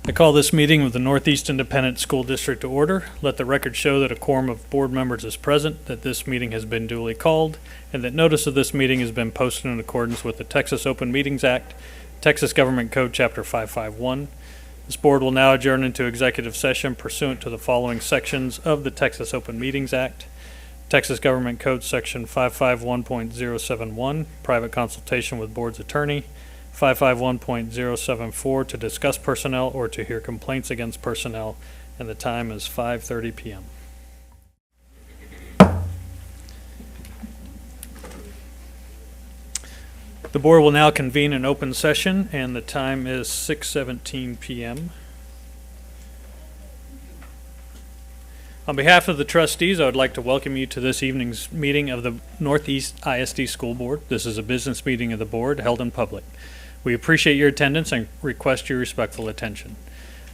I call this meeting of the Northeast Independent School District to order. Let the record show that a quorum of board members is present, that this meeting has been duly called, and that notice of this meeting has been posted in accordance with the Texas Open Meetings Act, Texas Government Code Chapter 551. This board will now adjourn into executive session pursuant to the following sections of the Texas Open Meetings Act. Texas Government Code Section 551.071, private consultation with board's attorney. 551.074 to discuss personnel or to hear complaints against personnel, and the time is 5:30 p.m. The board will now convene an open session, and the time is 6:17 p.m. On behalf of the trustees, I would like to welcome you to this evening's meeting of the Northeast ISD School Board. This is a business meeting of the board held in public. We appreciate your attendance and request your respectful attention.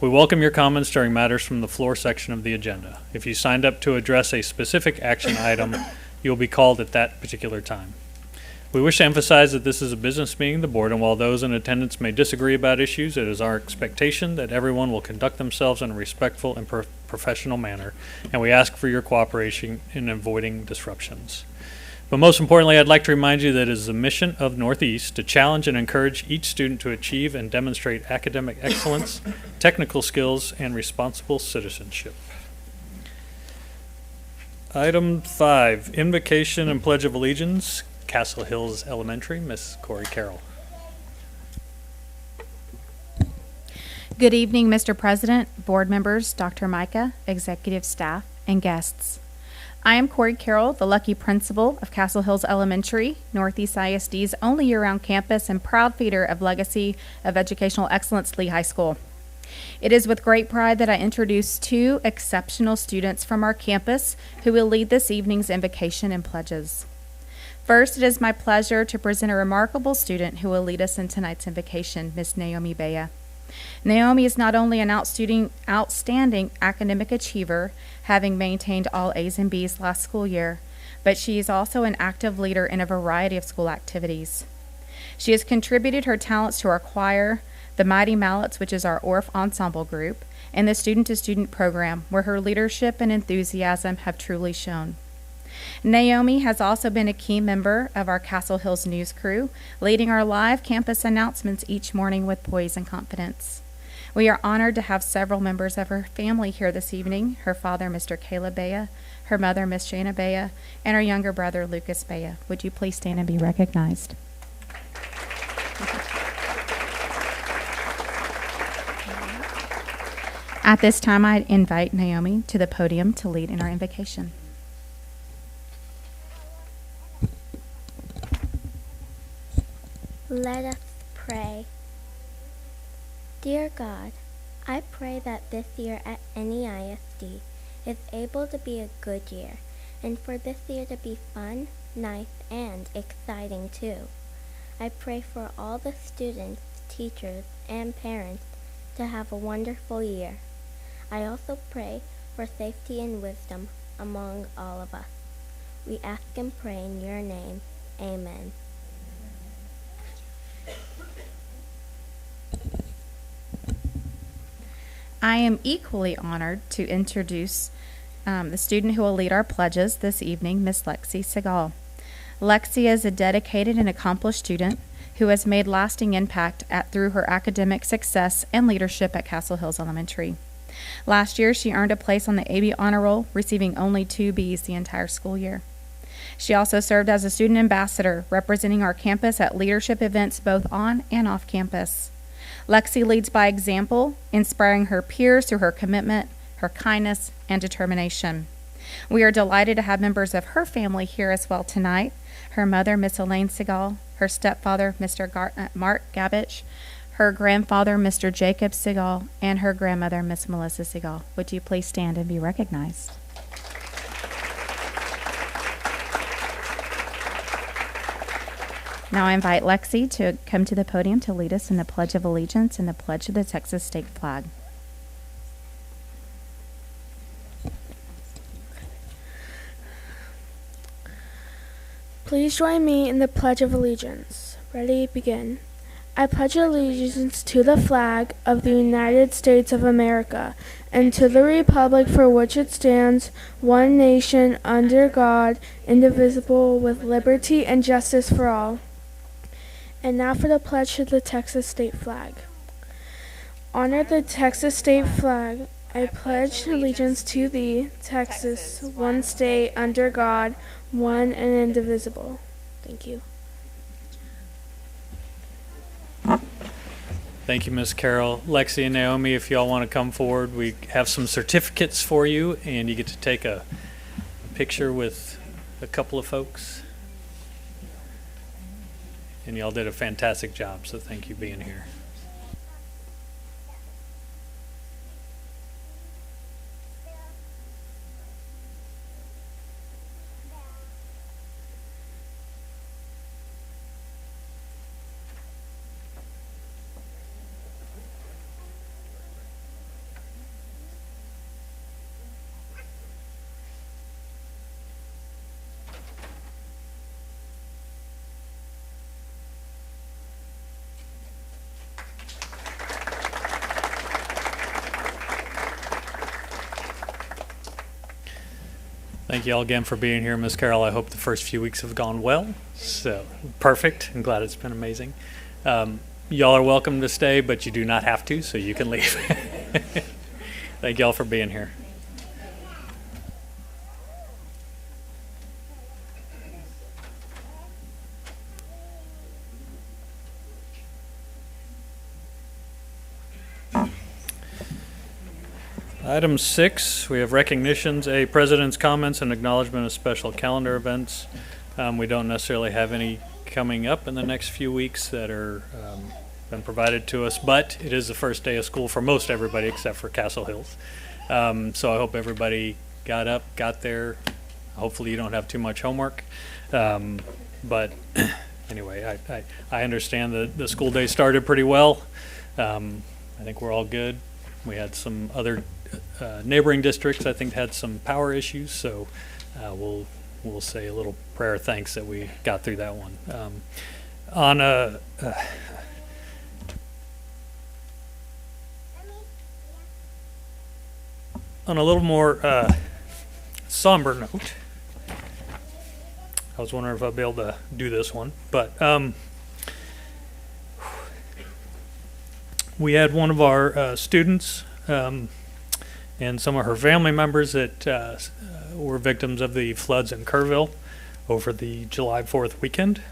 We welcome your comments during matters from the floor section of the agenda. If you signed up to address a specific action item, you will be called at that particular time. We wish to emphasize that this is a business meeting of the board, and while those in attendance may disagree about issues, it is our expectation that everyone will conduct themselves in a respectful and professional manner, and we ask for your cooperation in avoiding disruptions. But most importantly, I'd like to remind you that it is the mission of Northeast to challenge and encourage each student to achieve and demonstrate academic excellence, technical skills, and responsible citizenship. Item 5, Invocation and Pledge of Allegiance, Castle Hills Elementary, Ms. Corey Carroll. Good evening, Mr. President, board members, Dr. Micah, executive staff, and guests. I am Corey Carroll, the lucky principal of Castle Hills Elementary, Northeast ISD's only year-round campus and proud feeder of Legacy of Educational Excellence Lee High School. It is with great pride that I introduce two exceptional students from our campus who will lead this evening's invocation and pledges. First, it is my pleasure to present a remarkable student who will lead us in tonight's invocation, Ms. Naomi Bea. Naomi is not only an outstanding academic achiever, having maintained all A's and B's last school year, but she is also an active leader in a variety of school activities. She has contributed her talents to our choir, the Mighty Mallets, which is our ORF ensemble group, and the student-to-student program, where her leadership and enthusiasm have truly shown. Naomi has also been a key member of our Castle Hills News crew, leading our live campus announcements each morning with poise and confidence. We are honored to have several members of her family here this evening, her father, Mr. Caleb Bea, her mother, Miss Jana Bea, and her younger brother, Lucas Bea. Would you please stand and be recognized? At this time, I invite Naomi to the podium to lead in our invocation. Let us pray. Dear God, I pray that this year at NEISD is able to be a good year, and for this year to be fun, nice, and exciting too. I pray for all the students, teachers, and parents to have a wonderful year. I also pray for safety and wisdom among all of us. We ask and pray in your name. Amen. I am equally honored to introduce the student who will lead our pledges this evening, Miss Lexi Segal. Lexi is a dedicated and accomplished student who has made lasting impact through her academic success and leadership at Castle Hills Elementary. Last year, she earned a place on the AB Honor Roll, receiving only 2 B's the entire school year. She also served as a student ambassador, representing our campus at leadership events both on and off campus. Lexi leads by example, inspiring her peers through her commitment, her kindness, and determination. We are delighted to have members of her family here as well tonight. Her mother, Miss Elaine Segal, her stepfather, Mr. Mark Gabich, her grandfather, Mr. Jacob Segal, and her grandmother, Miss Melissa Segal. Would you please stand and be recognized? Now I invite Lexi to come to the podium to lead us in the Pledge of Allegiance and the Pledge of the Texas State Flag. Please join me in the Pledge of Allegiance. Ready, begin. I pledge allegiance to the flag of the United States of America and to the republic for which it stands, one nation, under God, indivisible, with liberty and justice for all. And now for the pledge to the Texas state flag. Honor the Texas state flag. I pledge allegiance to thee, Texas, one state, under God, one and indivisible. Thank you. Thank you, Ms. Carroll. Lexi and Naomi, if y'all want to come forward, we have some certificates for you, and you get to take a picture with a couple of folks. And y'all did a fantastic job, so thank you for being here. Thank you all again for being here, Ms. Carroll. I hope the first few weeks have gone well. So, perfect. I'm glad it's been amazing. Y'all are welcome to stay, but you do not have to, so you can leave. Thank y'all for being here. Item 6, we have recognitions, a president's comments and acknowledgement of special calendar events. We don't necessarily have any coming up in the next few weeks that are been provided to us, but it is the first day of school for most everybody except for Castle Hills. So I hope everybody got up, got there. Hopefully you don't have too much homework. But anyway, I understand that the school day started pretty well. I think we're all good. We had some other neighboring districts, I think, had some power issues, so we'll say a little prayer of thanks that we got through that one. On a little more somber note, I was wondering if I'd be able to do this one, but we had one of our students and some of her family members that were victims of the floods in Kerrville over the July 4th weekend.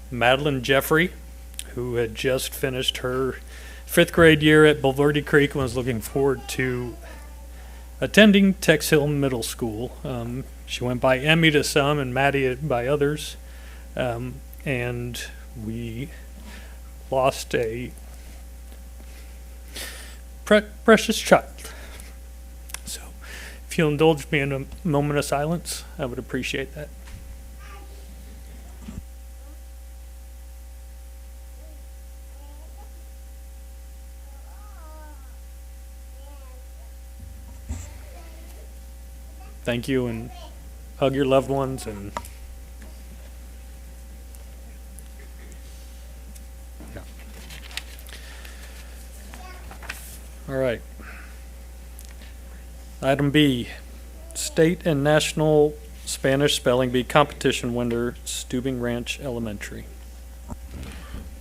Madeline Jeffrey, who had just finished her 5th grade year at Bulverde Creek and was looking forward to attending Tex Hill Middle School. She went by Emmy to some and Maddie by others. And we lost a precious child. So if you'll indulge me in a moment of silence, I would appreciate that. Thank you, and hug your loved ones, and yeah. All right. Item B, state and national Spanish spelling bee competition winner, Stubing Ranch Elementary.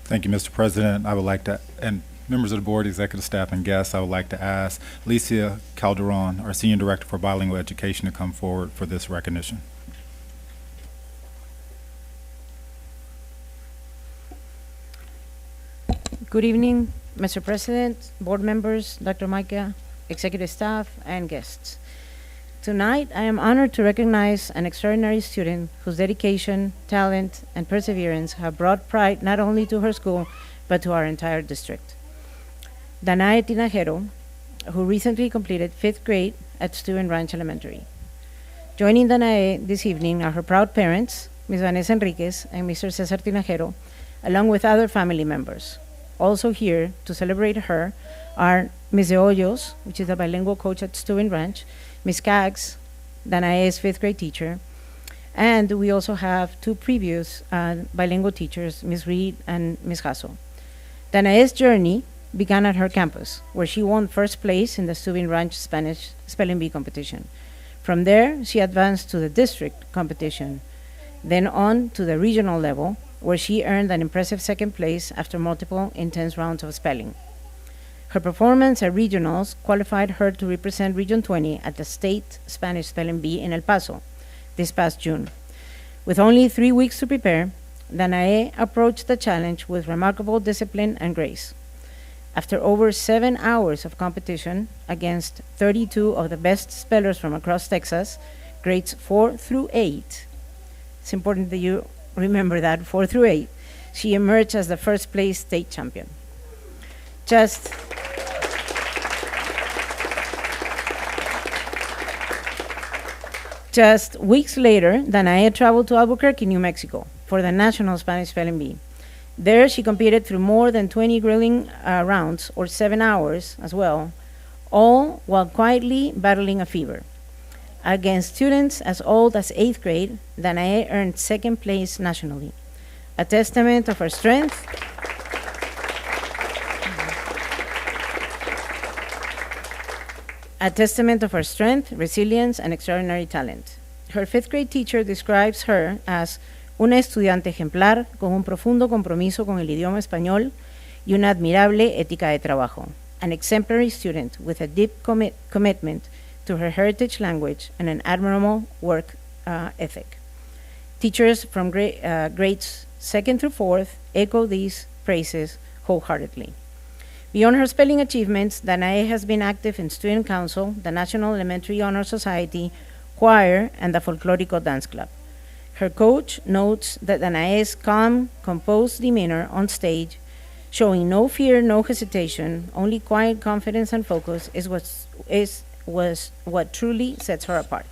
Thank you, Mr. President. I would like to, and members of the board, executive staff, and guests, I would like to ask Licia Calderon, our Senior Director for Bilingual Education, to come forward for this recognition. Good evening, Mr. President, board members, Dr. Micah, executive staff, and guests. Tonight, I am honored to recognize an extraordinary student whose dedication, talent, and perseverance have brought pride not only to her school, but to our entire district. Danae Tinajero, who recently completed 5th grade at Stubing Ranch Elementary. Joining Danae this evening are her proud parents, Ms. Vanessa Enriquez and Mr. Cesar Tinajero, along with other family members. Also here to celebrate her are Ms. De Hoyos, which is a bilingual coach at Stubing Ranch, Ms. Cags, Danae's 5th grade teacher, And we also have two previous bilingual teachers, Ms. Reed and Ms. Hassel. Danae's journey began at her campus, where she won first place in the Steuben Ranch Spanish Spelling Bee competition. From there, she advanced to the district competition, then on to the regional level, where she earned an impressive second place after multiple intense rounds of spelling. Her performance at regionals qualified her to represent Region 20 at the State Spanish Spelling Bee in El Paso this past June. With only 3 weeks to prepare, Danae approached the challenge with remarkable discipline and grace. After over 7 hours of competition against 32 of the best spellers from across Texas, grades 4 through 8, it's important that you remember that, 4 through 8, she emerged as the first place state champion. Just weeks later, Danae traveled to Albuquerque, New Mexico for the National Spanish Spelling Bee. There, she competed through more than 20 grilling rounds, or 7 hours as well, all while quietly battling a fever. Against students as old as 8th grade, Danae earned second place nationally, a testament of her strength resilience, and extraordinary talent. Her 5th grade teacher describes her as una estudiante ejemplar con un profundo compromiso con el idioma español y una admirable ética de trabajo, an exemplary student with a deep commitment to her heritage language and an admirable work ethic. Teachers from grades 2nd through 4th echo these praises wholeheartedly. Beyond her spelling achievements, Danae has been active in Student Council, the National Elementary Honor Society, choir, and the Folklorico Dance Club. Her coach notes that Danae's calm, composed demeanor on stage, showing no fear, no hesitation, only quiet confidence and focus, was what truly sets her apart.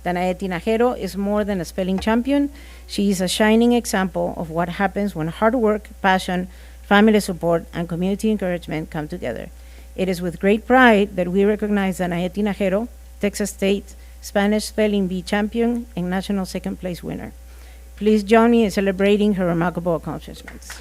Danae Tinajero is more than a spelling champion. She is a shining example of what happens when hard work, passion, family support, and community encouragement come together. It is with great pride that we recognize Danae Tinajero, Texas State Spanish Spelling Bee champion and national second place winner. Please join me in celebrating her remarkable accomplishments.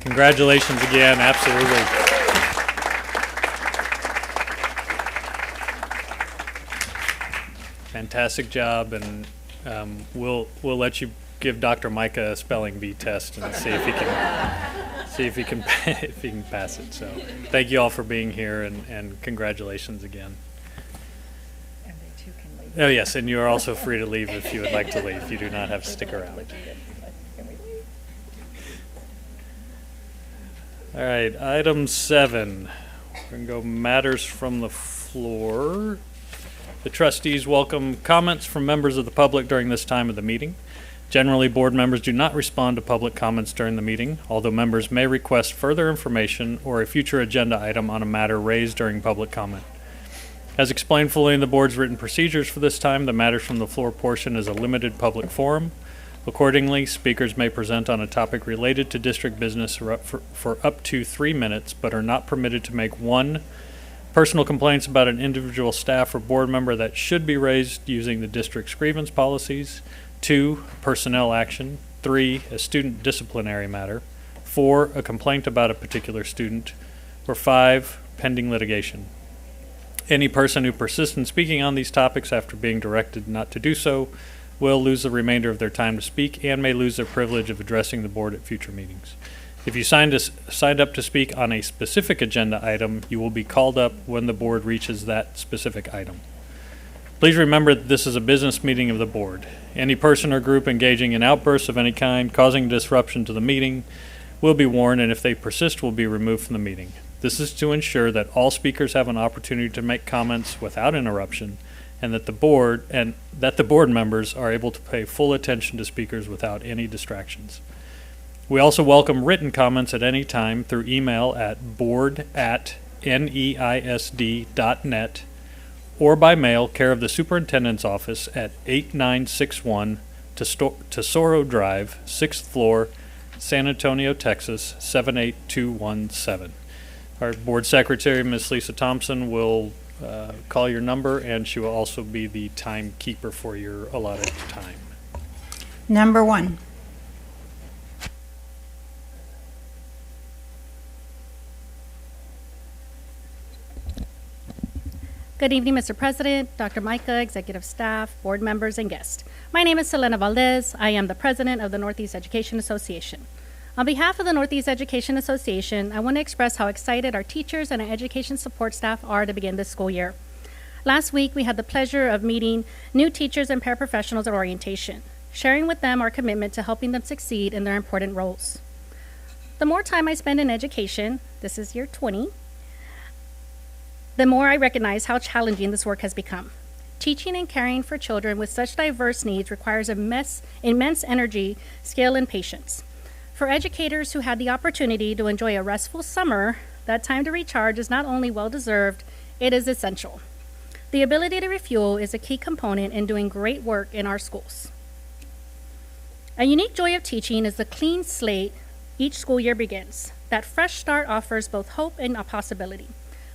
Congratulations again, absolutely. Fantastic job, and we'll let you give Dr. Micah a spelling bee test and see if he can pass it. So thank you all for being here, and congratulations again. And they too can leave. Oh yes, and you are also free to leave if you would like to leave. You do not have to stick around. All right, item 7. We're going to go matters from the floor. The trustees welcome comments from members of the public during this time of the meeting. Generally, board members do not respond to public comments during the meeting, although members may request further information or a future agenda item on a matter raised during public comment. As explained fully in the board's written procedures for this time, the matters from the floor portion is a limited public forum. Accordingly, speakers may present on a topic related to district business for up to 3 minutes, but are not permitted to make 1, personal complaints about an individual staff or board member that should be raised using the district's grievance policies, 2, personnel action, 3, a student disciplinary matter, 4, a complaint about a particular student, or 5, pending litigation. Any person who persists in speaking on these topics after being directed not to do so will lose the remainder of their time to speak and may lose their privilege of addressing the board at future meetings. If you signed up to speak on a specific agenda item, you will be called up when the board reaches that specific item. Please remember that this is a business meeting of the board. Any person or group engaging in outbursts of any kind causing disruption to the meeting will be warned, and if they persist, will be removed from the meeting. This is to ensure that all speakers have an opportunity to make comments without interruption, and that the board members are able to pay full attention to speakers without any distractions. We also welcome written comments at any time through email at board@neisd.net or by mail, care of the Superintendent's Office at 8961 Tesoro Drive, 6th floor, San Antonio, Texas, 78217. Our Board Secretary, Ms. Lisa Thompson, will call your number, and she will also be the timekeeper for your allotted time. Number 1. Good evening, Mr. President, Dr. Micah, executive staff, board members, and guests. My name is Selena Valdez. I am the president of the Northeast Education Association. On behalf of the Northeast Education Association, I want to express how excited our teachers and our education support staff are to begin this school year. Last week, we had the pleasure of meeting new teachers and paraprofessionals at orientation, sharing with them our commitment to helping them succeed in their important roles. The more time I spend in education, this is year 20, the more I recognize how challenging this work has become. Teaching and caring for children with such diverse needs requires immense energy, skill, and patience. For educators who had the opportunity to enjoy a restful summer, that time to recharge is not only well-deserved, it is essential. The ability to refuel is a key component in doing great work in our schools. A unique joy of teaching is the clean slate each school year begins. That fresh start offers both hope and a possibility.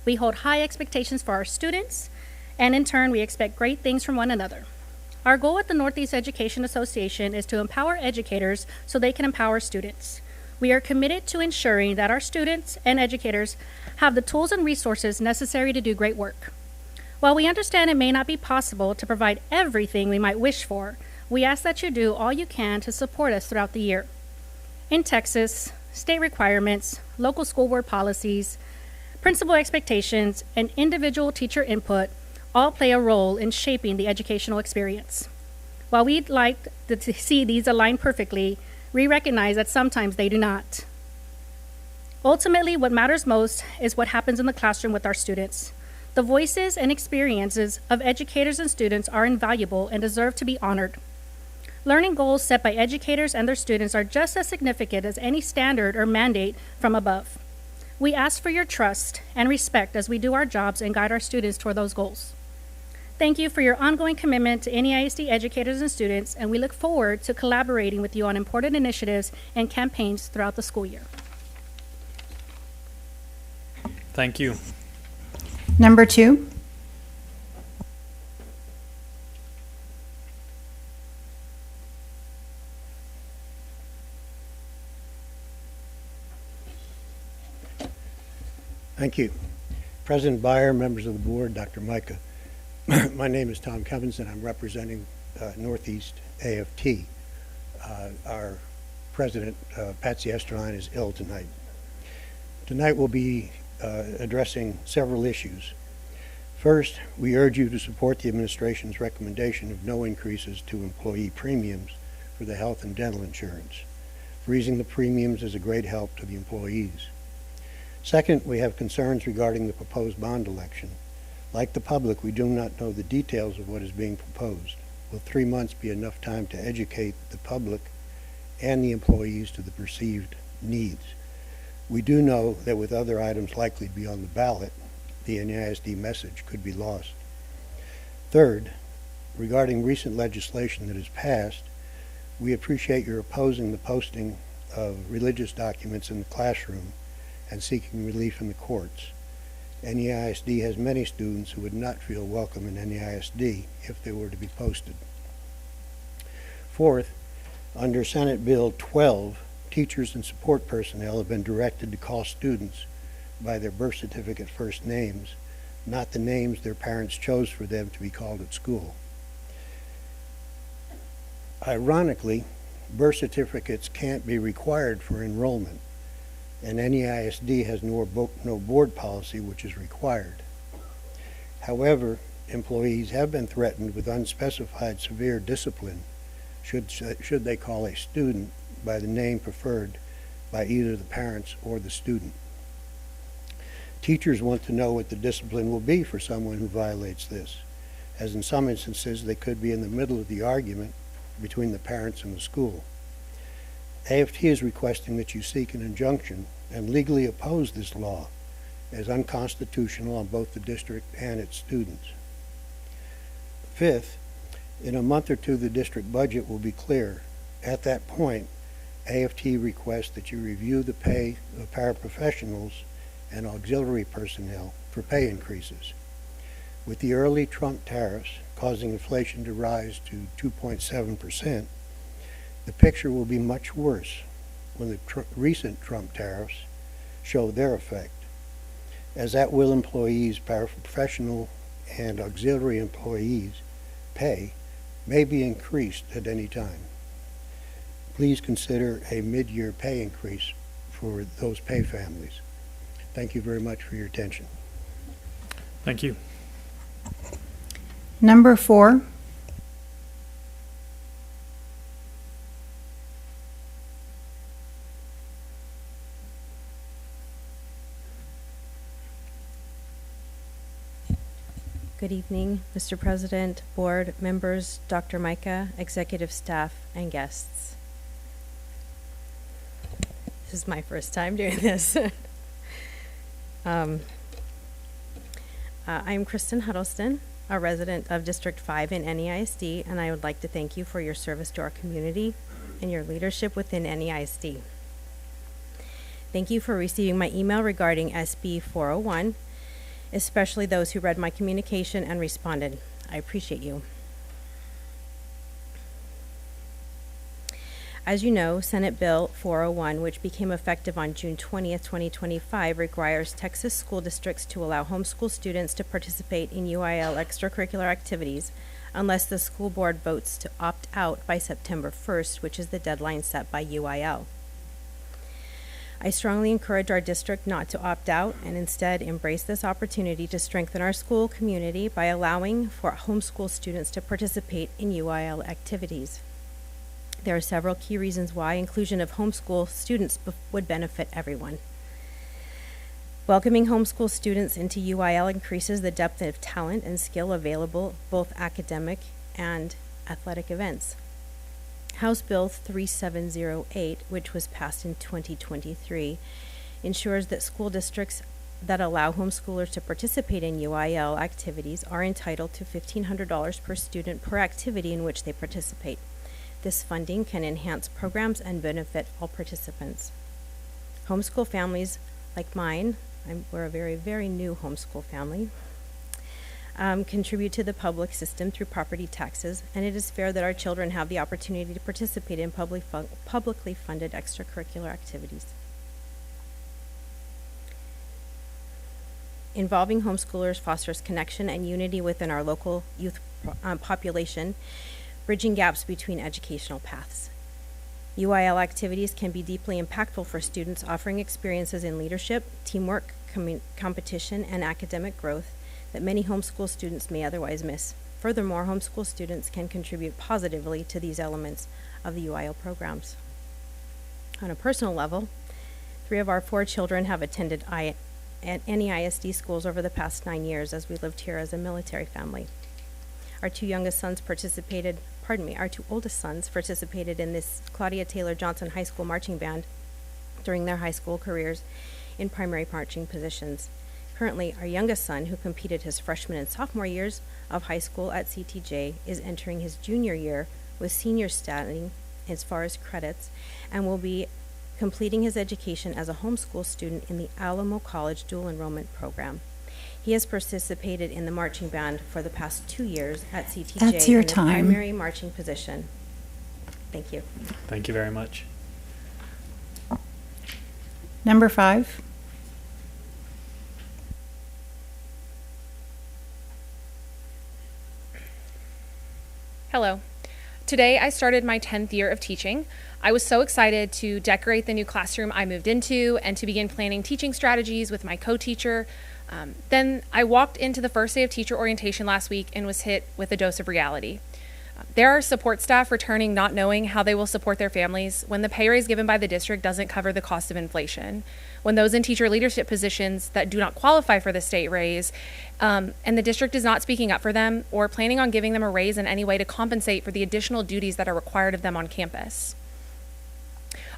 We hold high expectations for our students, and in turn, we expect great things from one another. Our goal at the Northeast Education Association is to empower educators so they can empower students. We are committed to ensuring that our students and educators have the tools and resources necessary to do great work. While we understand it may not be possible to provide everything we might wish for, we ask that you do all you can to support us throughout the year. In Texas, state requirements, local school board policies, principal expectations, and individual teacher input all play a role in shaping the educational experience. While we'd like to see these align perfectly, we recognize that sometimes they do not. Ultimately, what matters most is what happens in the classroom with our students. The voices and experiences of educators and students are invaluable and deserve to be honored. Learning goals set by educators and their students are just as significant as any standard or mandate from above. We ask for your trust and respect as we do our jobs and guide our students toward those goals. Thank you for your ongoing commitment to NEISD educators and students, and we look forward to collaborating with you on important initiatives and campaigns throughout the school year. Thank you. Number 2. Thank you. President Byer, members of the board, Dr. Micah. My name is Tom Cummins, and I'm representing Northeast AFT. Our president, Patsy Esterline, is ill tonight. Tonight we'll be addressing several issues. First, we urge you to support the administration's recommendation of no increases to employee premiums for the health and dental insurance. Freezing the premiums is a great help to the employees. Second, we have concerns regarding the proposed bond election. Like the public, we do not know the details of what is being proposed. Will 3 months be enough time to educate the public and the employees to the perceived needs? We do know that with other items likely to be on the ballot, the NEISD message could be lost. Third, regarding recent legislation that has passed, we appreciate your opposing the posting of religious documents in the classroom and seeking relief in the courts. NEISD has many students who would not feel welcome in NEISD if they were to be posted. Fourth, under Senate Bill 12, teachers and support personnel have been directed to call students by their birth certificate first names, not the names their parents chose for them to be called at school. Ironically, birth certificates can't be required for enrollment, and NEISD has no board policy which is required. However, employees have been threatened with unspecified severe discipline should they call a student by the name preferred by either the parents or the student. Teachers want to know what the discipline will be for someone who violates this, as in some instances they could be in the middle of the argument between the parents and the school. AFT is requesting that you seek an injunction and legally oppose this law as unconstitutional on both the district and its students. Fifth, in a month or two the district budget will be clear. At that point, AFT requests that you review the pay of paraprofessionals and auxiliary personnel for pay increases. With the early Trump tariffs causing inflation to rise to 2.7%, the picture will be much worse when the recent Trump tariffs show their effect, as at-will employees, paraprofessional, and auxiliary employees' pay may be increased at any time. Please consider a mid-year pay increase for those pay families. Thank you very much for your attention. Thank you. Number 4. Good evening, Mr. President, board members, Dr. Micah, executive staff, and guests. This is my first time doing this. I'm Kristen Huddleston, a resident of District 5 in NEISD, and I would like to thank you for your service to our community and your leadership within NEISD. Thank you for receiving my email regarding SB 401, especially those who read my communication and responded. I appreciate you. As you know, Senate Bill 401, which became effective on June 20th, 2025, requires Texas school districts to allow homeschool students to participate in UIL extracurricular activities unless the school board votes to opt out by September 1st, which is the deadline set by UIL. I strongly encourage our district not to opt out and instead embrace this opportunity to strengthen our school community by allowing for homeschool students to participate in UIL activities. There are several key reasons why inclusion of homeschool students would benefit everyone. Welcoming homeschool students into UIL increases the depth of talent and skill available, both academic and athletic events. House Bill 3708, which was passed in 2023, ensures that school districts that allow homeschoolers to participate in UIL activities are entitled to $1,500 per student per activity in which they participate. This funding can enhance programs and benefit all participants. Homeschool families like mine, we're a very, very new homeschool family, contribute to the public system through property taxes, and it is fair that our children have the opportunity to participate in publicly funded extracurricular activities. Involving homeschoolers fosters connection and unity within our local youth population, bridging gaps between educational paths. UIL activities can be deeply impactful for students, offering experiences in leadership, teamwork, competition, and academic growth that many homeschool students may otherwise miss. Furthermore, homeschool students can contribute positively to these elements of the UIL programs. On a personal level, 3 of our 4 children have attended NEISD schools over the past 9 years as we lived here as a military family. Our 2 oldest sons participated in this Claudia Taylor Johnson High School marching band during their high school careers in primary marching positions. Currently, our youngest son, who competed his freshman and sophomore years of high school at CTJ, is entering his junior year with senior status as far as credits and will be completing his education as a homeschool student in the Alamo College dual enrollment program. He has participated in the marching band for the past 2 years at CTJ That's your in the time. primary marching position. Thank you. Thank you very much. Number 5. Hello. Today I started my 10th year of teaching. I was so excited to decorate the new classroom I moved into and to begin planning teaching strategies with my co-teacher. Then I walked into the first day of teacher orientation last week and was hit with a dose of reality. There are support staff returning not knowing how they will support their families when the pay raise given by the district doesn't cover the cost of inflation, when those in teacher leadership positions that do not qualify for the state raise, and the district is not speaking up for them or planning on giving them a raise in any way to compensate for the additional duties that are required of them on campus.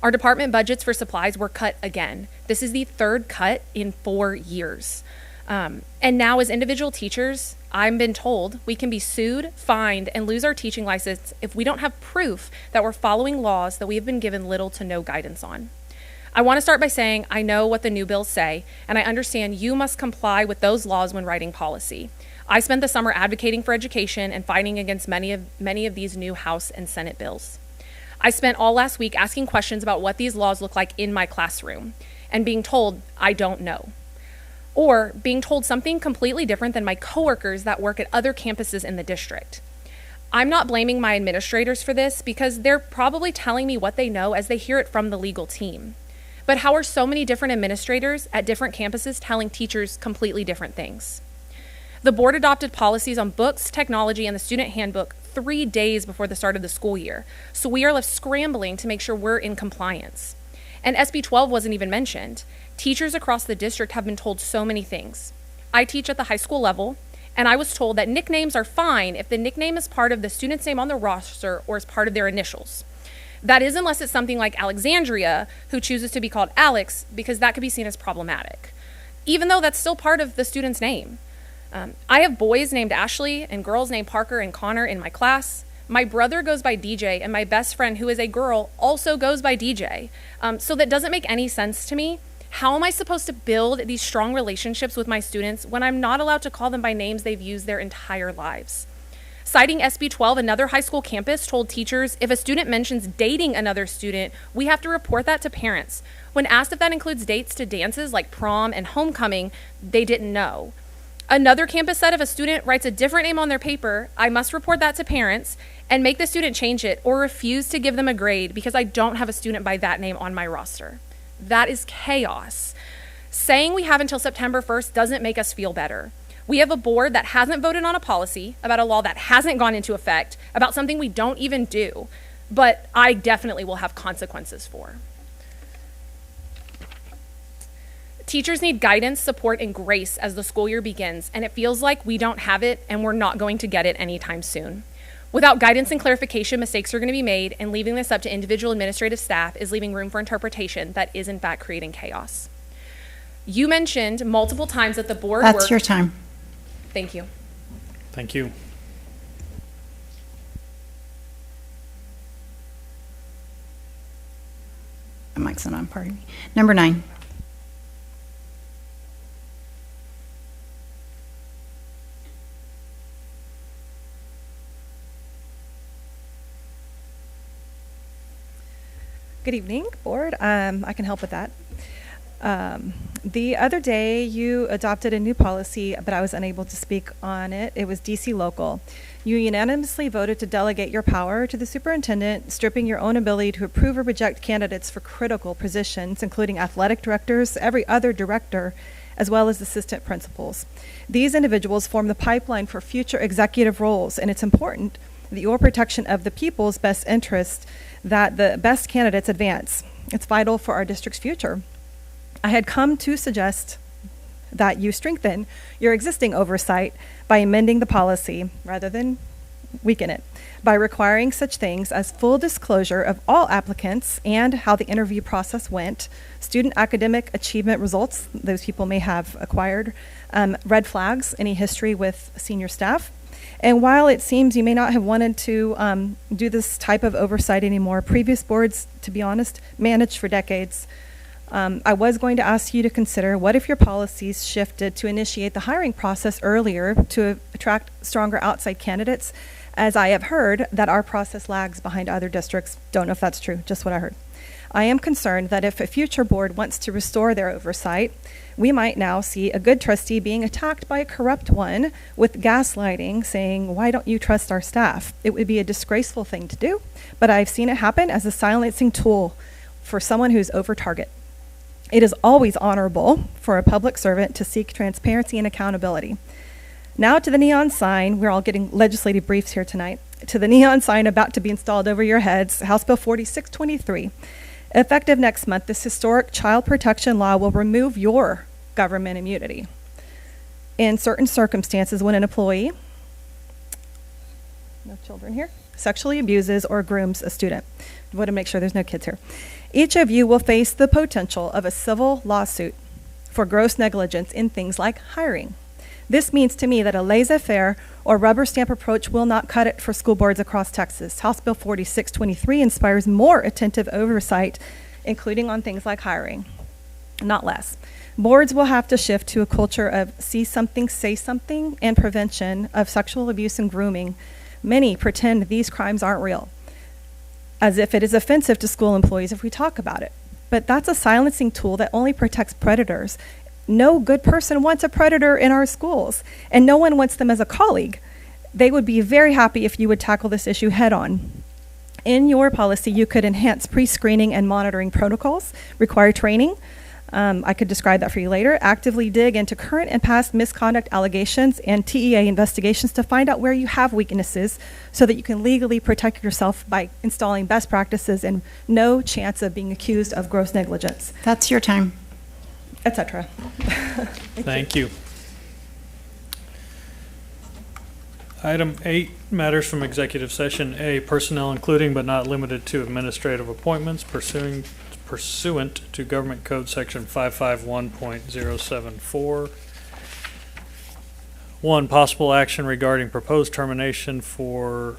Our department budgets for supplies were cut again. This is the third cut in 4 years. And now as individual teachers, I've been told we can be sued, fined, and lose our teaching license if we don't have proof that we're following laws that we have been given little to no guidance on. I want to start by saying I know what the new bills say, and I understand you must comply with those laws when writing policy. I spent the summer advocating for education and fighting against many of these new House and Senate bills. I spent all last week asking questions about what these laws look like in my classroom and being told I don't know. Or being told something completely different than my coworkers that work at other campuses in the district. I'm not blaming my administrators for this because they're probably telling me what they know as they hear it from the legal team. But how are so many different administrators at different campuses telling teachers completely different things? The board adopted policies on books, technology, and the student handbook 3 days before the start of the school year, so we are left scrambling to make sure we're in compliance. And SB 12 wasn't even mentioned. Teachers across the district have been told so many things. I teach at the high school level, and I was told that nicknames are fine if the nickname is part of the student's name on the roster or is part of their initials. That is unless it's something like Alexandria, who chooses to be called Alex, because that could be seen as problematic, even though that's still part of the student's name. I have boys named Ashley and girls named Parker and Connor in my class. My brother goes by DJ, and my best friend, who is a girl, also goes by DJ. So that doesn't make any sense to me. How am I supposed to build these strong relationships with my students when I'm not allowed to call them by names they've used their entire lives? Citing SB 12, another high school campus told teachers if a student mentions dating another student, we have to report that to parents. When asked if that includes dates to dances like prom and homecoming, they didn't know. Another campus said if a student writes a different name on their paper, I must report that to parents and make the student change it or refuse to give them a grade because I don't have a student by that name on my roster. That is chaos. Saying we have until September 1st doesn't make us feel better. We have a board that hasn't voted on a policy about a law that hasn't gone into effect, about something we don't even do, but I definitely will have consequences for. Teachers need guidance, support, and grace as the school year begins, and it feels like we don't have it and we're not going to get it anytime soon. Without guidance and clarification, mistakes are going to be made, and leaving this up to individual administrative staff is leaving room for interpretation that is in fact creating chaos. You mentioned multiple times that the board That's your time. Thank you. Thank you. The mic's not on, pardon me. Number 9. Good evening, board. I can help with that. The other day, you adopted a new policy, but I was unable to speak on it. It was DC local. You unanimously voted to delegate your power to the superintendent, stripping your own ability to approve or reject candidates for critical positions, including athletic directors, every other director, as well as assistant principals. These individuals form the pipeline for future executive roles, and it's important that your protection of the people's best interest that the best candidates advance. It's vital for our district's future. I had come to suggest that you strengthen your existing oversight by amending the policy rather than weaken it, by requiring such things as full disclosure of all applicants and how the interview process went, student academic achievement results those people may have acquired, red flags, any history with senior staff. And while it seems you may not have wanted to do this type of oversight anymore, previous boards, to be honest, managed for decades. I was going to ask you to consider what if your policies shifted to initiate the hiring process earlier to attract stronger outside candidates, as I have heard that our process lags behind other districts. Don't know if that's true, just what I heard. I am concerned that if a future board wants to restore their oversight, we might now see a good trustee being attacked by a corrupt one with gaslighting, saying, "Why don't you trust our staff?" It would be a disgraceful thing to do, but I've seen it happen as a silencing tool for someone who's over target. It is always honorable for a public servant to seek transparency and accountability. Now to the neon sign. We're all getting legislative briefs here tonight. To the neon sign about to be installed over your heads, House Bill 4623. Effective next month, this historic child protection law will remove your government immunity in certain circumstances when an employee, no children here, sexually abuses or grooms a student. I want to make sure there's no kids here. Each of you will face the potential of a civil lawsuit for gross negligence in things like hiring. This means to me that a laissez-faire or rubber stamp approach will not cut it for school boards across Texas. House Bill 4623 inspires more attentive oversight, including on things like hiring, not less. Boards will have to shift to a culture of see something, say something, and prevention of sexual abuse and grooming. Many pretend these crimes aren't real, as if it is offensive to school employees if we talk about it. But that's a silencing tool that only protects predators. No good person wants a predator in our schools, and no one wants them as a colleague. They would be very happy if you would tackle this issue head on. In your policy, you could enhance pre-screening and monitoring protocols, require training. I could describe that for you later. Actively dig into current and past misconduct allegations and TEA investigations to find out where you have weaknesses so that you can legally protect yourself by installing best practices and no chance of being accused of gross negligence. That's your time. Etc. Thank you. Item 8, matters from executive session. A, personnel including but not limited to administrative appointments pursuant to Government Code Section 551.074. 1, possible action regarding proposed recommendation for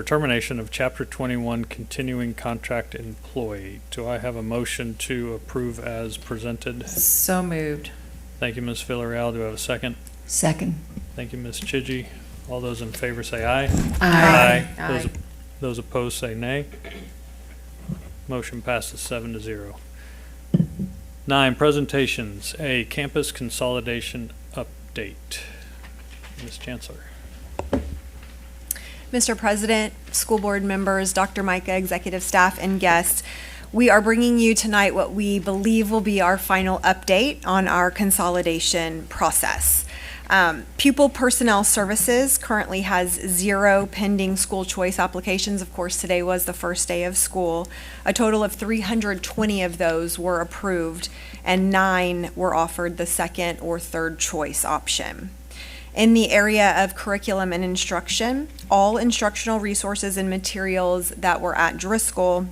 termination of Chapter 21 continuing contract employee. Do I have a motion to approve as presented? So moved. Thank you, Ms. Villarreal. Do I have a second? Second. Thank you, Ms. Chidgey. All those in favor say aye. Aye. Those opposed say nay. Motion passes 7-0. 9, presentations. A, campus consolidation update. Ms. Chancellor. Mr. President, school board members, Dr. Micah, executive staff, and guests, we are bringing you tonight what we believe will be our final update on our consolidation process. Pupil Personnel Services currently has 0 pending school choice applications. Of course, today was the first day of school. A total of 320 of those were approved, and 9 were offered the second or third choice option. In the area of curriculum and instruction, all instructional resources and materials that were at Driscoll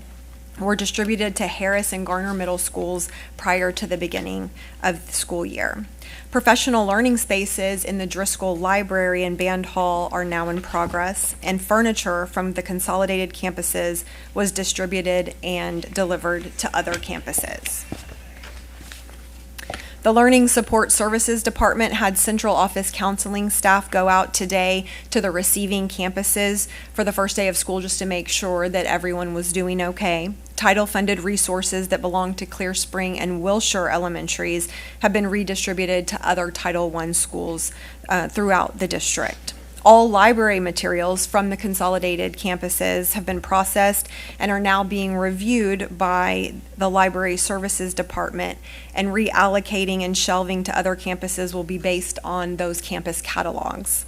were distributed to Harris and Garner Middle Schools prior to the beginning of the school year. Professional learning spaces in the Driscoll Library and Band Hall are now in progress, and furniture from the consolidated campuses was distributed and delivered to other campuses. The Learning Support Services Department had central office counseling staff go out today to the receiving campuses for the first day of school just to make sure that everyone was doing okay. Title-funded resources that belong to Clear Spring and Wilshire Elementaries have been redistributed to other Title I schools throughout the district. All library materials from the consolidated campuses have been processed and are now being reviewed by the Library Services Department, and reallocating and shelving to other campuses will be based on those campus catalogs.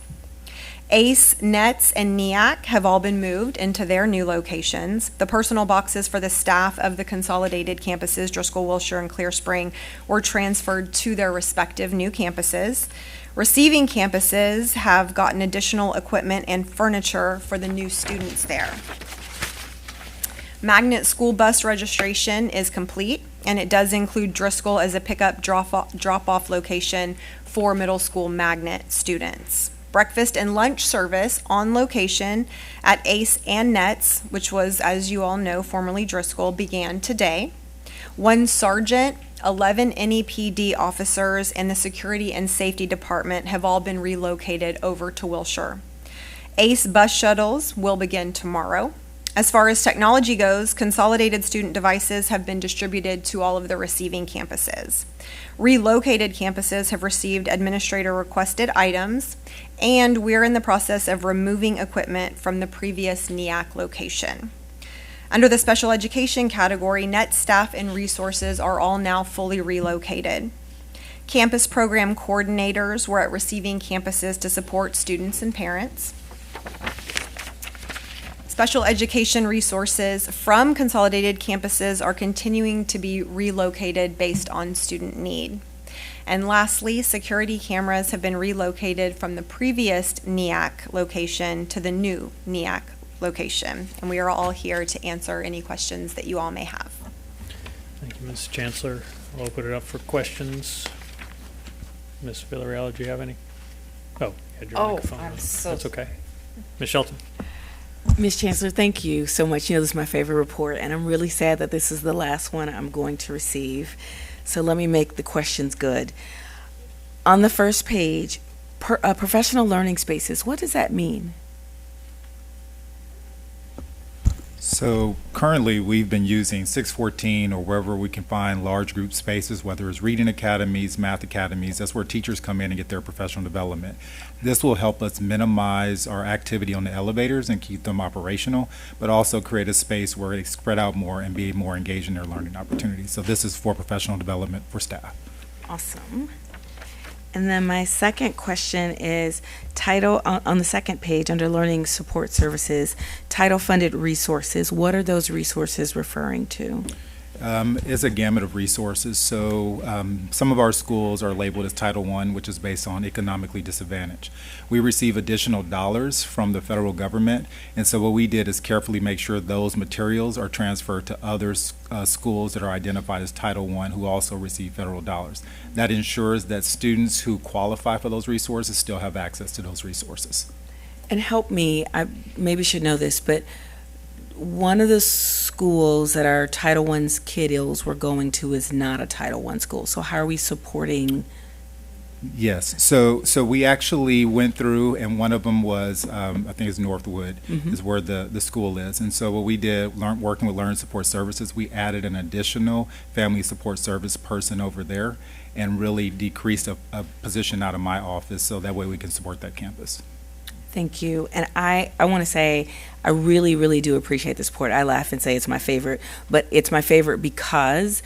ACE, NETS, and NEAC have all been moved into their new locations. The personal boxes for the staff of the consolidated campuses, Driscoll, Wilshire, and Clear Spring, were transferred to their respective new campuses. Receiving campuses have gotten additional equipment and furniture for the new students there. Magnet school bus registration is complete, and it does include Driscoll as a pickup drop-off location for middle school magnet students. Breakfast and lunch service on location at ACE and NETS, which was, as you all know, formerly Driscoll, began today. 1 sergeant, 11 NEPD officers, and the Security and Safety Department have all been relocated over to Wilshire. ACE bus shuttles will begin tomorrow. As far as technology goes, consolidated student devices have been distributed to all of the receiving campuses. Relocated campuses have received administrator-requested items, and we're in the process of removing equipment from the previous NEAC location. Under the special education category, net staff and resources are all now fully relocated. Campus program coordinators were at receiving campuses to support students and parents. Special education resources from consolidated campuses are continuing to be relocated based on student need. And lastly, security cameras have been relocated from the previous NEAC location to the new NEAC location. And we are all here to answer any questions that you all may have. Thank you, Ms. Chancellor. I'll open it up for questions. Ms. Villarreal, do you have any? Oh, you had your microphone. I'm so That's okay. Ms. Shelton. Ms. Chancellor, thank you so much. You know, this is my favorite report, and I'm really sad that this is the last one I'm going to receive. So let me make the questions good. On the first page, professional learning spaces, what does that mean? So currently, we've been using 614 or wherever we can find large group spaces, whether it's reading academies, math academies. That's where teachers come in and get their professional development. This will help us minimize our activity on the elevators and keep them operational, but also create a space where they spread out more and be more engaged in their learning opportunities. So this is for professional development for staff. Awesome. And then my second question is title on the second page under learning support services, title funded resources. What are those resources referring to? It's a gamut of resources. So some of our schools are labeled as Title I, which is based on economically disadvantaged. We receive additional dollars from the federal government, and so what we did is carefully make sure those materials are transferred to other schools that are identified as Title I who also receive federal dollars. That ensures that students who qualify for those resources still have access to those resources. And help me, I maybe should know this, but one of the schools that our Title I's kiddos were going to is not a Title I school. So how are we supporting? Yes. So we actually went through, and one of them was, I think it's Northwood, is where the school is. And so what we did, working with Learning Support Services, we added an additional family support service person over there and really decreased a position out of my office so that way we can support that campus. Thank you. And I want to say I really, really do appreciate this report. I laugh and say it's my favorite, but it's my favorite because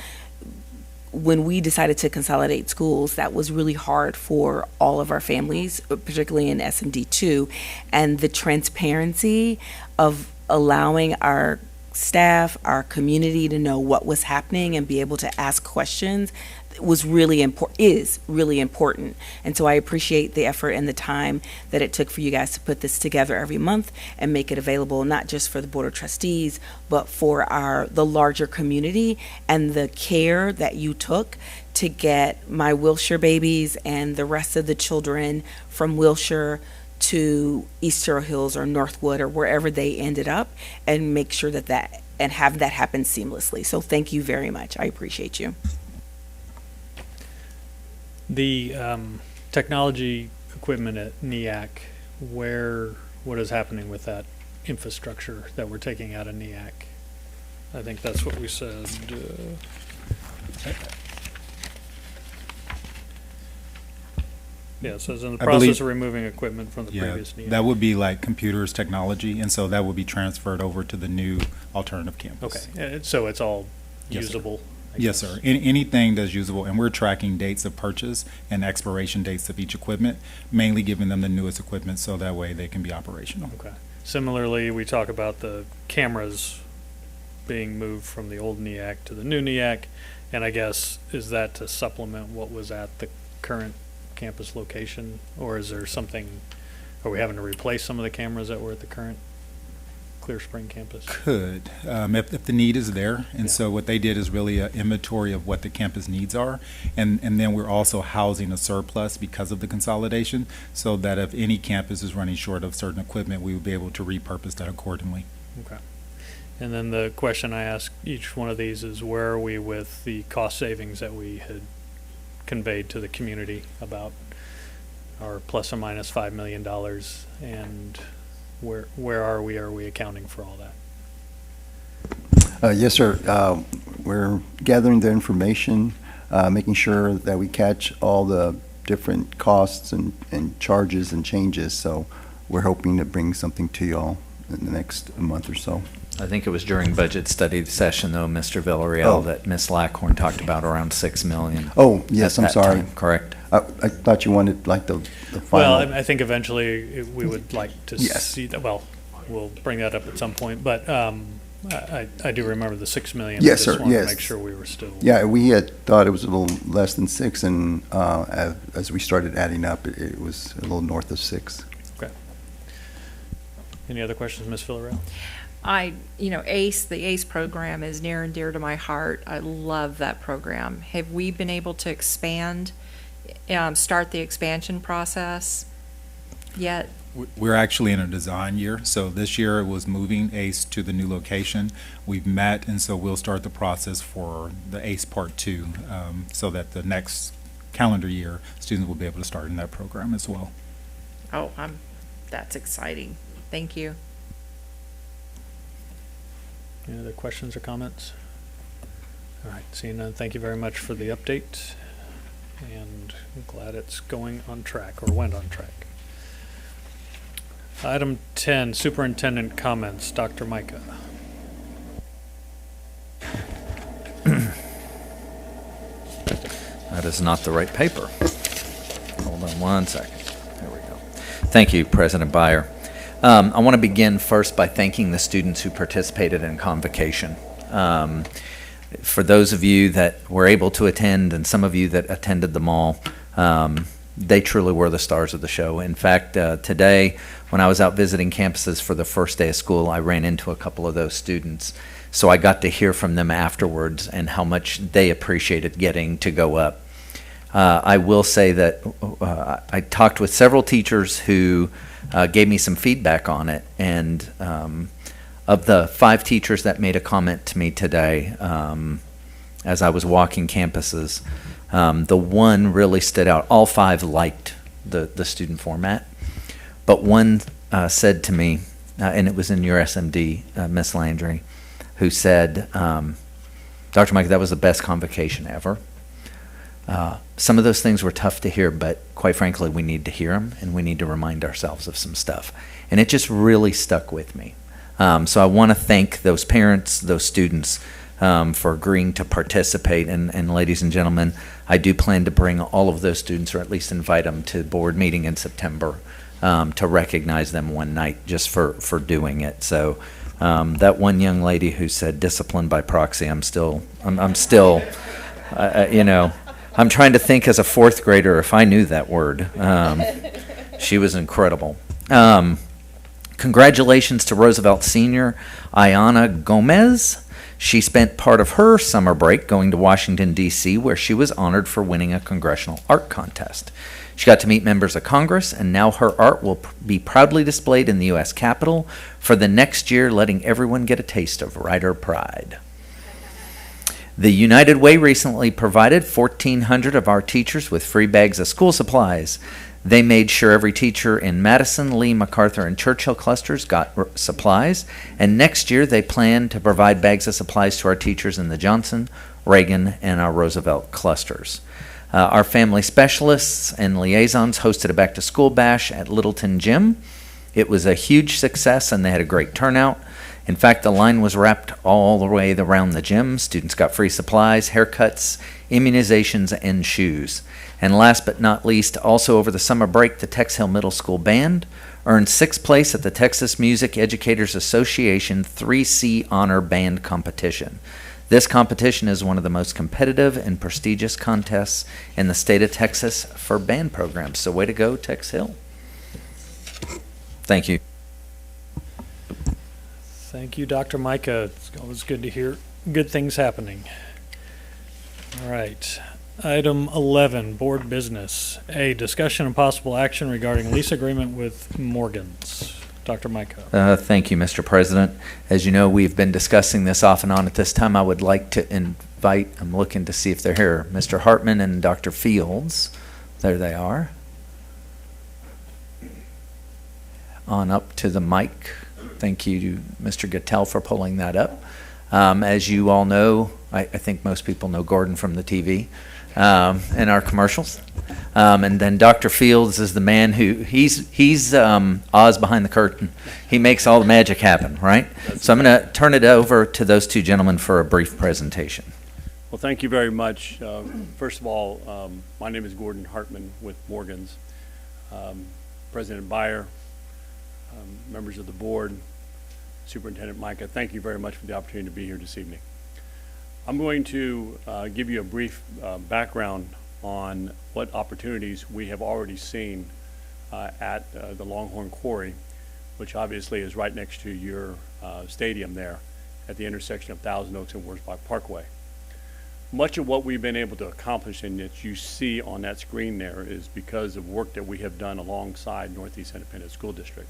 when we decided to consolidate schools, that was really hard for all of our families, particularly in SMD2, and the transparency of allowing our staff, our community to know what was happening and be able to ask questions was really important, is really important. And so I appreciate the effort and the time that it took for you guys to put this together every month and make it available not just for the Board of Trustees, but for the larger community, and the care that you took to get my Wilshire babies and the rest of the children from Wilshire to East Terrell Hills or Northwood or wherever they ended up, and make sure that and have that happen seamlessly. So thank you very much. I appreciate you. The technology equipment at NEAC, what is happening with that infrastructure that we're taking out of NEAC? I think that's what we said. Yeah, it says in the process of removing equipment from the previous NEAC. That would be like computers, technology, and so that would be transferred over to the new alternative campus. Okay, so it's all usable? Yes, sir. Anything that's usable, and we're tracking dates of purchase and expiration dates of each equipment, mainly giving them the newest equipment so that way they can be operational. Okay. Similarly, we talk about the cameras being moved from the old NEAC to the new NEAC, and I guess, is that to supplement what was at the current campus location, or is there something, are we having to replace some of the cameras that were at the current Clear Spring campus? Could, if the need is there. And so what they did is really an inventory of what the campus needs are. And then we're also housing a surplus because of the consolidation, so that if any campus is running short of certain equipment, we would be able to repurpose that accordingly. Okay. And then the question I ask each one of these is, where are we with the cost savings that we had conveyed to the community about our plus or minus $5 million, and where are we accounting for all that? Yes, sir. We're gathering the information, making sure that we catch all the different costs and charges and changes. So we're hoping to bring something to y'all in the next month or so. I think it was during budget study session, though, Mr. Villarreal, that Ms. Lackhorn talked about around $6 million. Oh, yes, I'm sorry. Time, correct? I thought you wanted like the final. Well, I think eventually we would like to see that. Well, we'll bring that up at some point, but I do remember the $6 million. Yes, I just sir. wanted Yes. to make sure we were still. Yeah, we had thought it was a little less than 6, and as we started adding up, it was a little north of 6. Okay. Any other questions, Ms. Villarreal? ACE, the ACE program is near and dear to my heart. I love that program. Have we been able to start the expansion process yet? We're actually in a design year, so this year it was moving ACE to the new location. We've met, and so we'll start the process for the ACE Part 2, so that the next calendar year, students will be able to start in that program as well. Oh, that's exciting. Thank you. Any other questions or comments? All right, seeing none, thank you very much for the update, and I'm glad it's going on track, or went on track. Item 10, Superintendent Comments. Dr. Micah. That is not the right paper. Hold on one second. There we go. Thank you, President Byer. I want to begin first by thanking the students who participated in Convocation. For those of you that were able to attend, and some of you that attended them all, they truly were the stars of the show. In fact, today, when I was out visiting campuses for the first day of school, I ran into a couple of those students. So I got to hear from them afterwards and how much they appreciated getting to go up. I will say that I talked with several teachers who gave me some feedback on it, and of the 5 teachers that made a comment to me today as I was walking campuses, the one really stood out. All 5 liked the student format, but one said to me, and it was in your SMD, Miss Landry, who said, Dr. Mike, that was the best convocation ever. Some of those things were tough to hear, but quite frankly, we need to hear them, and we need to remind ourselves of some stuff. And it just really stuck with me. So I want to thank those parents, those students, for agreeing to participate. And ladies and gentlemen, I do plan to bring all of those students, or at least invite them to board meeting in September to recognize them one night just for doing it. So that one young lady who said discipline by proxy, I'm still, you know, I'm trying to think as a 4th grader if I knew that word. She was incredible. Congratulations to Roosevelt Senior Ayana Gomez. She spent part of her summer break going to Washington, D.C., where she was honored for winning a congressional art contest. She got to meet members of Congress, and now her art will be proudly displayed in the U.S. Capitol for the next year, letting everyone get a taste of writer pride. The United Way recently provided 1,400 of our teachers with free bags of school supplies. They made sure every teacher in Madison, Lee, MacArthur, and Churchill clusters got supplies, and next year they plan to provide bags of supplies to our teachers in the Johnson, Reagan, and our Roosevelt clusters. Our family specialists and liaisons hosted a back-to-school bash at Littleton Gym. It was a huge success, and they had a great turnout. In fact, the line was wrapped all the way around the gym. Students got free supplies, haircuts, immunizations, and shoes. And last but not least, also over the summer break, the Tex Hill Middle School Band earned 6th place at the Texas Music Educators Association 3C Honor Band Competition. This competition is one of the most competitive and prestigious contests in the state of Texas for band programs. So way to go, Tex Hill. Thank you. Thank you, Dr. Micah. It's always good to hear good things happening. All right. Item 11, Board Business. A, discussion and possible action regarding lease agreement with Morgan's. Dr. Micah. Thank you, Mr. President. As you know, we've been discussing this off and on. At this time, I would like to invite, I'm looking to see if they're here, Mr. Hartman and Dr. Fields. There they are. On up to the mic. Thank you, Mr. Gattell, for pulling that up. As you all know, I think most people know Gordon from the TV and our commercials. And then Dr. Fields is the man who, he's Oz behind the curtain. He makes all the magic happen, right? So I'm going to turn it over to those two gentlemen for a brief presentation. Well, thank you very much. First of all, my name is Gordon Hartman with Morgan's. President Byer, members of the board, Superintendent Micah, thank you very much for the opportunity to be here this evening. I'm going to give you a brief background on what opportunities we have already seen at the Longhorn Quarry, which obviously is right next to your stadium there at the intersection of Thousand Oaks and Wurzbach Parkway. Much of what we've been able to accomplish and that you see on that screen there is because of work that we have done alongside Northeast Independent School District.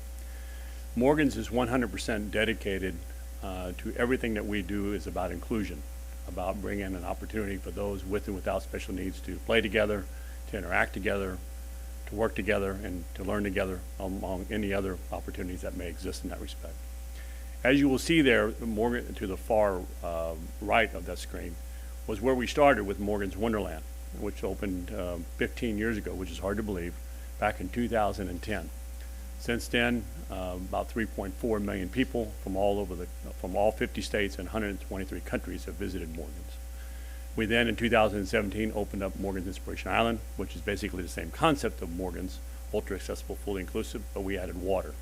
Morgan's is 100% dedicated to everything that we do is about inclusion, about bringing an opportunity for those with and without special needs to play together, to interact together, to work together, and to learn together among any other opportunities that may exist in that respect. As you will see there, Morgan to the far right of that screen was where we started with Morgan's Wonderland, which opened 15 years ago, which is hard to believe, back in 2010. Since then, about 3.4 million people from all 50 states and 123 countries have visited Morgan's. We then, in 2017, opened up Morgan's Inspiration Island, which is basically the same concept of Morgan's, ultra accessible, fully inclusive, but we added water.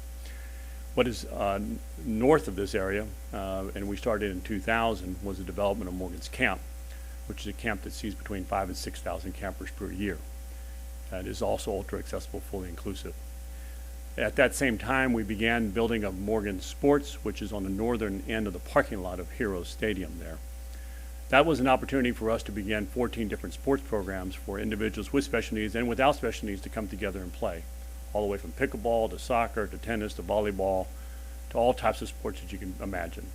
What is north of this area, and we started in 2000, was the development of Morgan's Camp, which is a camp that sees between 5,000 and 6,000 campers per year. That is also ultra accessible, fully inclusive. At that same time, we began building of Morgan Sports, which is on the northern end of the parking lot of Heroes Stadium there. That was an opportunity for us to begin 14 different sports programs for individuals with special needs and without special needs to come together and play, all the way from pickleball to soccer to tennis to volleyball to all types of sports that you can imagine.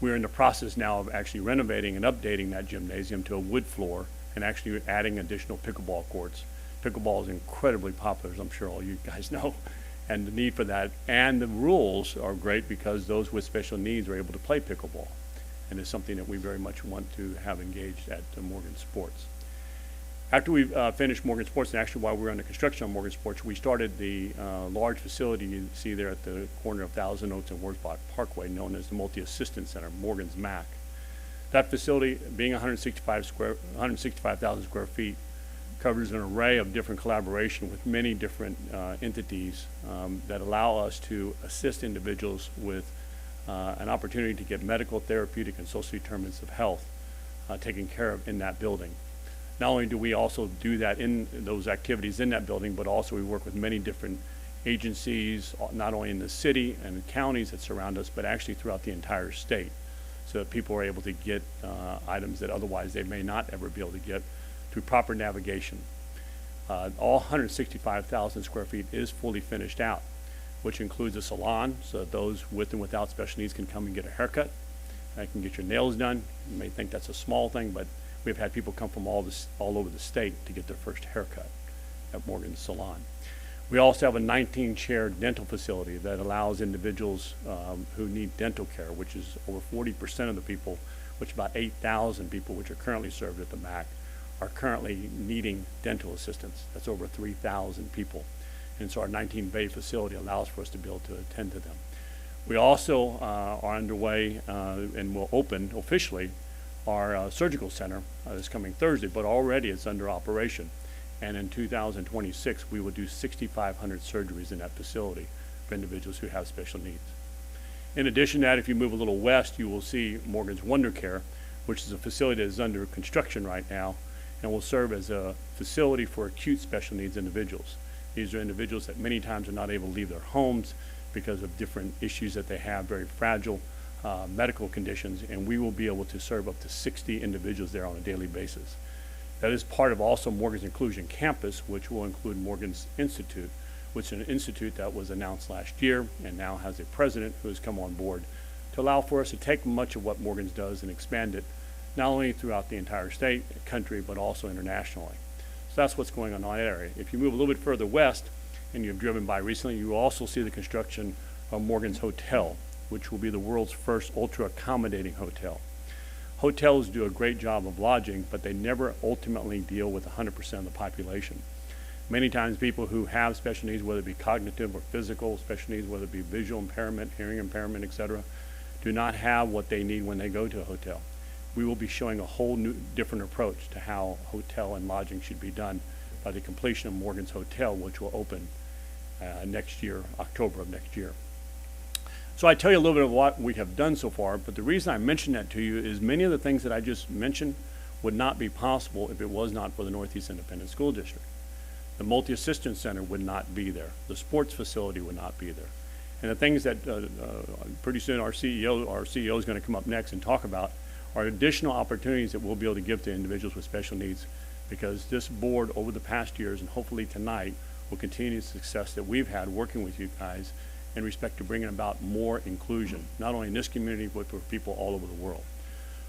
We're in the process now of actually renovating and updating that gymnasium to a wood floor and actually adding additional pickleball courts. Pickleball is incredibly popular, as I'm sure all you guys know, and the need for that. And the rules are great because those with special needs are able to play pickleball. And it's something that we very much want to have engaged at Morgan Sports. After we finished Morgan Sports, and actually while we were under construction on Morgan Sports, we started the large facility you see there at the corner of Thousand Oaks and Wurzbach Parkway, known as the Multi-Assistance Center, Morgan's MAC. That facility, being 165,000 square feet, covers an array of different collaboration with many different entities that allow us to assist individuals with an opportunity to get medical, therapeutic, and social determinants of health taken care of in that building. Not only do we also do that in those activities in that building, but also we work with many different agencies, not only in the city and the counties that surround us, but actually throughout the entire state, so that people are able to get items that otherwise they may not ever be able to get through proper navigation. All 165,000 square feet is fully finished out, which includes a salon, so that those with and without special needs can come and get a haircut. Can get your nails done. You may think that's a small thing, but we've had people come from all over the state to get their first haircut at Morgan's Salon. We also have a 19-chair dental facility that allows individuals who need dental care, which is over 40% of the people, which about 8,000 people which are currently served at the MAC are currently needing dental assistance. That's over 3,000 people. And so our 19-bay facility allows for us to be able to attend to them. We also are underway and will open officially our surgical center this coming Thursday, but already it's under operation. And in 2026, we will do 6,500 surgeries in that facility for individuals who have special needs. In addition to that, if you move a little west, you will see Morgan's Wonder Care, which is a facility that is under construction right now and will serve as a facility for acute special needs individuals. These are individuals that many times are not able to leave their homes because of different issues that they have, very fragile medical conditions, and we will be able to serve up to 60 individuals there on a daily basis. That is part of also Morgan's Inclusion Campus, which will include Morgan's Institute, which is an institute that was announced last year and now has a president who has come on board to allow for us to take much of what Morgan's does and expand it, not only throughout the entire state, country, but also internationally. So that's what's going on in that area. If you move a little bit further west, and you've driven by recently, you will also see the construction of Morgan's Hotel, which will be the world's first ultra-accommodating hotel. Hotels do a great job of lodging, but they never ultimately deal with 100% of the population. Many times people who have special needs, whether it be cognitive or physical special needs, whether it be visual impairment, hearing impairment, etc., do not have what they need when they go to a hotel. We will be showing a whole new, different approach to how hotel and lodging should be done by the completion of Morgan's Hotel, which will open next year, October of next year. So I tell you a little bit of what we have done so far, but the reason I mention that to you is many of the things that I just mentioned would not be possible if it was not for the Northeast Independent School District. The Multi-Assistance Center would not be there. The sports facility would not be there. And the things that pretty soon our CEO is going to come up next and talk about are additional opportunities that we'll be able to give to individuals with special needs, because this board over the past years and hopefully tonight will continue the success that we've had working with you guys in respect to bringing about more inclusion, not only in this community, but for people all over the world.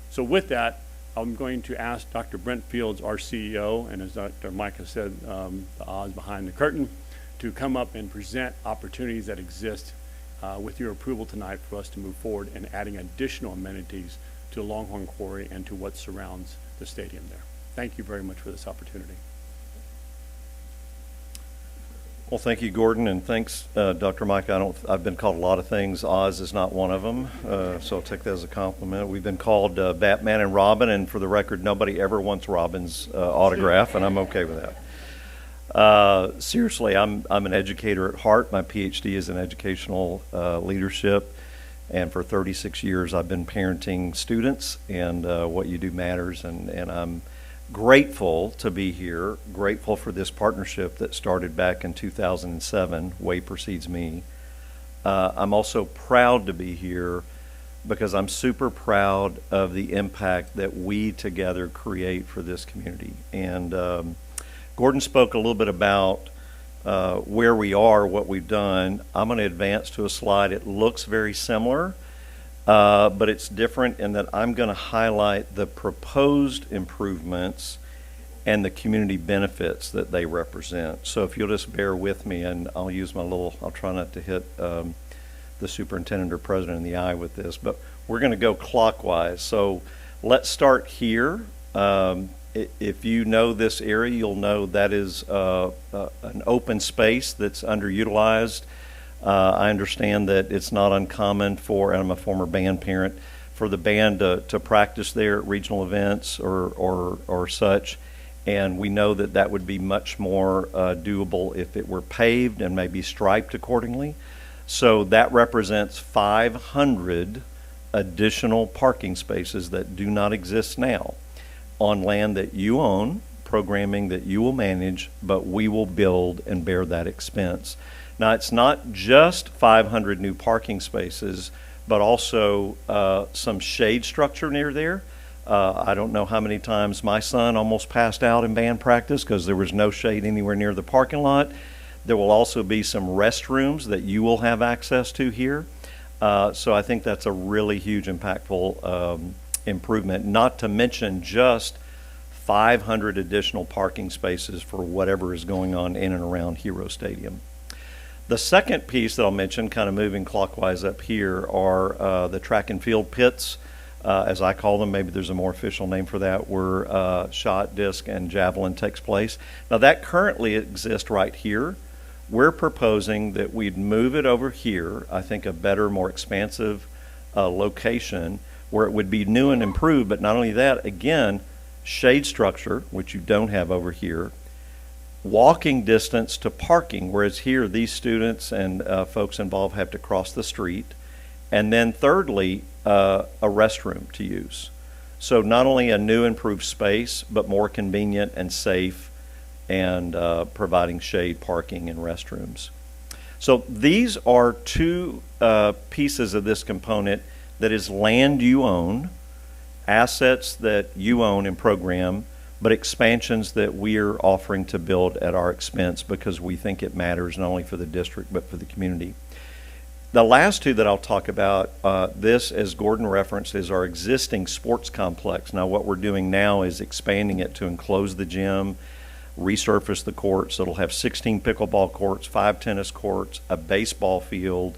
So with that, I'm going to ask Dr. Brent Fields, our CEO, and as Dr. Micah said, the Oz behind the curtain, to come up and present opportunities that exist with your approval tonight for us to move forward in adding additional amenities to Longhorn Quarry and to what surrounds the stadium there. Thank you very much for this opportunity. Well, thank you, Gordon, and thanks, Dr. Micah. I've been called a lot of things. Oz is not one of them, so I'll take that as a compliment. We've been called Batman and Robin, and for the record, nobody ever wants Robin's autograph, and I'm okay with that. Seriously, I'm an educator at heart. My PhD is in educational leadership, and for 36 years I've been parenting students, and what you do matters, and I'm grateful to be here, grateful for this partnership that started back in 2007, way precedes me. I'm also proud to be here because I'm super proud of the impact that we together create for this community. And Gordon spoke a little bit about where we are, what we've done. I'm going to advance to a slide. It looks very similar, but it's different in that I'm going to highlight the proposed improvements and the community benefits that they represent. So if you'll just bear with me, and I'll use my I'll try not to hit the superintendent or president in the eye with this, but we're going to go clockwise. So let's start here. If you know this area, you'll know that is an open space that's underutilized. I understand that it's not uncommon for, and I'm a former band parent, for the band to practice there at regional events or such. And we know that that would be much more doable if it were paved and maybe striped accordingly. So that represents 500 additional parking spaces that do not exist now on land that you own, programming that you will manage, but we will build and bear that expense. Now, it's not just 500 new parking spaces, but also some shade structure near there. I don't know how many times my son almost passed out in band practice because there was no shade anywhere near the parking lot. There will also be some restrooms that you will have access to here. So I think that's a really huge, impactful improvement, not to mention just 500 additional parking spaces for whatever is going on in and around Hero Stadium. The second piece that I'll mention, kind of moving clockwise up here, are the track and field pits, as I call them. Maybe there's a more official name for that, where shot, disc, and javelin takes place. Now that currently exists right here. We're proposing that we'd move it over here, I think a better, more expansive location, where it would be new and improved, but not only that, again, shade structure, which you don't have over here, walking distance to parking, whereas here these students and folks involved have to cross the street, and then thirdly, a restroom to use. So not only a new improved space, but more convenient and safe, and providing shade, parking, and restrooms. So these are two pieces of this component that is land you own, assets that you own and program, but expansions that we are offering to build at our expense because we think it matters not only for the district but for the community. The last two that I'll talk about, this, as Gordon referenced, is our existing sports complex. Now what we're doing now is expanding it to enclose the gym, resurface the courts. So it'll have 16 pickleball courts, 5 tennis courts, a baseball field,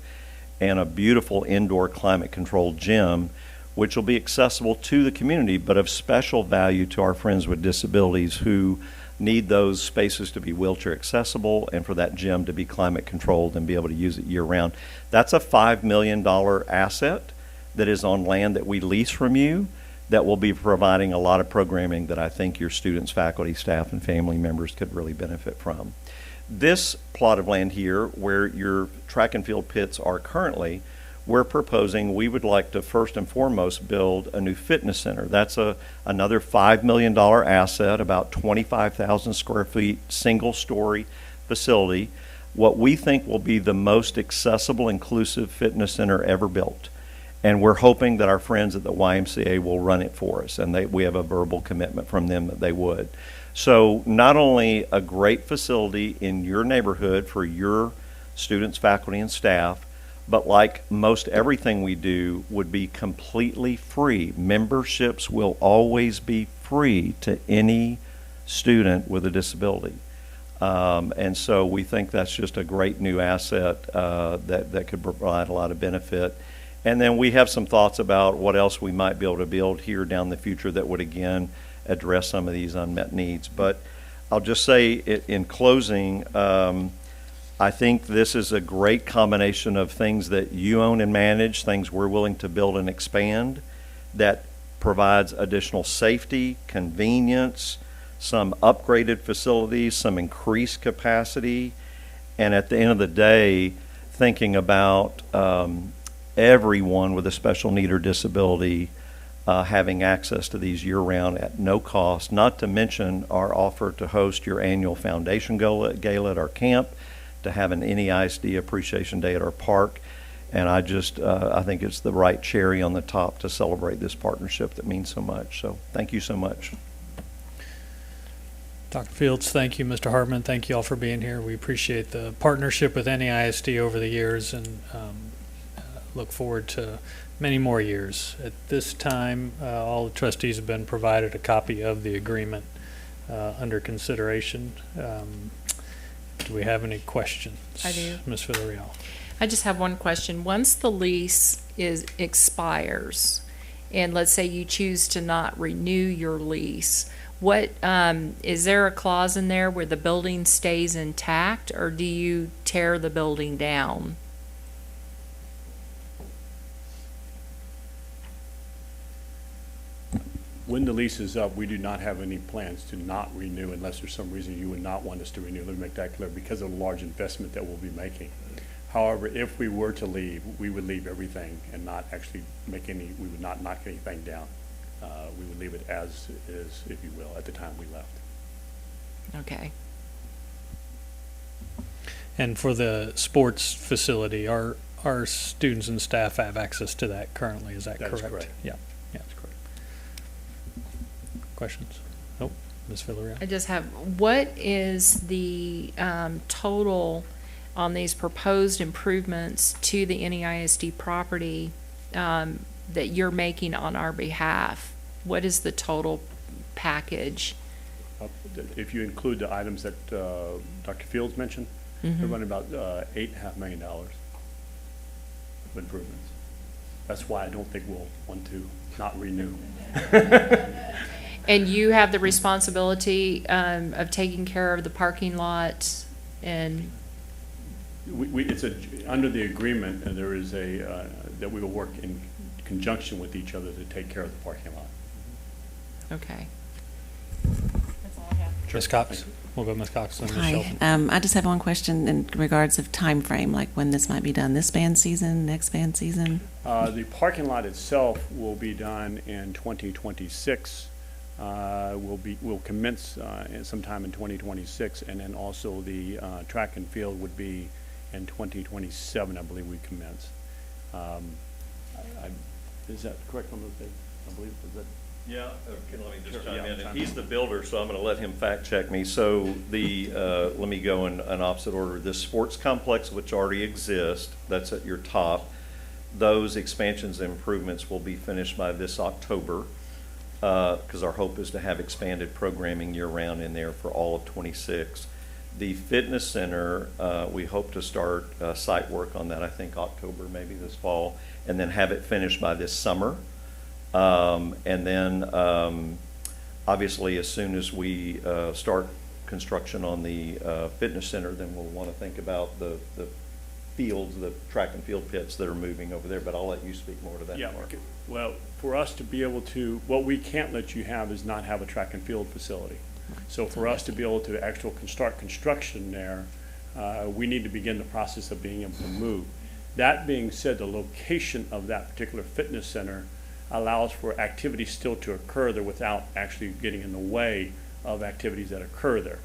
and a beautiful indoor climate-controlled gym, which will be accessible to the community, but of special value to our friends with disabilities who need those spaces to be wheelchair accessible and for that gym to be climate controlled and be able to use it year round. That's a $5 million asset that is on land that we lease from you that will be providing a lot of programming that I think your students, faculty, staff, and family members could really benefit from. This plot of land here, where your track and field pits are currently, we're proposing we would like to first and foremost build a new fitness center. That's another $5 million asset, about 25,000 square feet, single-story facility, what we think will be the most accessible, inclusive fitness center ever built. And we're hoping that our friends at the YMCA will run it for us, and we have a verbal commitment from them that they would. So not only a great facility in your neighborhood for your students, faculty, and staff, but like most everything we do would be completely free. Memberships will always be free to any student with a disability. And so we think that's just a great new asset that could provide a lot of benefit. And then we have some thoughts about what else we might be able to build here down the future that would, again, address some of these unmet needs. But I'll just say in closing, I think this is a great combination of things that you own and manage, things we're willing to build and expand, that provides additional safety, convenience, some upgraded facilities, some increased capacity, and at the end of the day, thinking about everyone with a special need or disability having access to these year-round at no cost, not to mention our offer to host your annual foundation gala at our camp, to have an NEISD Appreciation Day at our park. And I think it's the right cherry on the top to celebrate this partnership that means so much. So thank you so much. Dr. Fields, thank you. Mr. Hartman, thank you all for being here. We appreciate the partnership with NEISD over the years and look forward to many more years. At this time, all the trustees have been provided a copy of the agreement under consideration. Do we have any questions? I do. Ms. Villarreal. I just have one question. Once the lease expires, and let's say you choose to not renew your lease, what is there a clause in there where the building stays intact, or do you tear the building down? When the lease is up, we do not have any plans to not renew unless there's some reason you would not want us to renew. Let me make that clear, because of the large investment that we'll be making. However, if we were to leave, we would leave everything and not actually make we would not knock anything down. We would leave it as is, if you will, at the time we left. Okay. And for the sports facility, our students and staff have access to that currently, is that correct? That's correct. Yeah. That's correct. Questions? Nope. Ms. Villarreal. I just have, what is the total on these proposed improvements to the NEISD property that you're making on our behalf? What is the total package? If you include the items that Dr. Fields mentioned, they're running about $8.5 million of improvements. That's why I don't think we'll want to not renew. And you have the responsibility of taking care of the parking lot, and it's under the agreement, and there is that we will work in conjunction with each other to take care of the parking lot. Okay. That's all I have. Ms. Cox. We'll go Ms. Cox and Ms. Hi. Shelton. I just have one question in regards of time frame, like when this might be done. This band season, next band season? The parking lot itself will be done in 2026. Will commence sometime in 2026, and then also the track and field would be in 2027. I believe we commence. Is that correct on those dates? I believe is that. Yeah, let me just Sure, chime yeah, in. He's the builder, so I'm going to let him fact check me. So let me go in an opposite order. The sports complex, which already exists, that's at your top, those expansions and improvements will be finished by this October, because our hope is to have expanded programming year-round in there for all of 26. The fitness center, we hope to start site work on that, I think October, maybe this fall, and then have it finished by this summer. And then obviously as soon as we start construction on the fitness center, then we'll want to think about the fields, the track and field pits that are moving over there, but I'll let you speak more to that. Yeah, Mark. well, for us to be able to, what we can't let you have is not have a track and field facility. So for us to be able to start construction there, we need to begin the process of being able to move. That being said, the location of that particular fitness center allows for activities still to occur there without actually getting in the way of activities that occur there.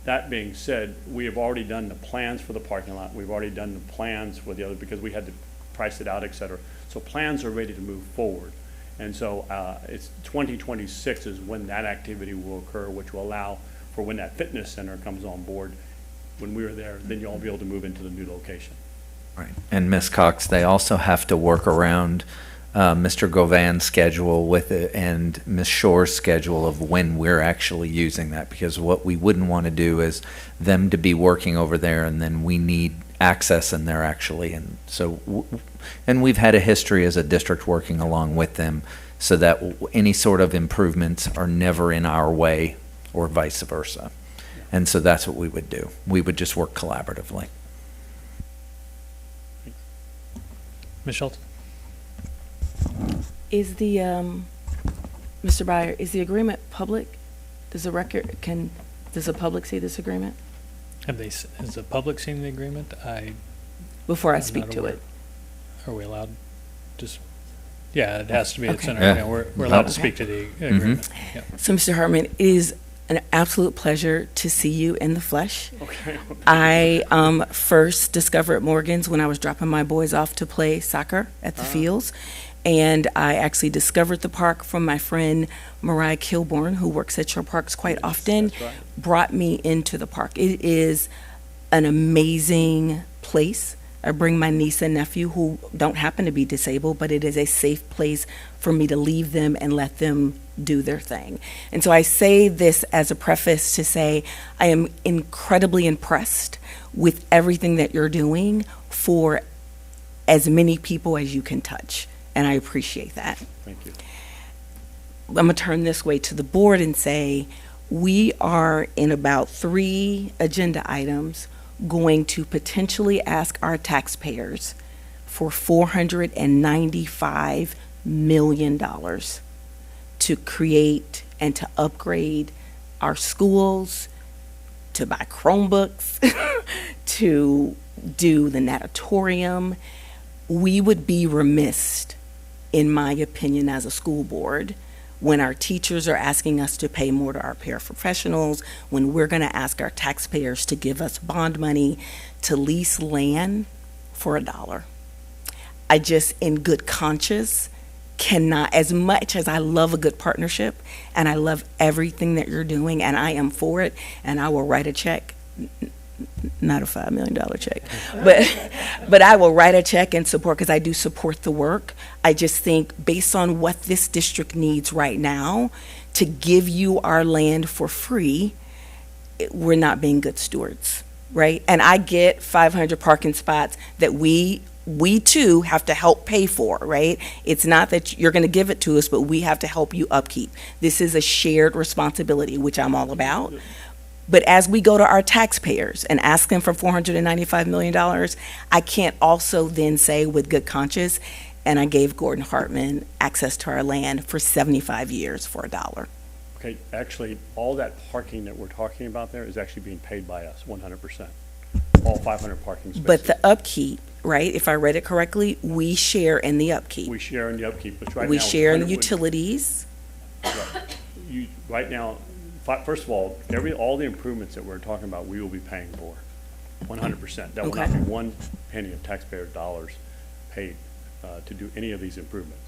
That being said, we have already done the plans for the parking lot. We've already done the plans for the other, because we had to price it out, et cetera. So plans are ready to move forward. And so it's 2026 is when that activity will occur, which will allow for when that fitness center comes on board. When we were there, then you'll be able to move into the new location. Right. And Ms. Cox, they also have to work around Mr. Govan's schedule with it and Ms. Shore's schedule of when we're actually using that, because what we wouldn't want to do is them to be working over there and then we need access and they're actually, and so, and we've had a history as a district working along with them so that any sort of improvements are never in our way or vice versa. And so that's what we would do. We would just work collaboratively. Ms. Schultz? Is the, Mr. Byer, is the agreement public? Does the does the public see this agreement? Has the public seen the agreement? Before I I'm speak not to aware. it. Are we allowed? Just, yeah, it has to be. Okay. It's in our, Yeah. you know, we're allowed to Okay. speak to the agreement. Yeah. So, Mr. Hartman, it is an absolute pleasure to see you in the flesh. Okay. I first discovered Morgan's when I was dropping my boys off to play soccer at the fields. And I actually discovered the park from my friend Mariah Kilborn, who works at Shore Parks quite often, That's right. brought me into the park. It is an amazing place. I bring my niece and nephew who don't happen to be disabled, but it is a safe place for me to leave them and let them do their thing. And so I say this as a preface to say I am incredibly impressed with everything that you're doing for as many people as you can touch. And I appreciate that. Thank you. I'm going to turn this way to the board and say we are in about 3 agenda items going to potentially ask our taxpayers for $495 million to create and to upgrade our schools, to buy Chromebooks, to do the natatorium. We would be remiss, in my opinion, as a school board, when our teachers are asking us to pay more to our paraprofessionals, when we're going to ask our taxpayers to give us bond money to lease land for $1. I just, in good conscience, cannot, as much as I love a good partnership and I love everything that you're doing and I am for it and I will write a check, not a $5 million check, but I will write a check and support, because I do support the work. I just think based on what this district needs right now, to give you our land for free, we're not being good stewards, right? And I get 500 parking spots that we too have to help pay for, right? It's not that you're going to give it to us, but we have to help you upkeep. This is a shared responsibility, which I'm all about. But as we go to our taxpayers and ask them for $495 million, I can't also then say with good conscience, and I gave Gordon Hartman access to our land for 75 years for $1. Okay, actually, all that parking that we're talking about there is actually being paid by us, 100%. All 500 parking spaces. But the upkeep, right, if I read it correctly, we share in the upkeep. We share in the upkeep, but right now. We share in the 100 utilities. Right now, first of all, all the improvements that we're talking about, we will be paying for, 100%. That will not be one penny of taxpayer dollars paid to do any of these improvements.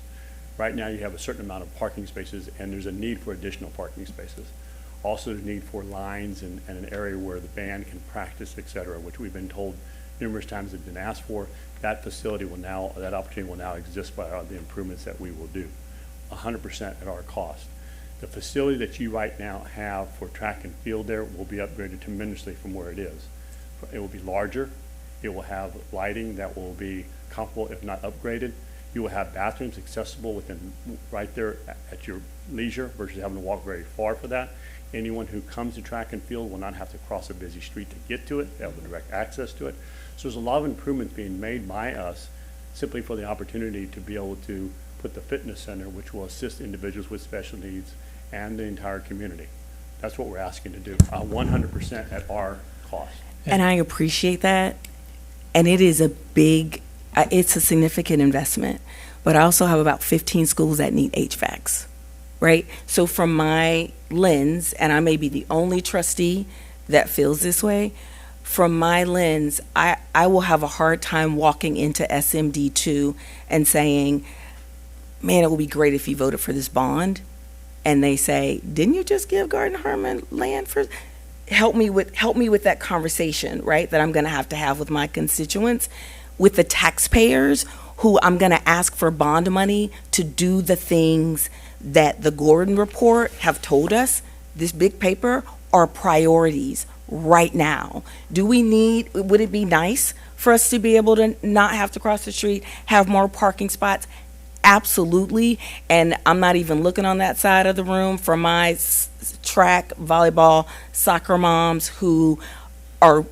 Right now, you have a certain amount of parking spaces, and there's a need for additional parking spaces. Also, there's a need for lines and an area where the band can practice, et cetera, which we've been told numerous times have been asked for. That facility will now, that opportunity will now exist by the improvements that we will do, 100% at our cost. The facility that you right now have for track and field there will be upgraded tremendously from where it is. It will be larger. It will have lighting that will be comparable, if not upgraded. You will have bathrooms accessible within right there at your leisure versus having to walk very far for that. Anyone who comes to track and field will not have to cross a busy street to get to it. They have direct access to it. So there's a lot of improvements being made by us simply for the opportunity to be able to put the fitness center, which will assist individuals with special needs and the entire community. That's what we're asking to do, 100% at our cost. And I appreciate that. And it is a big, it's a significant investment. But I also have about 15 schools that need HVACs, right? So from my lens, and I may be the only trustee that feels this way, from my lens, I will have a hard time walking into SMD2 and saying, man, it would be great if you voted for this bond. And they say, didn't you just give Gardner Harmon land for? Help me with that conversation, right? That I'm going to have with my constituents, with the taxpayers who I'm going to ask for bond money to do the things that the Gordon report have told us, this big paper, are priorities right now. Would it be nice for us to be able to not have to cross the street, have more parking spots? Absolutely. And I'm not even looking on that side of the room for my track, volleyball, soccer moms who are,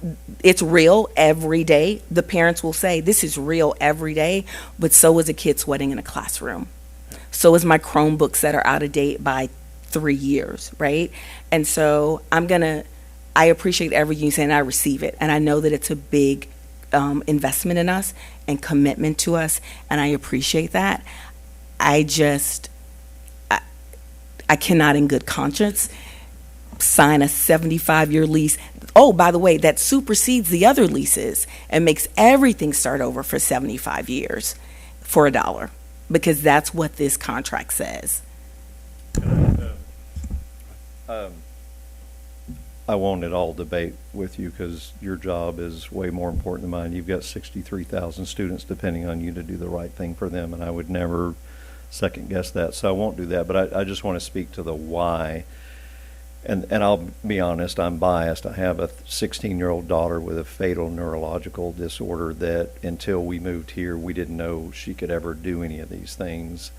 it's real every day. The parents will say, this is real every day, but so is a kid sweating in a classroom. So is my Chromebooks that are out of date by 3 years, right? And so I appreciate everything you say and I receive it. And I know that it's a big investment in us and commitment to us, and I appreciate that. I cannot in good conscience sign a 75-year lease. Oh, by the way, that supersedes the other leases and makes everything start over for 75 years for $1, because that's what this contract says. I won't at all debate with you because your job is way more important than mine. You've got 63,000 students depending on you to do the right thing for them, and I would never second guess that. So I won't do that, but I just want to speak to the why. And I'll be honest, I'm biased. I have a 16-year-old daughter with a fatal neurological disorder that until we moved here, we didn't know she could ever do any of these things.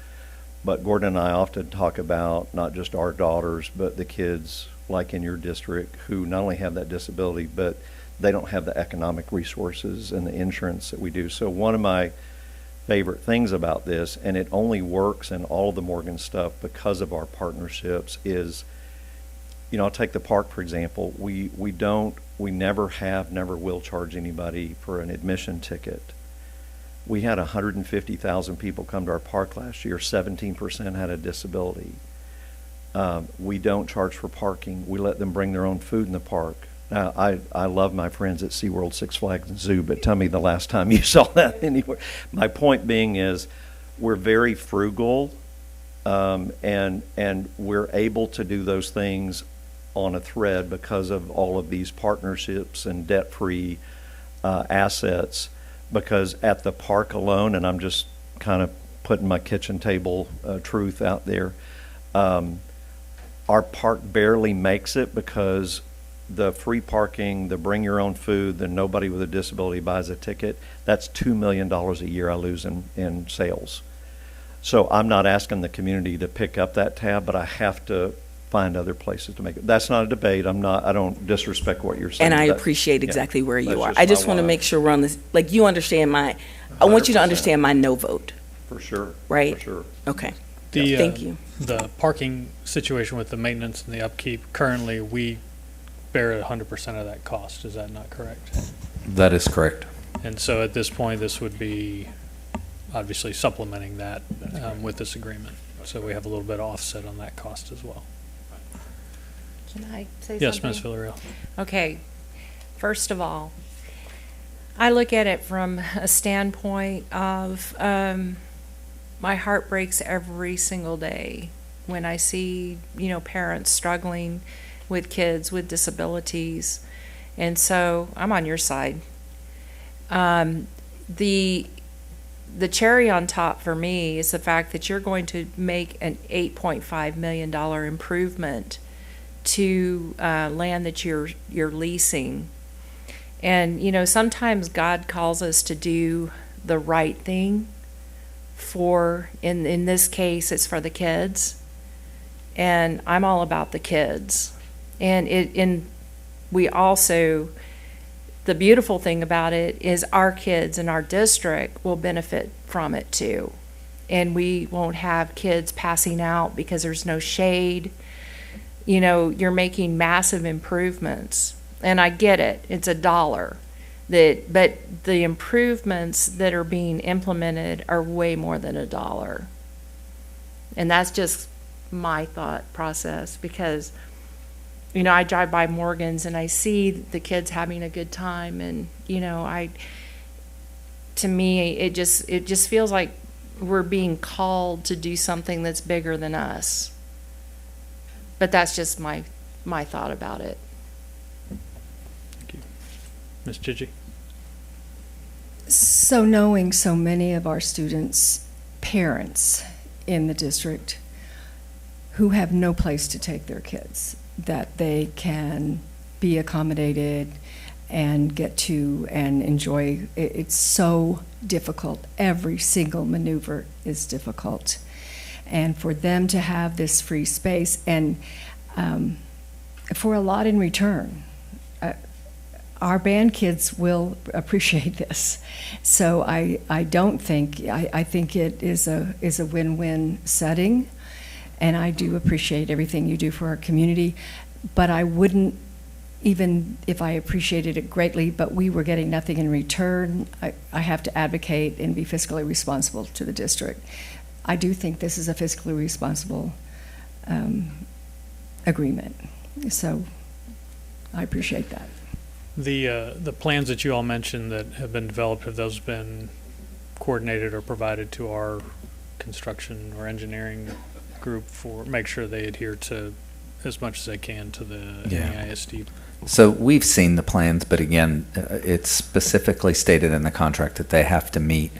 But Gordon and I often talk about not just our daughters, but the kids like in your district who not only have that disability, but they don't have the economic resources and the insurance that we do. So one of my favorite things about this, and it only works in all of the Morgan stuff because of our partnerships, is, you know, I'll take the park, for example. We never will charge anybody for an admission ticket. We had 150,000 people come to our park last year. 17% had a disability. We don't charge for parking. We let them bring their own food in the park. Now, I love my friends at SeaWorld, Six Flags, and Zoo, but tell me the last time you saw that anywhere. My point being is we're very frugal, and we're able to do those things on a thread because of all of these partnerships and debt-free assets. Because at the park alone, and I'm just kind of putting my kitchen table truth out there, our park barely makes it because the free parking, the bring your own food, the nobody with a disability buys a ticket, that's $2 million a year I lose in sales. So I'm not asking the community to pick up that tab, but I have to find other places to make it. That's not a debate. I don't disrespect what you're saying. And I appreciate exactly where you are. I just want to make sure we're on this, like, you understand I want you to understand my no vote. For sure. Right? For sure. Okay. Thank you. The parking situation with the maintenance and the upkeep, currently we bear 100% of that cost. Is that not correct? That is correct. And so at this point, this would be obviously supplementing that with this agreement. So we have a little bit of offset on that cost as well. Can I say yes, something? Ms. Villarreal. Okay. First of all, I look at it from a standpoint of my heart breaks every single day when I see, parents struggling with kids with disabilities. And so I'm on your side. The the cherry on top for me is the fact that you're going to make an $8.5 million improvement to land that you're leasing. And, you know, sometimes God calls us to do the right thing for, in this case, it's for the kids. And I'm all about the kids. And we also, the beautiful thing about it is our kids in our district will benefit from it too. And we won't have kids passing out because there's no shade. You know, you're making massive improvements. And I get it, it's $1. But the improvements that are being implemented are way more than $1. And that's just my thought process, because, you know, I drive by Morgan's and I see the kids having a good time, and, you know, to me, it just feels like we're being called to do something that's bigger than us. But that's just my thought about it. Thank you. Ms. Gigi? So knowing so many of our students' parents in the district who have no place to take their kids, that they can be accommodated and get to and enjoy, it's so difficult. Every single maneuver is difficult. And for them to have this free space, and for a lot in return, our band kids will appreciate this. So I don't think, I think it is a win-win setting, and I do appreciate everything you do for our community, but I wouldn't, even if I appreciated it greatly, but we were getting nothing in return, I have to advocate and be fiscally responsible to the district. I do think this is a fiscally responsible agreement, so I appreciate that. The plans that you all mentioned that have been developed, have those been coordinated or provided to our construction or engineering group for make sure they adhere to as much as they can to the NEISD? So we've seen the plans, but again, it's specifically stated in the contract that they have to meet.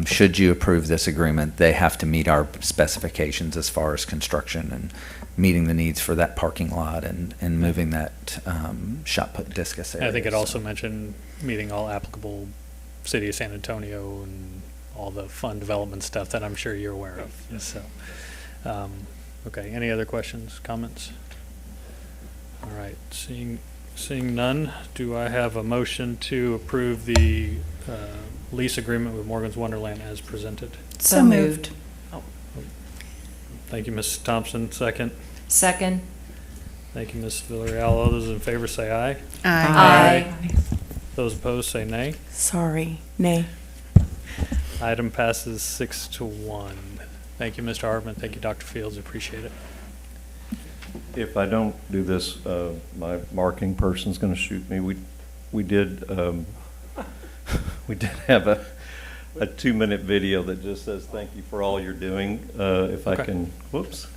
Should you approve this agreement, they have to meet our specifications as far as construction and meeting the needs for that parking lot and moving that shot put discus area. I think it also mentioned meeting all applicable City of San Antonio and all the fund development stuff that I'm sure you're aware of. Yeah. So, okay, any other questions, comments? All right, seeing none, do I have a motion to approve the lease agreement with Morgan's Wonderland as presented? So moved. Oh. Thank you, Ms. Thompson. Second. Second. Thank you, Ms. Villarreal. All those in favor say aye. Aye. Aye. Those opposed say nay. Sorry, nay. Item passes 6-1. Thank you, Mr. Hartman. Thank you, Dr. Fields. Appreciate it. If I don't do this, my marketing person's going to shoot me. We did have a 2-minute video that just says thank you for all you're doing. If I can, whoops,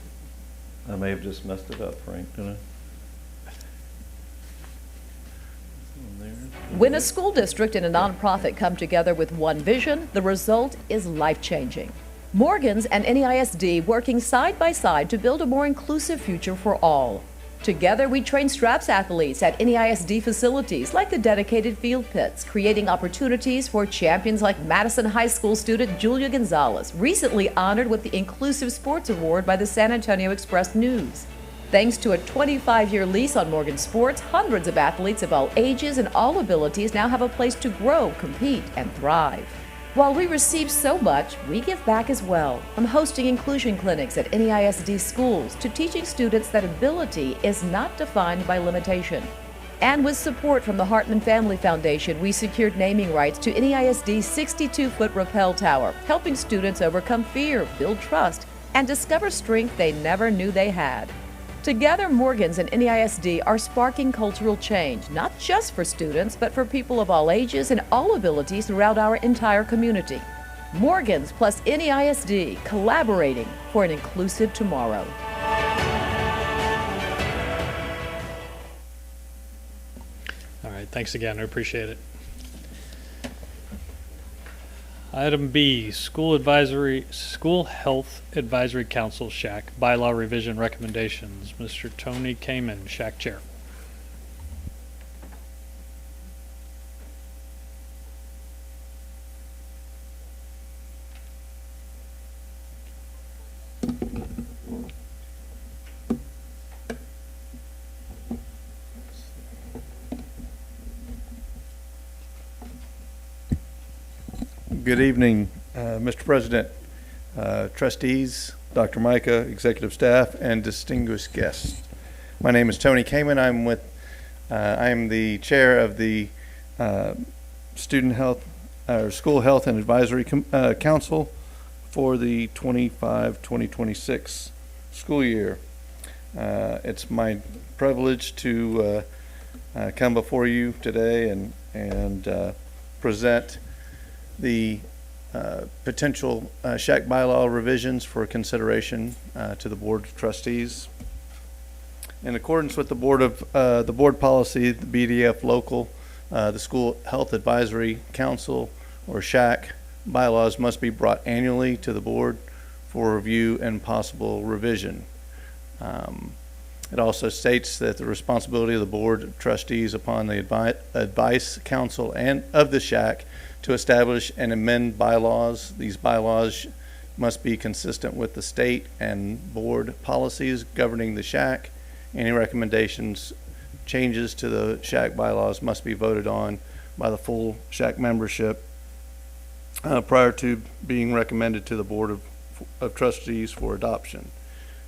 I may have just messed it up, Frank, didn't I? When a school district and a nonprofit come together with one vision, the result is life-changing. Morgan's and NEISD working side by side to build a more inclusive future for all. Together, we train Straps athletes at NEISD facilities like the dedicated field pits, creating opportunities for champions like Madison High School student Julia Gonzalez, recently honored with the Inclusive Sports Award by the San Antonio Express-News. Thanks to a 25-year lease on Morgan Sports, hundreds of athletes of all ages and all abilities now have a place to grow, compete, and thrive. While we receive so much, we give back as well, from hosting inclusion clinics at NEISD schools to teaching students that ability is not defined by limitation. And with support from the Hartman Family Foundation, we secured naming rights to NEISD's 62-foot rappel tower, helping students overcome fear, build trust, and discover strength they never knew they had. Together, Morgan's and NEISD are sparking cultural change, not just for students, but for people of all ages and all abilities throughout our entire community. Morgan's plus NEISD, collaborating for an inclusive tomorrow. All right, thanks again. I appreciate it. Item B, School Health Advisory Council, SHAC, Bylaw Revision Recommendations. Mr. Tony Kamen, SHAC Chair. Good evening, Mr. President, trustees, Dr. Micah, executive staff, and distinguished guests. My name is Tony Kamen. I am the chair of the School Health and Advisory Council for the 25-2026 school year. It's my privilege to come before you today and present the potential SHAC bylaw revisions for consideration to the Board of Trustees. In accordance with the board policy, the BDF local, the School Health Advisory Council, or SHAC, bylaws must be brought annually to the board for review and possible revision. It also states that the responsibility of the Board of Trustees upon the advice, counsel, and of the SHAC to establish and amend bylaws. These bylaws must be consistent with the state and board policies governing the SHAC. Any recommendations, changes to the SHAC bylaws must be voted on by the full SHAC membership prior to being recommended to the Board of Trustees for adoption.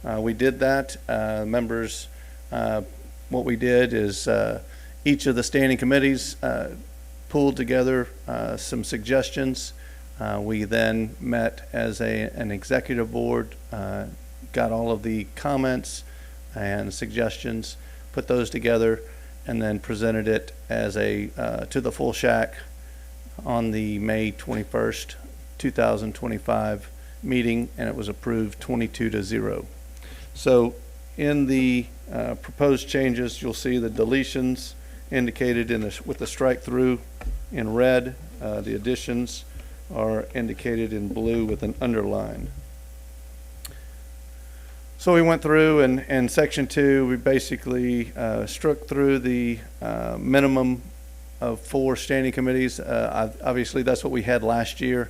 We did that. Members, what we did is each of the standing committees pulled together some suggestions. We then met as an executive board, got all of the comments and suggestions, put those together, and then presented it as to the full SHAC on the May 21st, 2025 meeting, and it was approved 22-0. So in the proposed changes, you'll see the deletions indicated with the strike through in red. The additions are indicated in blue with an underline. So we went through, and in section 2, we basically struck through the minimum of 4 standing committees. Obviously, that's what we had last year,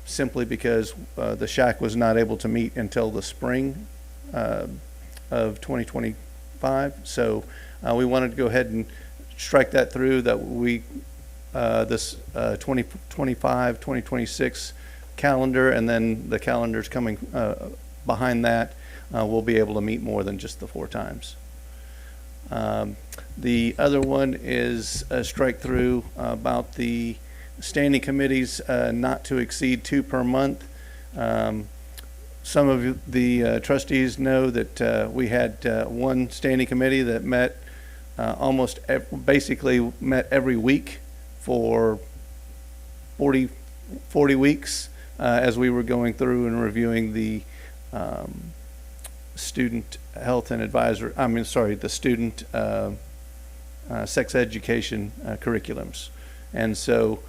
simply because the SHAC was not able to meet until the spring of 2025. So we wanted to go ahead and strike that through, that we this 2025, 2026 calendar, and then the calendars coming behind that, we'll be able to meet more than just the 4 times. The other one is a strike through about the standing committees not to exceed 2 per month. Some of the trustees know that we had one standing committee that met basically met every week for 40 weeks as we were going through and reviewing the student health and the student sex education curriculums. And so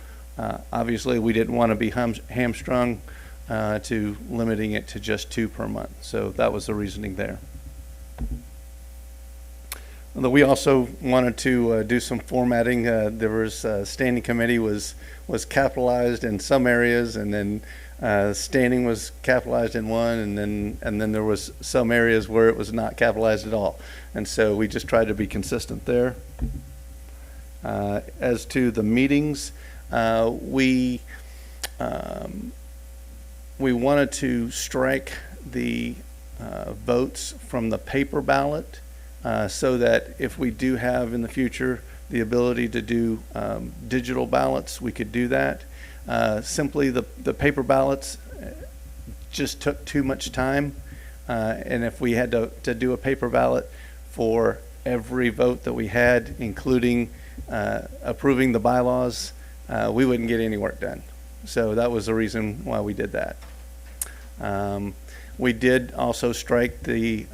obviously we didn't want to be hamstrung to limiting it to just 2 per month. So that was the reasoning there. We also wanted to do some formatting. There was standing committee was capitalized in some areas, and then standing was capitalized in one, and then there was some areas where it was not capitalized at all. And so we just tried to be consistent there. As to the meetings, we wanted to strike the votes from the paper ballot, so that if we do have in the future the ability to do digital ballots, we could do that. Simply the paper ballots just took too much time, and if we had to do a paper ballot for every vote that we had, including approving the bylaws, we wouldn't get any work done. So that was the reason why we did that. We did also strike the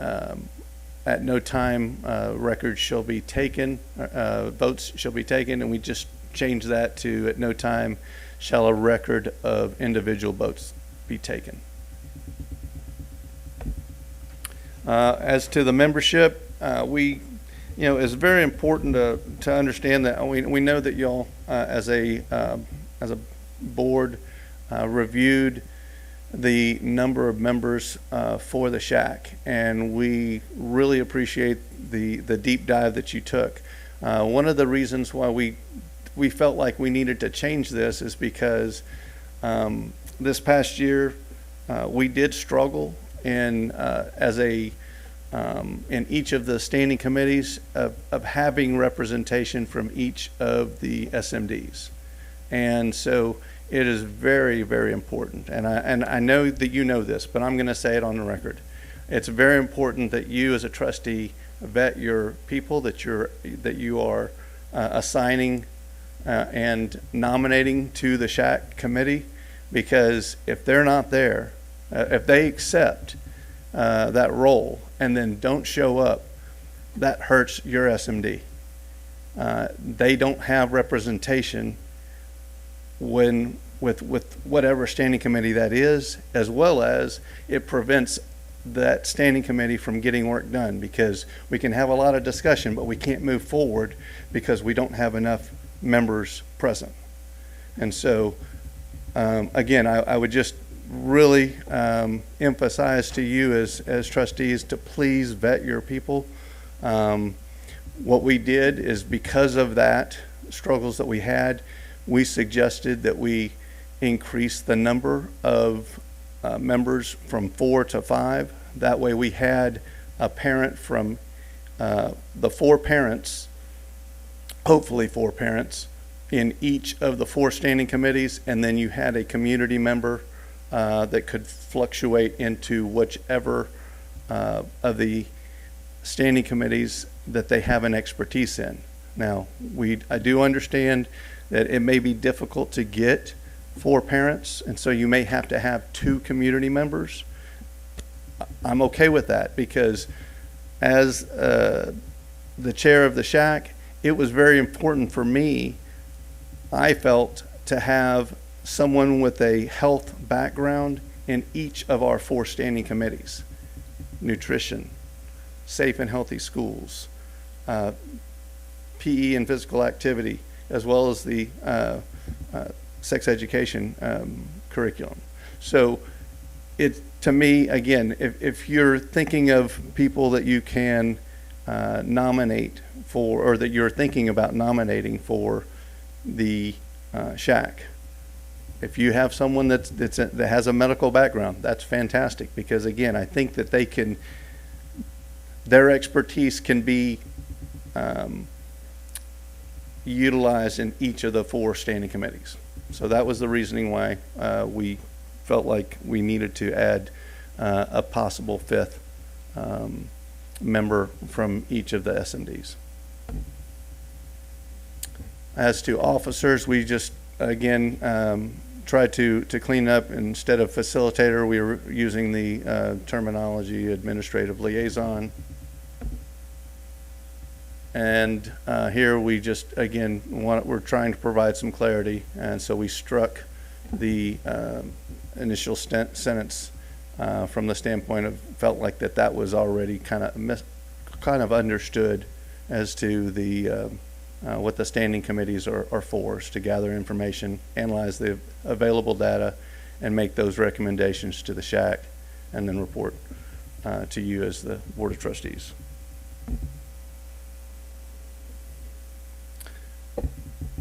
at no time records shall be taken, votes shall be taken, and we just change that to, at no time shall a record of individual votes be taken. As to the membership, it's very important to understand that we know that y'all, as a board, reviewed the number of members for the SHAC, and we really appreciate the deep dive that you took. One of the reasons why we felt like we needed to change this is because this past year we did struggle in in each of the standing committees of having representation from each of the SMDs, and so it is very, very important. And I know that you know this, but I'm going to say it on the record. It's very important that you, as a trustee, vet your people that you are assigning and nominating to the SHAC committee, because if they're not there, if they accept that role and then don't show up, that hurts your SMD. They don't have representation with whatever standing committee that is, as well as it prevents that standing committee from getting work done, because we can have a lot of discussion, but we can't move forward because we don't have enough members present. And so, again, I would just really emphasize to you as trustees to please vet your people. What we did is, because of that struggles that we had, we suggested that we increase the number of members from 4 to 5. That way we had a parent from the 4 parents, hopefully 4 parents, in each of the 4 standing committees, and then you had a community member that could fluctuate into whichever of the standing committees that they have an expertise in. Now, I do understand that it may be difficult to get 4 parents, and so you may have to have 2 community members. I'm okay with that, because as the chair of the SHAC, it was very important for me, I felt, to have someone with a health background in each of our 4 standing committees: nutrition, safe and healthy schools, PE and physical activity, as well as the sex education curriculum. So to me, again, if you're thinking of people that you can nominate for, or that you're thinking about nominating for the SHAC, if you have someone that has a medical background, that's fantastic, because again, I think that their expertise can be utilized in each of the 4 standing committees. So that was the reasoning why we felt like we needed to add a possible 5th member from each of the SMDs. As to officers, we just, again, tried to clean up. Instead of facilitator, we were using the terminology administrative liaison. And here we just, again, we're trying to provide some clarity, and so we struck the initial sentence from the standpoint of, felt like that was already kind of understood as to the what the standing committees are for, is to gather information, analyze the available data, and make those recommendations to the SHAC, and then report to you as the Board of Trustees.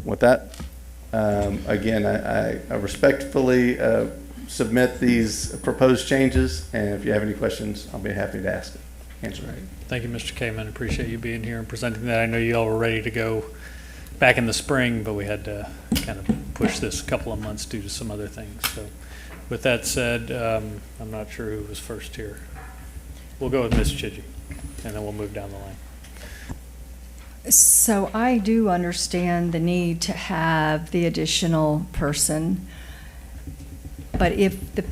With that, again, I respectfully submit these proposed changes, and if you have any questions, I'll be happy to answer. Right. Thank you, Mr. Kamen. Appreciate you being here and presenting that. I know you all were ready to go back in the spring, but we had to kind of push this a couple of months due to some other things. So with that said, I'm not sure who was first here. We'll go with Ms. Chidgey, and then we'll move down the line. So I do understand the need to have the additional person, but if the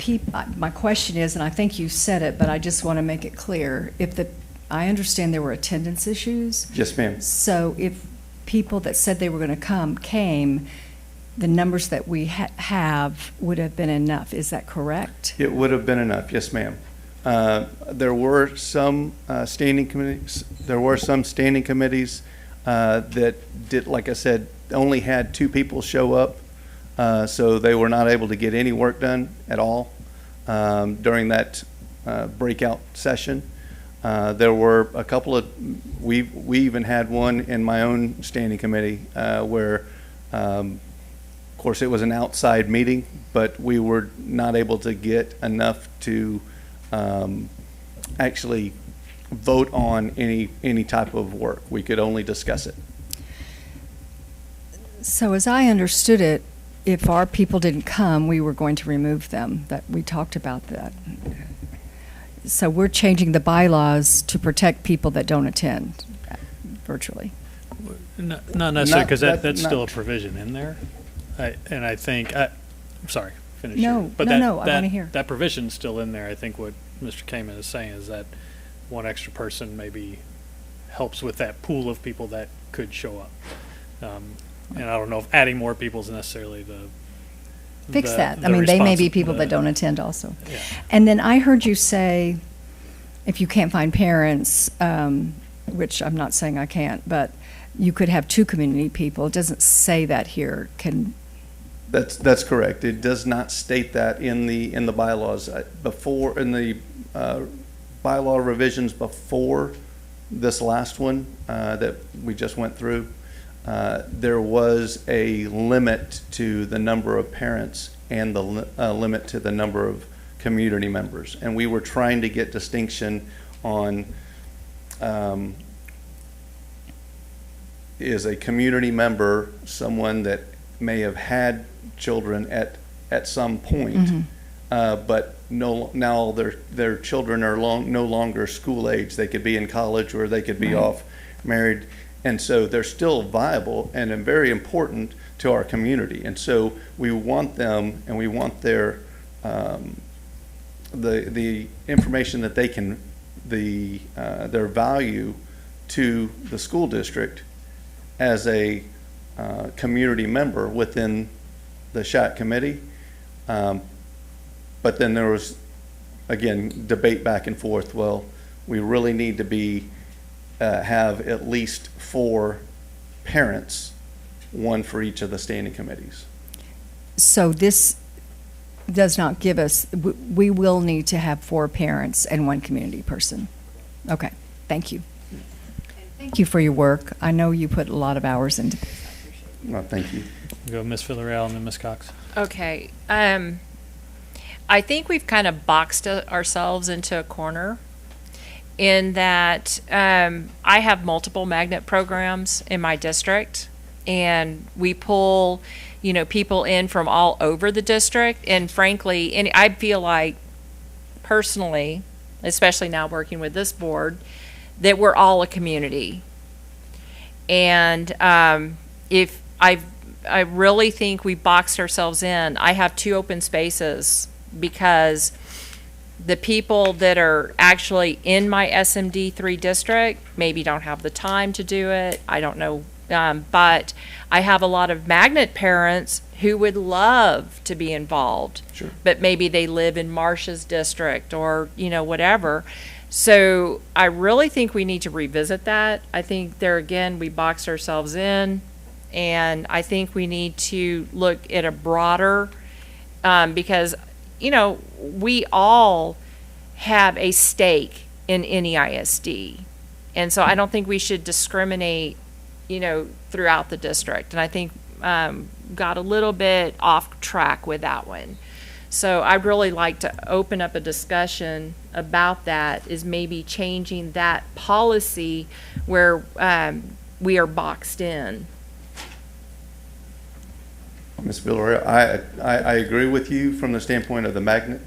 my question is, and I think you said it, but I just want to make it clear, I understand there were attendance issues. Yes, ma'am. So if people that said they were going to come came, the numbers that we have would have been enough. Is that correct? It would have been enough, yes, ma'am. There were some standing committees. There were some standing committees that did, like I said, only had 2 people show up, so they were not able to get any work done at all during that breakout session. There were a couple of, we even had one in my own standing committee where, of course, it was an outside meeting, but we were not able to get enough to actually vote on any type of work. We could only discuss it. So as I understood it, if our people didn't come, we were going to remove them. That we talked about that. So we're changing the bylaws to protect people that don't attend virtually. Not necessarily, because that's still a provision in there. I think, I'm sorry, finish. No, but no, I want to hear. That provision's still in there. I think what Mr. Kamen is saying is that one extra person maybe helps with that pool of people that could show up. And I don't know if adding more people is necessarily fix that. I mean, they may be people that don't attend also. Yeah. And then I heard you say, if you can't find parents, which I'm not saying I can't, but you could have 2 community people. It doesn't say that here. That's correct. It does not state that in the bylaws. Before, in the bylaw revisions before this last one that we just went through, there was a limit to the number of parents and the limit to the number of community members. And we were trying to get distinction on is a community member someone that may have had children at some point, but now their children are no longer school age. They could be in college or they could be off married. And so they're still viable and very important to our community. And so we want them, and we want their the information that they can, their value to the school district as a community member within the SHAC committee. But then there was, again, debate back and forth. Well, we really need to have at least 4 parents, 1 for each of the standing committees. So this does not give us, we will need to have 4 parents and 1 community person. Okay, thank you. Thank you for your work. I know you put a lot of hours into this. Well, thank you. Go Ms. Villarreal and then Ms. Cox. Okay. I think we've kind of boxed ourselves into a corner in that I have multiple magnet programs in my district, and we pull, people in from all over the district. And frankly, I feel like personally, especially now working with this board, that we're all a community. And if I really think we boxed ourselves in. I have 2 open spaces because the people that are actually in my SMD3 district maybe don't have the time to do it. I don't know. But I have a lot of magnet parents who would love to be involved. Sure. But maybe they live in Marcia's district or, whatever. So I really think we need to revisit that. I think there again, we boxed ourselves in. And I think we need to look at a broader, because, we all have a stake in NEISD. And so I don't think we should discriminate, throughout the district. And I think got a little bit off track with that one. So I'd really like to open up a discussion about that, is maybe changing that policy where we are boxed in. Ms. Villarreal, I agree with you from the standpoint of the magnet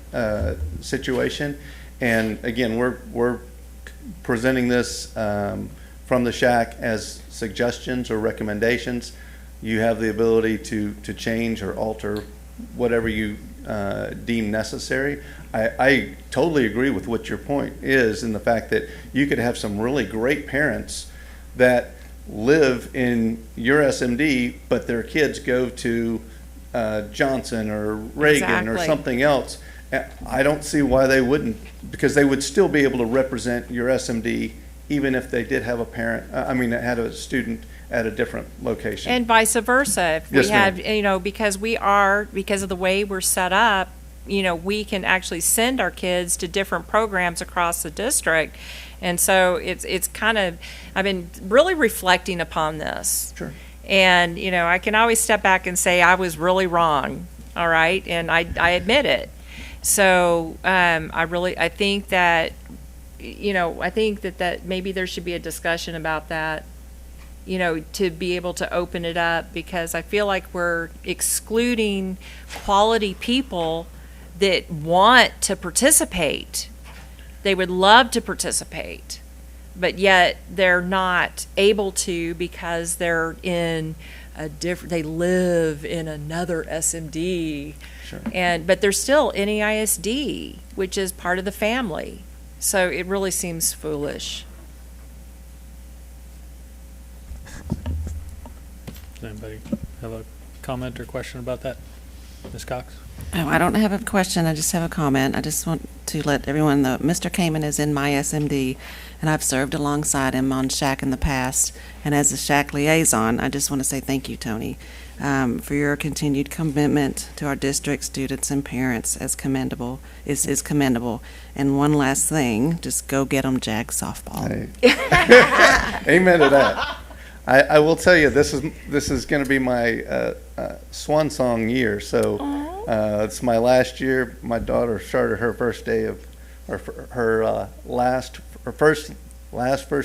situation. And again, we're presenting this from the SHAC as suggestions or recommendations. You have the ability to change or alter whatever you deem necessary. I totally agree with what your point is, in the fact that you could have some really great parents that live in your SMD, but their kids go to Johnson or Reagan or Exactly. something else, I don't see why they wouldn't, because they would still be able to represent your SMD even if they did have a parent, had a student at a different location. And vice versa. If Yes, we ma'am. have, because of the way we're set up, we can actually send our kids to different programs across the district. And so it's kind of, I've been really reflecting upon this. Sure. And, I can always step back and say I was really wrong, all right? And I admit it. So I think that, that maybe there should be a discussion about that, to be able to open it up, because I feel like we're excluding quality people that want to participate. They would love to participate, but yet they're not able to because they're in they live in another SMD. Sure. But they're still NEISD, which is part of the family. So it really seems foolish. Does anybody have a comment or question about that? Ms. Cox? Oh, I don't have a question, I just have a comment. I just want to let everyone know, Mr. Kamen is in my SMD, and I've served alongside him on SHAC in the past. And as a SHAC liaison, I just want to say thank you, Tony, for your continued commitment to our district students and parents is commendable. And one last thing, just go get them Jag softball. Amen to that. I will tell you, this is going to be my swan song year. So it's my last year. My daughter started her first day of first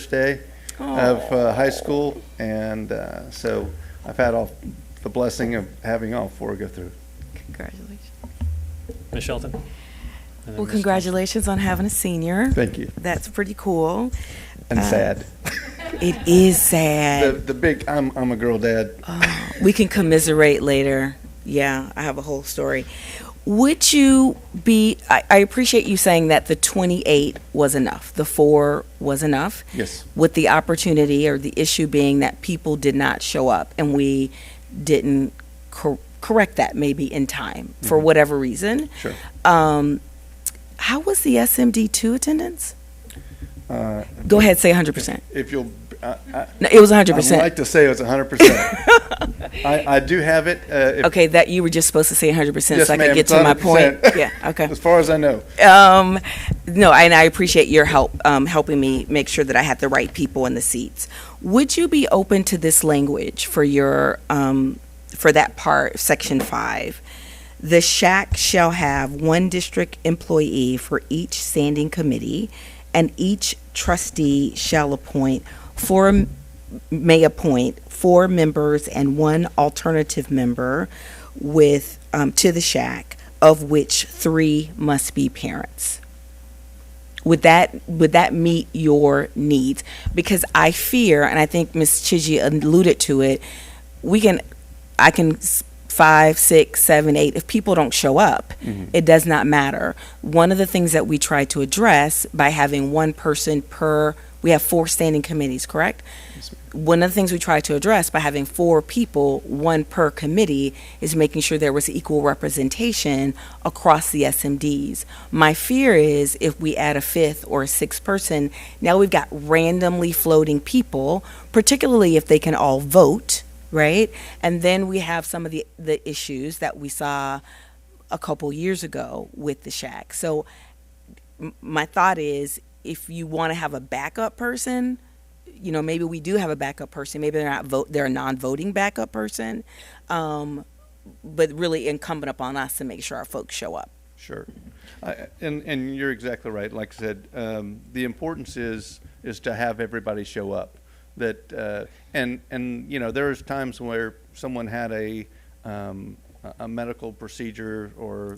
day of high school, and so I've had the blessing of having all four go through. Congratulations. Ms. Shelton? And then Well, Ms. congratulations on having a senior. Thank you. That's pretty cool. And sad. It is sad. The big, I'm a girl dad. We can commiserate later. Yeah, I have a whole story. Would you be, I appreciate you saying that the 28 was enough, the 4 was enough. Yes. With the opportunity or the issue being that people did not show up and we didn't correct that maybe in time for whatever reason. Sure. How was the SMD2 attendance? Go ahead, say 100%. If you'll, No, it was 100%. I'd like to say it was 100%. I do have it. Okay, that you were just supposed to say 100% Yes, so I ma'am, could get it's to my 100%. point. Yeah, okay. As far as I know. No, and I appreciate your help helping me make sure that I had the right people in the seats. Would you be open to this language for your for that part, section 5? The SHAC shall have one district employee for each standing committee, and each trustee shall may appoint 4 members and 1 alternative member with to the SHAC, of which 3 must be parents. Would that meet your needs? Because I fear, and I think Ms. Chigi alluded to it, I can 5, 6, 7, 8. If people don't show up, it does not matter. One of the things that we try to address by having one person per, we have 4 standing committees, correct? One of the things we try to address by having 4 people, 1 per committee, is making sure there was equal representation across the SMDs. My fear is if we add a 5th or a 6th person, now we've got randomly floating people, particularly if they can all vote, right? And then we have some of the issues that we saw a couple years ago with the SHAC. So my thought is, if you want to have a backup person, maybe we do have a backup person. Maybe they're a non-voting backup person, but really incumbent upon us to make sure our folks show up. Sure, and you're exactly right. Like I said, the importance is to have everybody show up. That and there was times where someone had a medical procedure or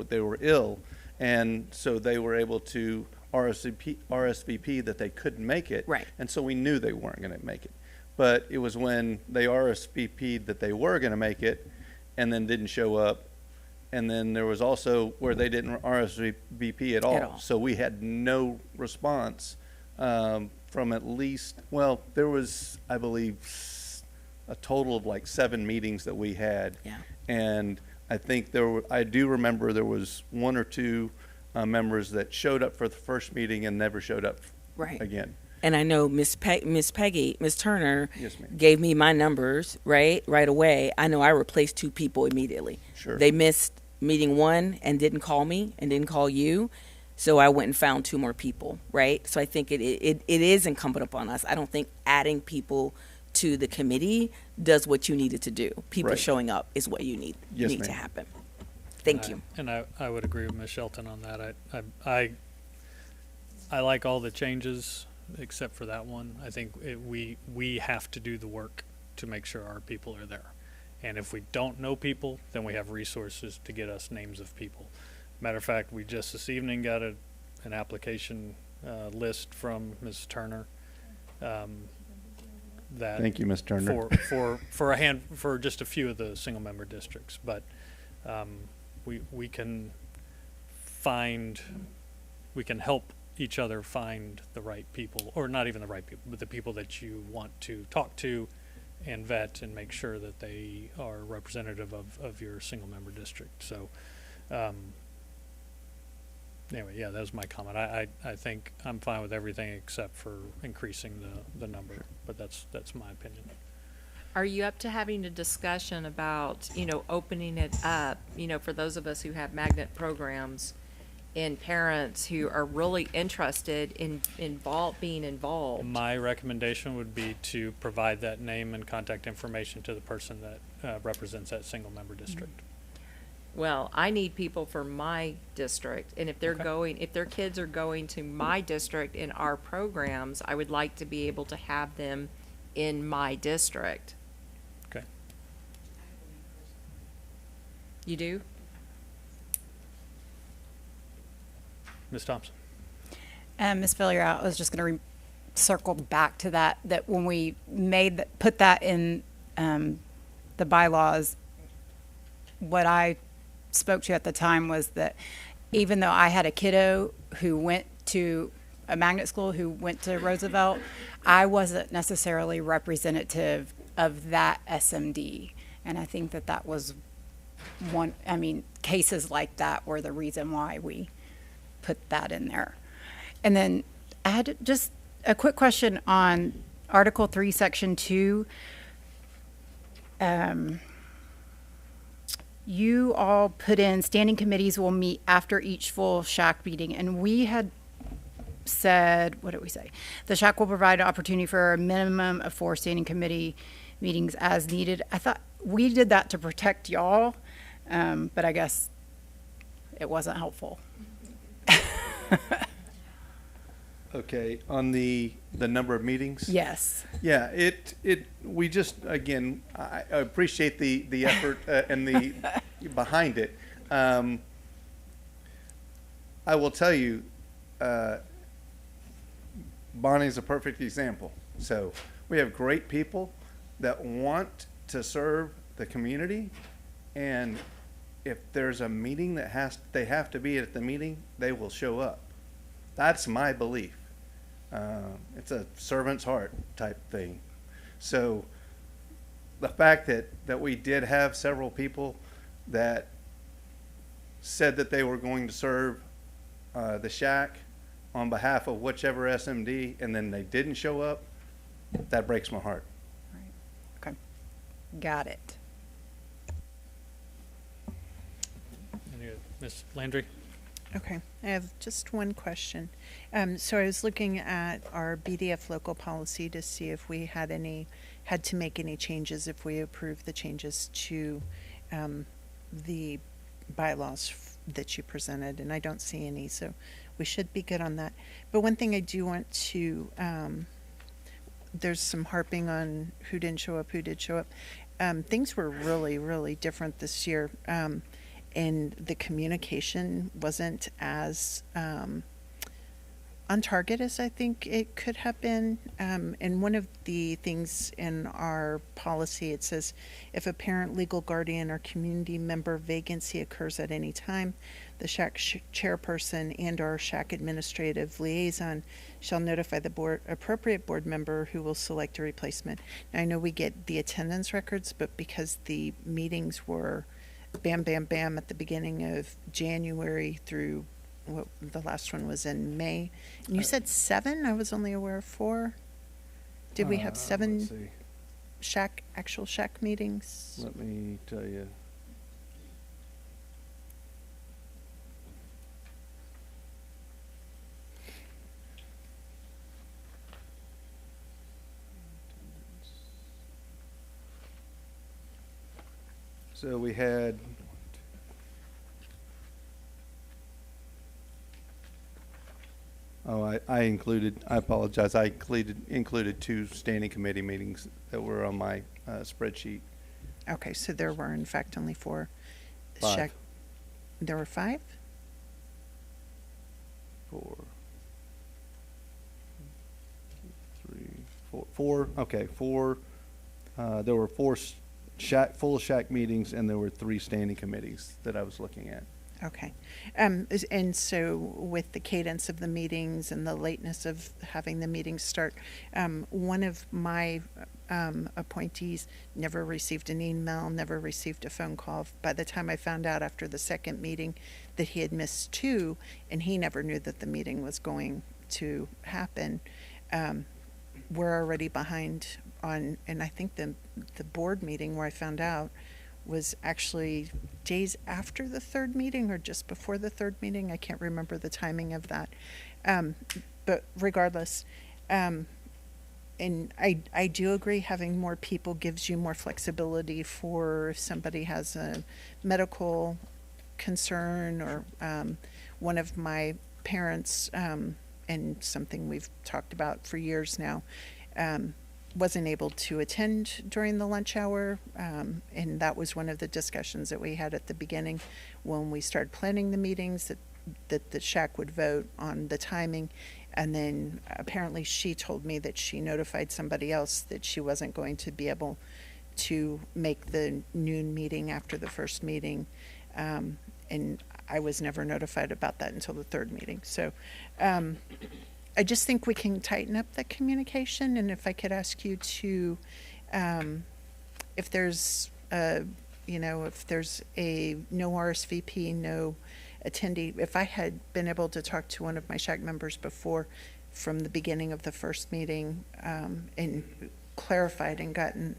they were ill, and so they were able to RSVP that they couldn't make it, right? And so we knew they weren't going to make it. But it was when they RSVP'd that they were going to make it, and then didn't show up, and then there was also where they didn't RSVP at all. So we had no response from at least, well, there was, I believe, a total of like 7 meetings that we had. Yeah. And I think I do remember there was 1 or 2 members that showed up for the first meeting and never showed up Right. again. And I know Miss Turner Yes, ma'am. gave me my numbers right away. I know I replaced 2 people immediately. Sure. They missed meeting 1 and didn't call me and didn't call you. So I went and found 2 more people, right? So I think it is incumbent upon us. I don't think adding people to the committee does what you needed to do. People Right. showing up is what you need Yes, to ma'am. happen. Thank you. And I would agree with Ms. Shelton on that. I like all the changes except for that one. I think we have to do the work to make sure our people are there. And if we don't know people, then we have resources to get us names of people. Matter of fact, we just this evening got an application list from Ms. Turner. That Thank you, Ms. Turner. for just a few of the single member districts, but we can help each other find the right people, or not even the right people, but the people that you want to talk to and vet and make sure that they are representative of your single member district. So anyway, yeah, that was my comment. I think I'm fine with everything except for increasing the number, but that's my opinion. Are you up to having a discussion about, opening it up, for those of us who have magnet programs and parents who are really interested in being involved? My recommendation would be to provide that name and contact information to the person that represents that single member district. Well, I need people for my district, and if if their kids are going to my district in our programs, I would like to be able to have them in my district. Okay. You do? Ms. Thompson. Ms. Villier, I was just going to circle back to that when we put that in the bylaws, what I spoke to at the time was that even though I had a kiddo who went to a magnet school, who went to Roosevelt, I wasn't necessarily representative of that SMD. And I think that was cases like that were the reason why we put that in there. And then I had just a quick question on Article 3, Section 2. You all put in standing committees will meet after each full SHAC meeting, and we had said, what did we say? The SHAC will provide an opportunity for a minimum of 4 standing committee meetings as needed. I thought we did that to protect y'all, but I guess it wasn't helpful. Okay, on the number of meetings? Yes. Yeah, we just, again, I appreciate the effort and the behind it. I will tell you, Bonnie's a perfect example. So we have great people that want to serve the community, and if there's a meeting they have to be at the meeting, they will show up. That's my belief. It's a servant's heart type thing. So the fact that we did have several people that said that they were going to serve the SHAC on behalf of whichever SMD, and then they didn't show up, that breaks my heart. Right. Okay. Got it. Ms. Landry? Okay, I have just one question. So I was looking at our BDF local policy to see if we had to make any changes if we approve the changes to the bylaws that you presented, and I don't see any, so we should be good on that. But one thing I do want to, there's some harping on who didn't show up, who did show up. Things were really, really different this year. And the communication wasn't as on target as I think it could have been. And one of the things in our policy, it says, if a parent, legal guardian, or community member vacancy occurs at any time, the SHAC chairperson and/or SHAC administrative liaison shall notify the appropriate board member who will select a replacement. Now, I know we get the attendance records, but because the meetings were bam, bam, bam at the beginning of January through the last one was in May. And you said 7? I was only aware of 4. Did we have 7 actual SHAC meetings? Let me tell you. So we had I apologize. I included 2 standing committee meetings that were on my spreadsheet. Okay, so there were in fact only 4. 5. There were 5? 4. 3, 4. 4. Okay, 4. There were 4 full SHAC meetings, and there were 3 standing committees that I was looking at. Okay. And so with the cadence of the meetings and the lateness of having the meetings start, one of my appointees never received an email, never received a phone call. By the time I found out after the second meeting that he had missed 2, and he never knew that the meeting was going to happen, we're already behind on, and I think the board meeting where I found out was actually days after the 3rd meeting or just before the 3rd meeting. I can't remember the timing of that. But regardless, and I do agree having more people gives you more flexibility for if somebody has a medical concern or one of my parents, and something we've talked about for years now, wasn't able to attend during the lunch hour, and that was one of the discussions that we had at the beginning when we started planning the meetings, that the SHAC would vote on the timing, and then apparently she told me that she notified somebody else that she wasn't going to be able to make the noon meeting after the first meeting, and I was never notified about that until the 3rd meeting. So I just think we can tighten up the communication, and if I could ask you to, if there's a no RSVP, no attendee, if I had been able to talk to one of my SHAC members before from the beginning of the first meeting, and clarified and gotten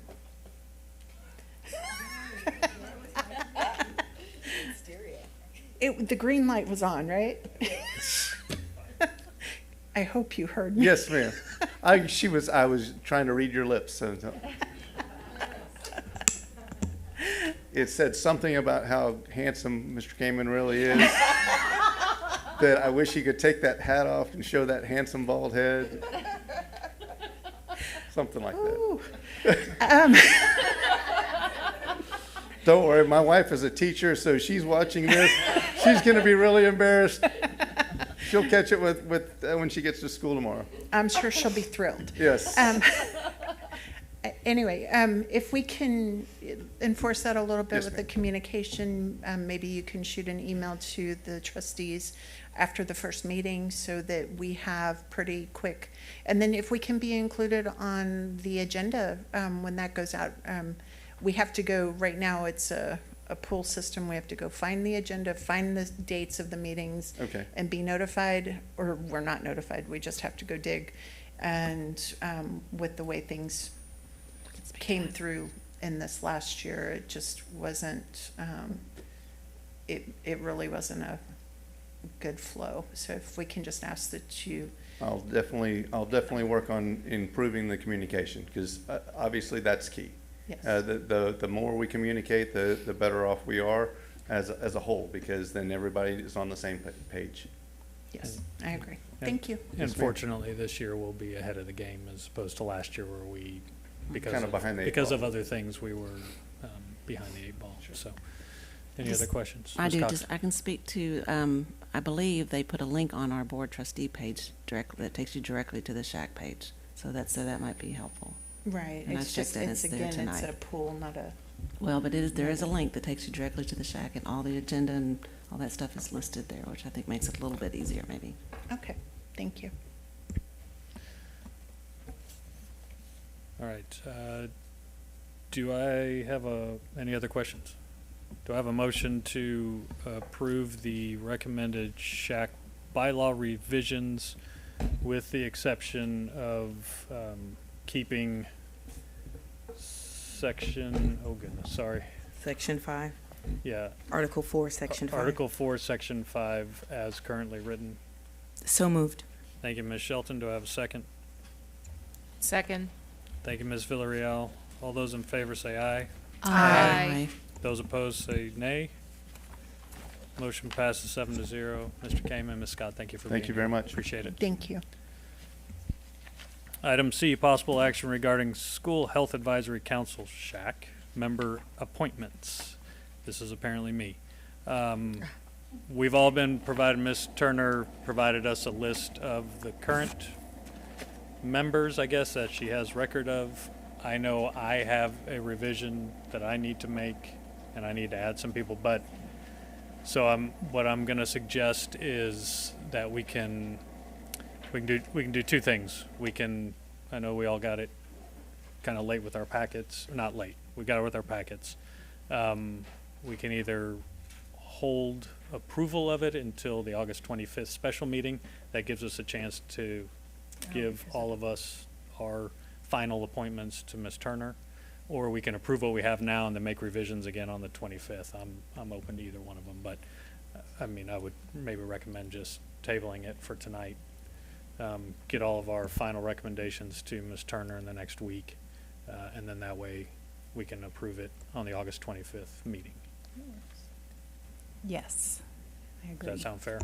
the green light was on, right? I hope you heard me. Yes, ma'am. I was trying to read your lips. So. It said something about how handsome Mr. Kamen really is. That I wish he could take that hat off and show that handsome bald head. Something like that. Don't worry, my wife is a teacher, so she's watching this. She's going to be really embarrassed. She'll catch it with when she gets to school tomorrow. I'm sure she'll be thrilled. Yes. Anyway, if we can enforce that a little bit with the communication, maybe you can shoot an email to the trustees after the first meeting so that we have pretty quick. And then if we can be included on the agenda when that goes out, we have to go, right now it's a pull system. We have to go find the agenda, find the dates of the meetings, and be notified, or we're not notified. We just have to go dig. And with the way things came through in this last year, it just wasn't, it really wasn't a good flow. So if we can just ask that you. I'll definitely work on improving the communication, because obviously that's key. Yes. The more we communicate, the better off we are as a whole, because then everybody is on the same page. Yes, I agree. Thank you. And fortunately, this year we'll be ahead of the game as opposed to last year where we, because kind of behind the eight because ball. of other things, we were behind the 8 ball. Sure. So, Any other questions? I Ms. do. Cox? I can speak to, I believe they put a link on our board trustee page directly, that takes you directly to the SHAC page. So that might be helpful. Right, And I it's checked just, that, it's it's there again, it's tonight. a pool, not a. Well, but there is a link that takes you directly to the SHAC, and all the agenda and all that stuff is listed there, which I think makes it a little bit easier, maybe. Okay, thank you. All right. Do I have any other questions? Do I have a motion to approve the recommended SHAC bylaw revisions with the exception of keeping section, oh goodness, sorry. Section 5? Yeah. Article 4, Section 5. Article 4, Section 5, as currently written. So moved. Thank you, Ms. Shelton. Do I have a second? Second. Thank you, Ms. Villarreal. All those in favor say aye. Aye. Those opposed say nay. Motion passes 7-0. Mr. Kamen, Ms. Scott, thank you for being here. Thank you very much. Appreciate it. Thank you. Item C, possible action regarding School Health Advisory Council, SHAC, member appointments. This is apparently me. We've all been provided, Ms. Turner provided us a list of the current members, I guess, that she has record of. I know I have a revision that I need to make, and I need to add some people, but so what I'm going to suggest is that we can do two things. I know we all got it kind of late with our packets, not late. We got it with our packets. We can either hold approval of it until the August 25th special meeting. That gives us a chance to give all of us our final appointments to Ms. Turner, or we can approve what we have now and then make revisions again on the 25th. I'm open to either one of them, but I mean, I would maybe recommend just tabling it for tonight. Get all of our final recommendations to Ms. Turner in the next week, and then that way we can approve it on the August 25th meeting. Yes, I Does agree. that sound fair?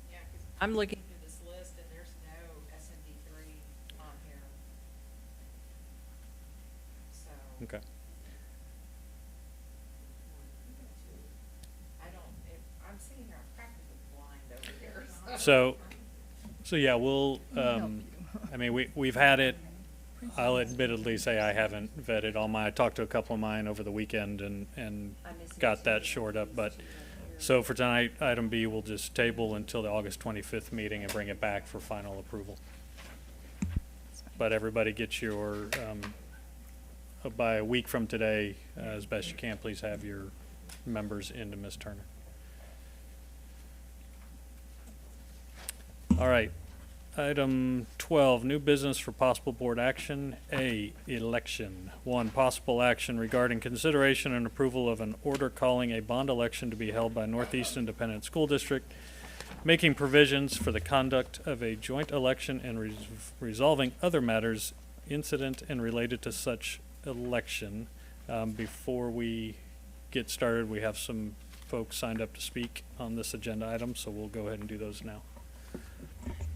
Yeah, 'cause I'm looking through this list and there's no SMD3 on here. So. Okay. I'm sitting here, I'm practically blind over here. So yeah, we'll, I mean, we've had it. I'll admittedly say I haven't vetted all I talked to a couple of mine over the weekend and got that shored up, but so for tonight, item B, we'll just table until the August 25th meeting and bring it back for final approval. But everybody get your, by a week from today, as best you can, please have your members into Ms. Turner. All right. Item 12, new business for possible board action. A, election. 1, possible action regarding consideration and approval of an order calling a bond election to be held by Northeast Independent School District, making provisions for the conduct of a joint election and resolving other matters incident and related to such election. Before we get started, we have some folks signed up to speak on this agenda item, so we'll go ahead and do those now.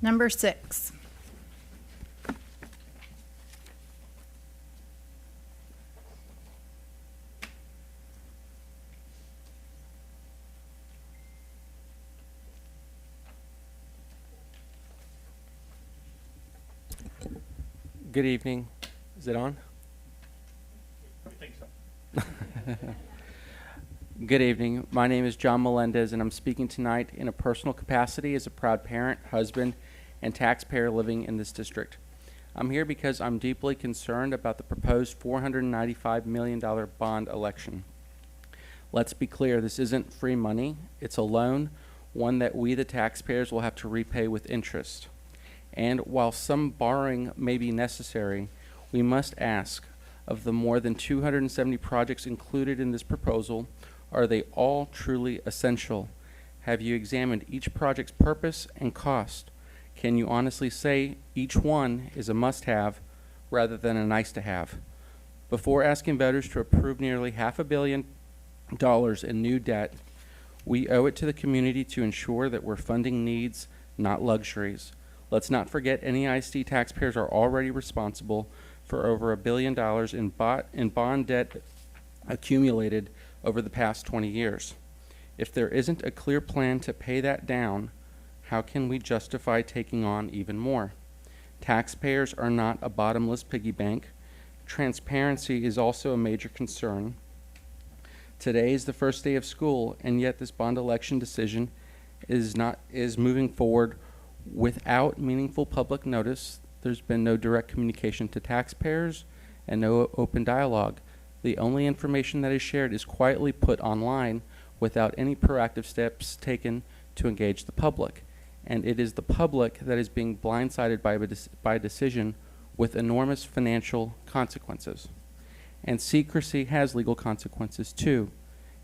Number 6. Good evening. Is it on? I think so. Good evening. My name is John Melendez, and I'm speaking tonight in a personal capacity as a proud parent, husband, and taxpayer living in this district. I'm here because I'm deeply concerned about the proposed $495 million bond election. Let's be clear, this isn't free money. It's a loan, one that we, the taxpayers, will have to repay with interest. And while some borrowing may be necessary, we must ask, of the more than 270 projects included in this proposal, are they all truly essential? Have you examined each project's purpose and cost? Can you honestly say each one is a must-have rather than a nice-to-have? Before asking voters to approve nearly $500 million in new debt, we owe it to the community to ensure that we're funding needs, not luxuries. Let's not forget NEISD taxpayers are already responsible for over $1 billion in bond debt accumulated over the past 20 years. If there isn't a clear plan to pay that down, how can we justify taking on even more? Taxpayers are not a bottomless piggy bank. Transparency is also a major concern. Today is the first day of school, and yet this bond election decision is moving forward without meaningful public notice. There's been no direct communication to taxpayers and no open dialogue. The only information that is shared is quietly put online without any proactive steps taken to engage the public. And it is the public that is being blindsided by a decision with enormous financial consequences. And secrecy has legal consequences too.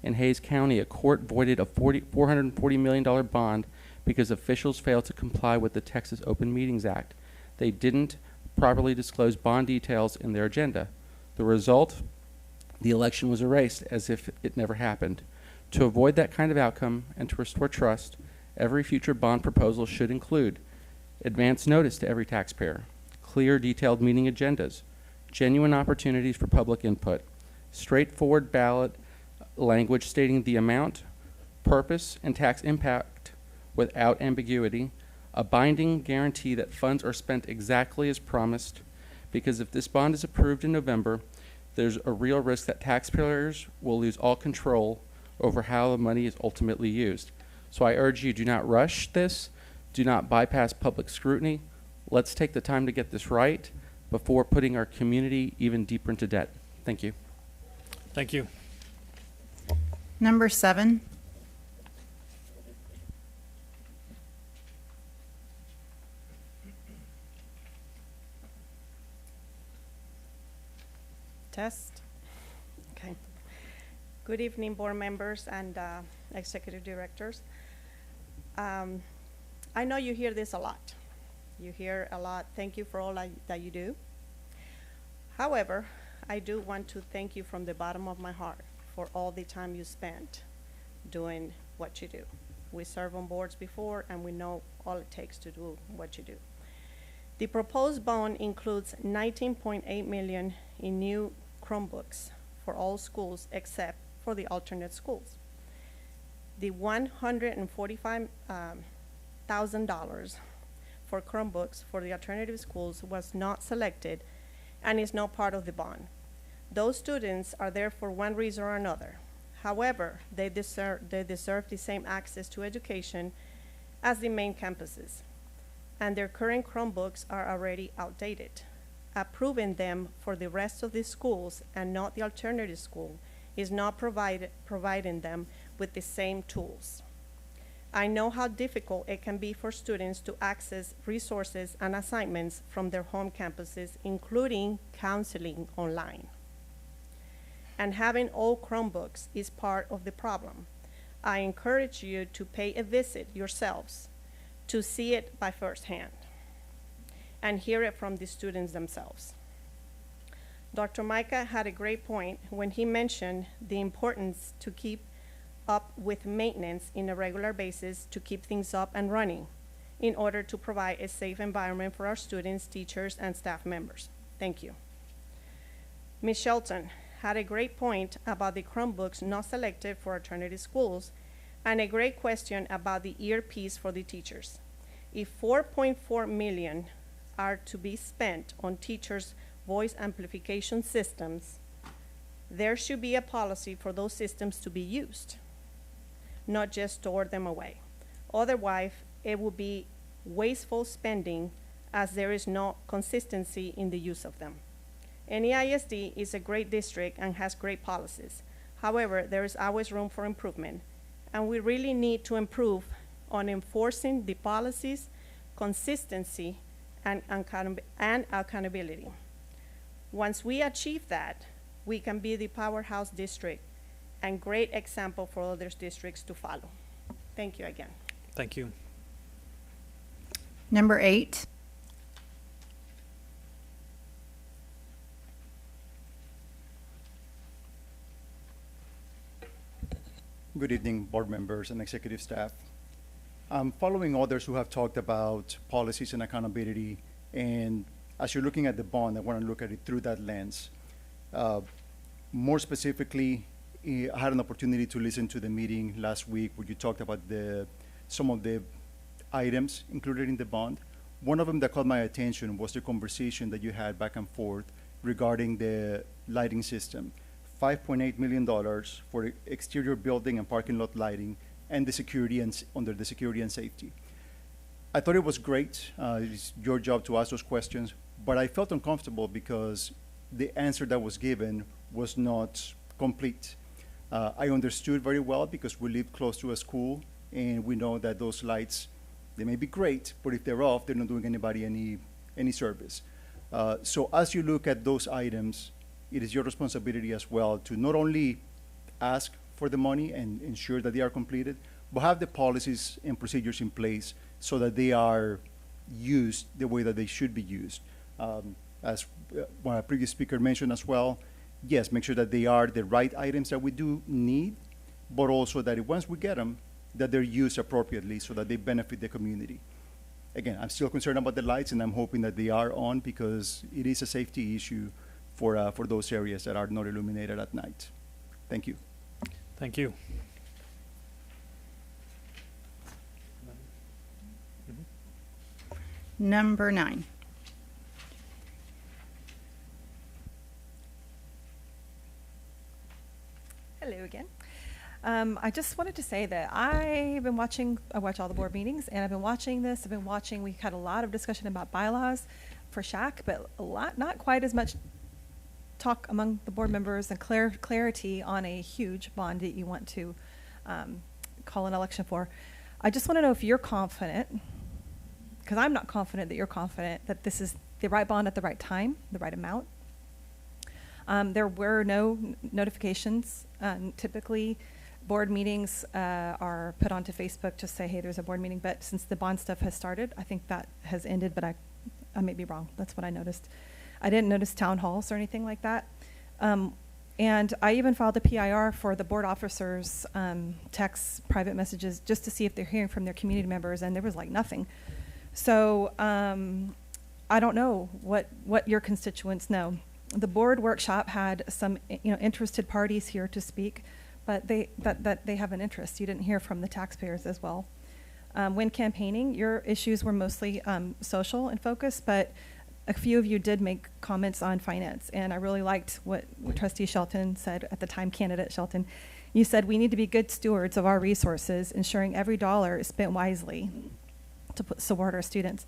In Hays County, a court voided a $440 million bond because officials failed to comply with the Texas Open Meetings Act. They didn't properly disclose bond details in their agenda. The result, the election was erased as if it never happened. To avoid that kind of outcome and to restore trust, every future bond proposal should include advance notice to every taxpayer, clear, detailed meeting agendas, genuine opportunities for public input, straightforward ballot language stating the amount, purpose, and tax impact without ambiguity, a binding guarantee that funds are spent exactly as promised, because if this bond is approved in November, there's a real risk that taxpayers will lose all control over how the money is ultimately used. So I urge you, do not rush this, do not bypass public scrutiny. Let's take the time to get this right before putting our community even deeper into debt. Thank you. Thank you. Number 7. Test. Okay. Good evening, board members and executive directors. I know you hear this a lot. You hear a lot, thank you for all that you do. However, I do want to thank you from the bottom of my heart for all the time you spent doing what you do. We served on boards before and we know all it takes to do what you do. The proposed bond includes $19.8 million in new Chromebooks for all schools except for the alternate schools. The $145,000 for Chromebooks for the alternative schools was not selected and is not part of the bond. Those students are there for one reason or another. However, they deserve the same access to education as the main campuses, and their current Chromebooks are already outdated. Approving them for the rest of the schools and not the alternative school is not providing them with the same tools. I know how difficult it can be for students to access resources and assignments from their home campuses, including counseling online. And having all Chromebooks is part of the problem. I encourage you to pay a visit yourselves to see it by firsthand and hear it from the students themselves. Dr. Micah had a great point when he mentioned the importance to keep up with maintenance in a regular basis to keep things up and running in order to provide a safe environment for our students, teachers, and staff members. Thank you. Ms. Shelton had a great point about the Chromebooks not selected for alternative schools and a great question about the earpiece for the teachers. If $4.4 million are to be spent on teachers' voice amplification systems, there should be a policy for those systems to be used, not just store them away. Otherwise, it will be wasteful spending as there is no consistency in the use of them. NEISD is a great district and has great policies. However, there is always room for improvement, and we really need to improve on enforcing the policies, consistency, and accountability. Once we achieve that, we can be the powerhouse district and great example for other districts to follow. Thank you again. Thank you. Number 8. Good evening, board members and executive staff. Following others who have talked about policies and accountability, and as you're looking at the bond, I want to look at it through that lens. More specifically, I had an opportunity to listen to the meeting last week where you talked about some of the items included in the bond. One of them that caught my attention was the conversation that you had back and forth regarding the lighting system. $5.8 million for exterior building and parking lot lighting and the security under the security and safety. I thought it was great. It's your job to ask those questions, but I felt uncomfortable because the answer that was given was not complete. I understood very well because we live close to a school and we know that those lights, they may be great, but if they're off, they're not doing anybody any service. So as you look at those items, it is your responsibility as well to not only ask for the money and ensure that they are completed, but have the policies and procedures in place so that they are used the way that they should be used. As one previous speaker mentioned as well, yes, make sure that they are the right items that we do need, but also that once we get them, that they're used appropriately so that they benefit the community. Again, I'm still concerned about the lights, and I'm hoping that they are on because it is a safety issue for those areas that are not illuminated at night. Thank you. Thank you. Number 9. Hello again. I just wanted to say that I watch all the board meetings, and I've been watching this. We had a lot of discussion about bylaws for SHAC, but not quite as much talk among the board members and clarity on a huge bond that you want to call an election for. I just want to know if you're confident, because I'm not confident that you're confident that this is the right bond at the right time, the right amount. There were no notifications. Typically, board meetings are put onto Facebook to say, hey, there's a board meeting. But since the bond stuff has started, I think that has ended, but I may be wrong. That's what I noticed. I didn't notice town halls or anything like that. And I even filed a PIR for the board officers' texts, private messages, just to see if they're hearing from their community members, and there was like nothing. So I don't know what your constituents know. The board workshop had some interested parties here to speak, but they have an interest. You didn't hear from the taxpayers as well. When campaigning, your issues were mostly social in focus, but a few of you did make comments on finance, and I really liked what Trustee Shelton said at the time, Candidate Shelton. You said we need to be good stewards of our resources, ensuring every dollar is spent wisely to support our students.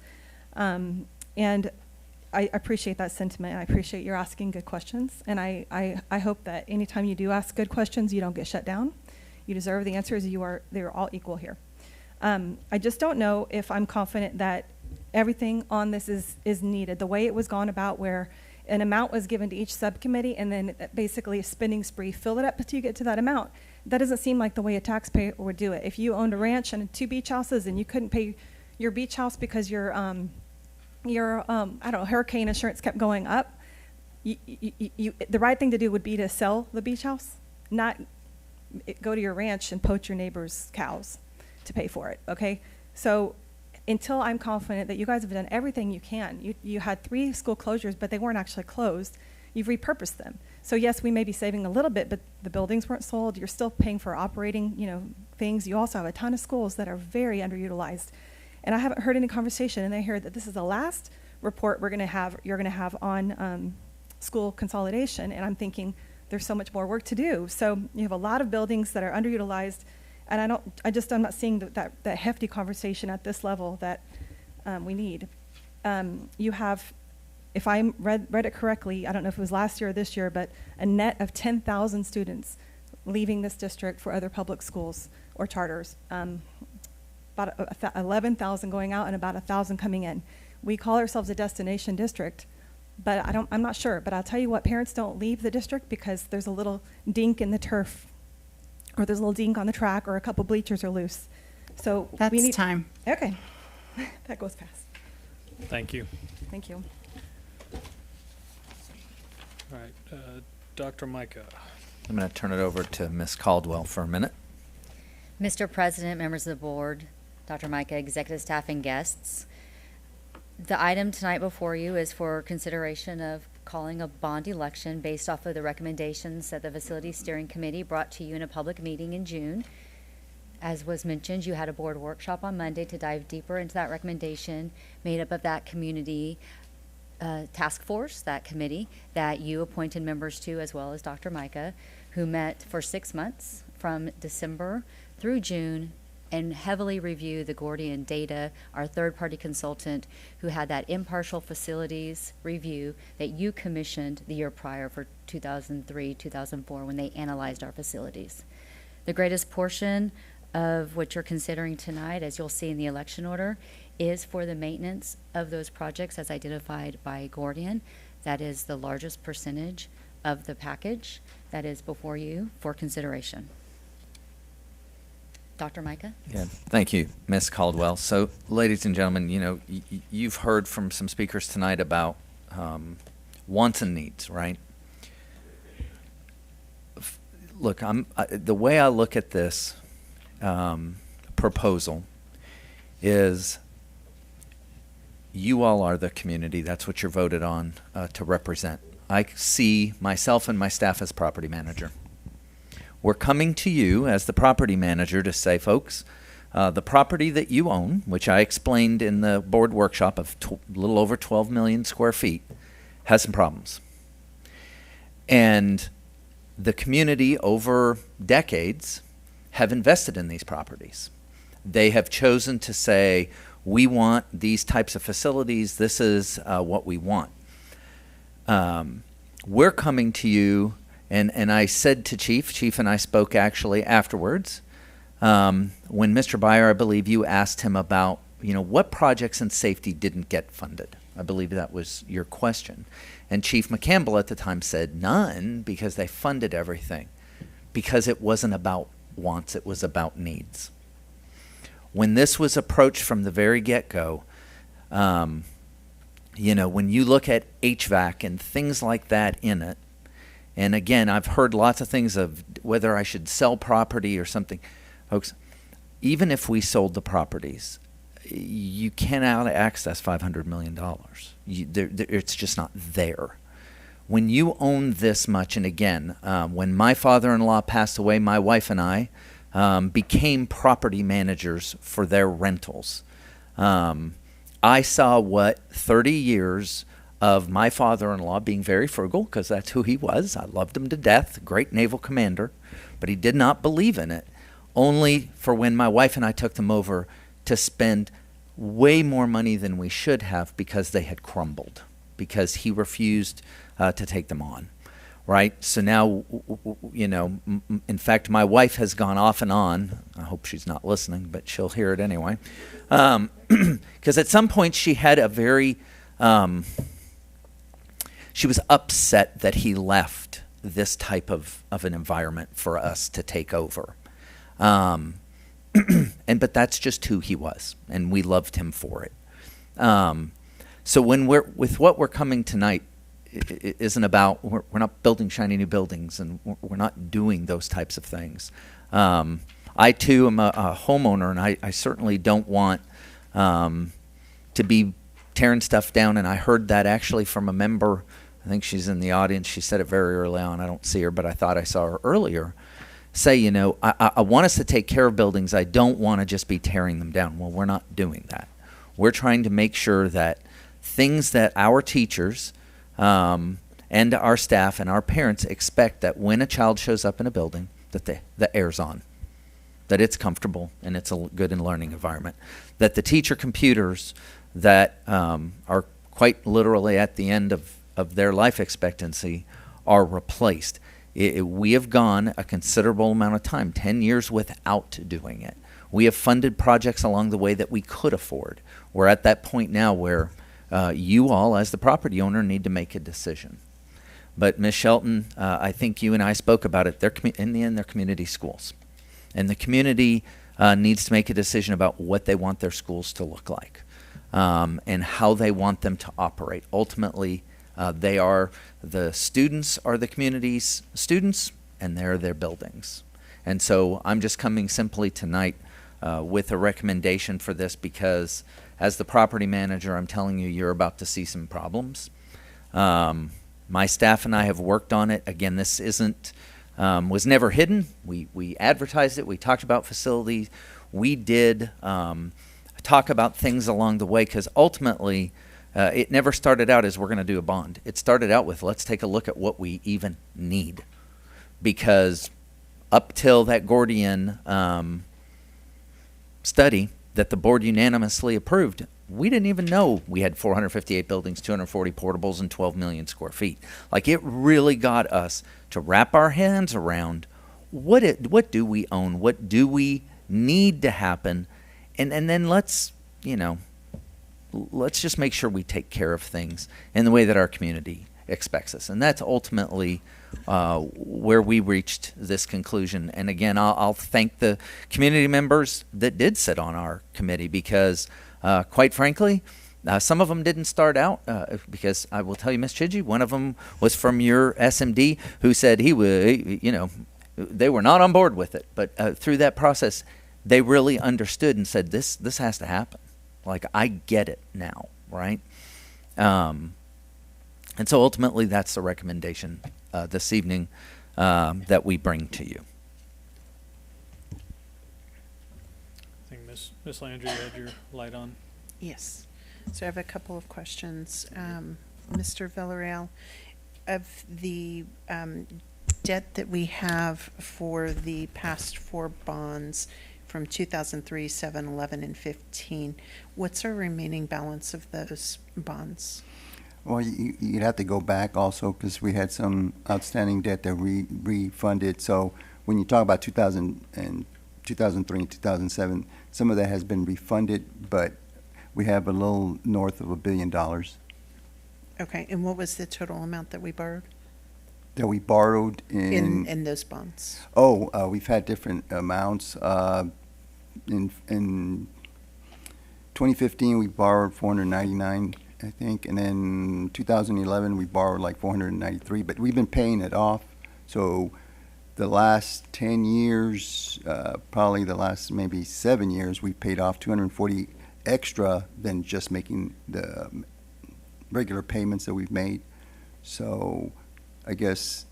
And I appreciate that sentiment. I appreciate you're asking good questions, and I hope that anytime you do ask good questions, you don't get shut down. You deserve the answers. They're all equal here. I just don't know if I'm confident that everything on this is needed. The way it was gone about, where an amount was given to each subcommittee and then basically a spending spree, fill it up until you get to that amount. That doesn't seem like the way a taxpayer would do it. If you owned a ranch and 2 beach houses and you couldn't pay your beach house because your I don't know, hurricane insurance kept going up, the right thing to do would be to sell the beach house, not go to your ranch and poach your neighbor's cows to pay for it, okay? So until I'm confident that you guys have done everything you can, you had 3 school closures, but they weren't actually closed. You've repurposed them. So yes, we may be saving a little bit, but the buildings weren't sold. You're still paying for operating, things. You also have a ton of schools that are very underutilized. And I haven't heard any conversation, and I heard that this is the last report you're going to have on school consolidation, and I'm thinking there's so much more work to do. So you have a lot of buildings that are underutilized, and I'm not seeing that hefty conversation at this level that we need. You have, if I read it correctly, I don't know if it was last year or this year, but a net of 10,000 students leaving this district for other public schools or charters. About 11,000 going out and about 1,000 coming in. We call ourselves a destination district, but I'm not sure. But I'll tell you what, parents don't leave the district because there's a little dink in the turf, or there's a little dink on the track, or a couple bleachers are loose. So that's we need time. Okay, that goes fast. Thank you. Thank you. All right, Dr. Micah. I'm going to turn it over to Ms. Caldwell for a minute. Mr. President, members of the board, Dr. Micah, executive staff, and guests. The item tonight before you is for consideration of calling a bond election based off of the recommendations that the Facility Steering Committee brought to you in a public meeting in June. As was mentioned, you had a board workshop on Monday to dive deeper into that recommendation, made up of that community task force, that committee that you appointed members to, as well as Dr. Micah, who met for 6 months from December through June and heavily reviewed the Gordian data, our third-party consultant who had that impartial facilities review that you commissioned the year prior for 2003, 2004 when they analyzed our facilities. The greatest portion of what you're considering tonight, as you'll see in the election order, is for the maintenance of those projects as identified by Gordian. That is the largest percentage of the package that is before you for consideration. Dr. Micah? Yeah, thank you, Ms. Caldwell. So, ladies and gentlemen, you know, you've heard from some speakers tonight about wants and needs, right? Look, the way I look at this proposal is you all are the community. That's what you're voted on to represent. I see myself and my staff as property manager. We're coming to you as the property manager to say, folks, the property that you own, which I explained in the board workshop of a little over 12 million square feet, has some problems. And the community over decades have invested in these properties. They have chosen to say, we want these types of facilities. This is what we want. We're coming to you, and I said to Chief and I spoke actually afterwards, when Mr. Byer, I believe you asked him about, you know, what projects in safety didn't get funded. I believe that was your question. And Chief McCampbell at the time said none, because they funded everything. Because it wasn't about wants, it was about needs. When this was approached from the very get-go, you know, when you look at HVAC and things like that in it, and again, I've heard lots of things of whether I should sell property or something. Folks, even if we sold the properties, you cannot access $500 million. It's just not there. When you own this much, and again, when my father-in-law passed away, my wife and I became property managers for their rentals. I saw what 30 years of my father-in-law being very frugal, because that's who he was. I loved him to death, great naval commander, but he did not believe in it, only for when my wife and I took them over to spend way more money than we should have because they had crumbled, because he refused to take them on. Right? So now, you know, in fact, my wife has gone off and on. I hope she's not listening, but she'll hear it anyway. Because at some point she had a very, she was upset that he left this type of an environment for us to take over. But that's just who he was, and we loved him for it. So when with what we're coming tonight, it isn't about, we're not building shiny new buildings, and we're not doing those types of things. I too am a homeowner, and I certainly don't want to be tearing stuff down. And I heard that actually from a member. I think she's in the audience. She said it very early on. I don't see her, but I thought I saw her earlier. Say, you know, I want us to take care of buildings. I don't want to just be tearing them down. Well, we're not doing that. We're trying to make sure that things that our teachers and our staff and our parents expect, that when a child shows up in a building, that the air's on, that it's comfortable and it's a good and learning environment, that the teacher computers that are quite literally at the end of their life expectancy are replaced. We have gone a considerable amount of time, 10 years without doing it. We have funded projects along the way that we could afford. We're at that point now where you all, as the property owner, need to make a decision. But Ms. Shelton, I think you and I spoke about it. In the end, they're community schools. And the community needs to make a decision about what they want their schools to look like and how they want them to operate. Ultimately, the students are the community's students, and they're their buildings. And so I'm just coming simply tonight with a recommendation for this, because as the property manager, I'm telling you, you're about to see some problems. My staff and I have worked on it. Again, this isn't, was never hidden. We advertised it. We talked about facilities. We did talk about things along the way, because ultimately it never started out as we're going to do a bond. It started out with, let's take a look at what we even need. Because up till that Gordian study that the board unanimously approved, we didn't even know we had 458 buildings, 240 portables, and 12 million square feet. Like, it really got us to wrap our hands around what do we own, what do we need to happen, and then let's just make sure we take care of things in the way that our community expects us. And that's ultimately where we reached this conclusion. And again, I'll thank the community members that did sit on our committee, because quite frankly, some of them didn't start out because I will tell you, Ms. Chidgey, one of them was from your SMD, who said he would, they were not on board with it. But through that process, they really understood and said, this has to happen. Like, I get it now, right? And so ultimately, that's the recommendation this evening that we bring to you. I think Ms. Landry, you had your light on. Yes. So I have a couple of questions. Mr. Villarreal, of the debt that we have for the past 4 bonds from 2003, 7, 11, and 15, what's our remaining balance of those bonds? Well, you'd have to go back also, because we had some outstanding debt that we refunded. So when you talk about 2003 and 2007, some of that has been refunded, but we have a little north of $1 billion. Okay, and what was the total amount that we borrowed? That we borrowed in those bonds? Oh, we've had different amounts. In 2015, we borrowed 499, I think, and then 2011 we borrowed like 493. But we've been paying it off. So the last 10 years, probably the last maybe 7 years, we paid off 240 extra than just making the regular payments that we've made. So I guess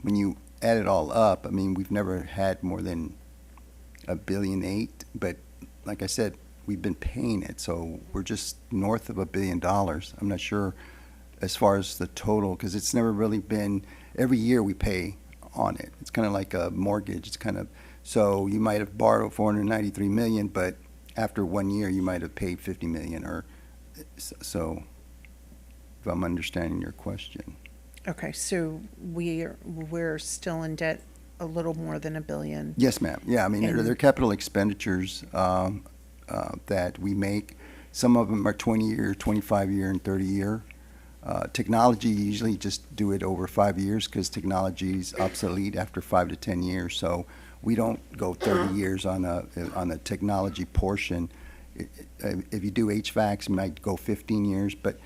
when you add it all up, I mean, we've never had more than $1.8 billion, but like I said, we've been paying it, so we're just north of $1 billion. I'm not sure as far as the total, because it's never really been, every year we pay on it. It's kind of like a mortgage. It's kind of, so you might have borrowed $493 million, but after 1 year you might have paid $50 million, or so, if I'm understanding your question. Okay, so we're still in debt a little more than $1 billion. Yes, ma'am. Yeah, I mean, they're capital expenditures that we make. Some of them are 20-year, 25-year, and 30-year. Technology, usually just do it over 5 years, because technology is obsolete after 5 to 10 years. So we don't go 30 years on a technology portion. If you do HVACs, you might go 15 years. But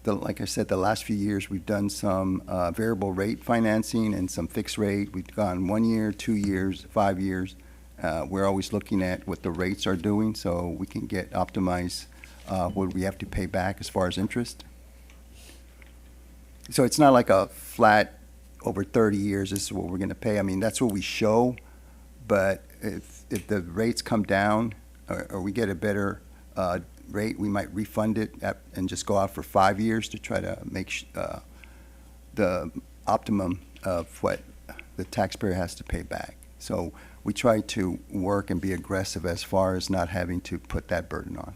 like I said, the last few years we've done some variable rate financing and some fixed rate. We've gone 1 year, 2 years, 5 years. We're always looking at what the rates are doing, so we can optimize what we have to pay back as far as interest. So it's not like a flat over 30 years, this is what we're going to pay. I mean, that's what we show, but if the rates come down or we get a better rate, we might refund it and just go out for 5 years to try to make the optimum of what the taxpayer has to pay back. So we try to work and be aggressive as far as not having to put that burden on.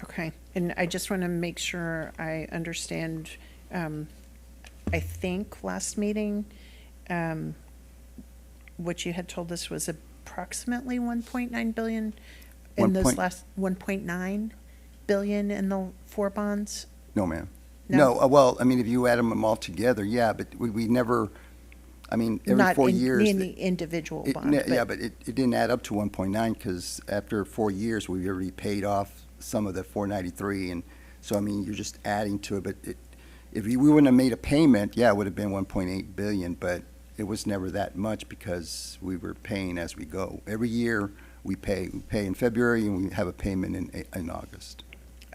Okay, and I just want to make sure I understand. I think last meeting, what you had told us was approximately 1.9 billion in those last 1.9 billion in the 4 bonds. No, ma'am. No. Well, I mean, if you add them all together, yeah, but we never. I mean, every Not 4 years. in the individual bond. Yeah, but it didn't add up to 1.9, because after 4 years, we've already paid off some of the 493, and so I mean, you're just adding to it. But if we wouldn't have made a payment, yeah, it would have been 1.8 billion, but it was never that much because we were paying as we go. Every year we pay in February, and we have a payment in August.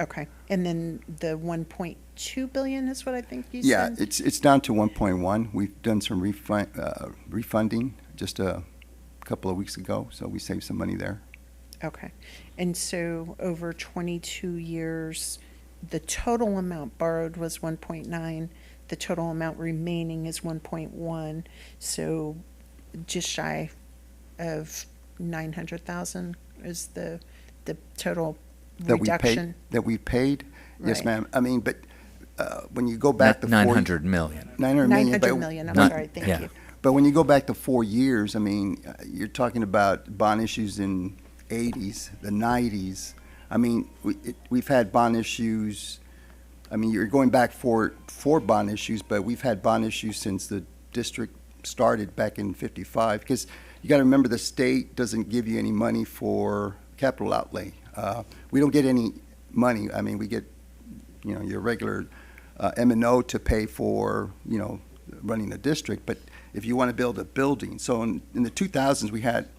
Okay, and then the 1.2 billion is what I think you Yeah, said? it's down to 1.1. We've done some refunding just a couple of weeks ago, so we saved some money there. Okay, and so over 22 years, the total amount borrowed was 1.9, the total amount remaining is 1.1, so just shy of 900,000 is the total reduction. That we paid? Yes, Right. ma'am. I mean, but when you go back to 900 million. 900 million. 900 million, I'm sorry, thank yeah. you. But when you go back to 4 years, I mean, you're talking about bond issues in 80s, the 90s. I mean, we've had bond issues. I mean, you're going back for bond issues, but we've had bond issues since the district started back in 55. Because you got to remember, the state doesn't give you any money for capital outlay. We don't get any money. I mean, we get, you know, your regular M&O to pay for, you know, running the district. But if you want to build a building, so in the 2000s we had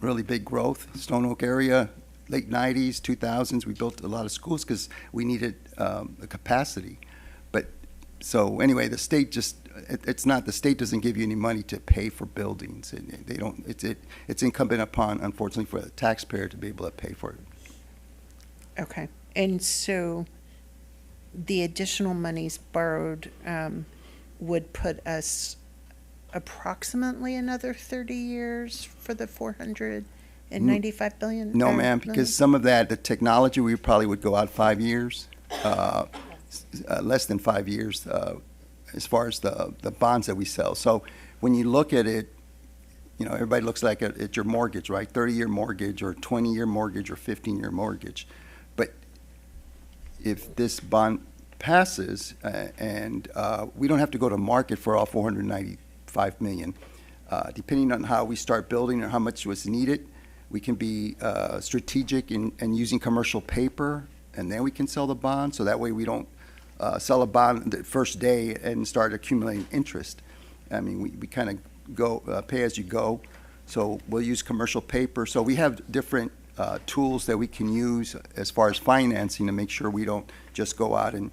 really big growth, Stone Oak area. Late 90s, 2000s, we built a lot of schools because we needed a capacity. But so anyway, the state just, it's not, the state doesn't give you any money to pay for buildings. They don't, it's incumbent upon, unfortunately, for the taxpayer to be able to pay for it. Okay, and so the additional monies borrowed would put us approximately another 30 years for the 495 billion? No, ma'am, because some of that, the technology, we probably would go out 5 years, less than 5 years, as far as the bonds that we sell. So when you look at it, you know, everybody looks like at your mortgage, right? 30-year mortgage or 20-year mortgage or 15-year mortgage. But if this bond passes and we don't have to go to market for all 495 million, depending on how we start building or how much was needed, we can be strategic in using commercial paper, and then we can sell the bond. So that way we don't sell a bond the first day and start accumulating interest. I mean, we kind of go pay as you go. So we'll use commercial paper. So we have different tools that we can use as far as financing to make sure we don't just go out and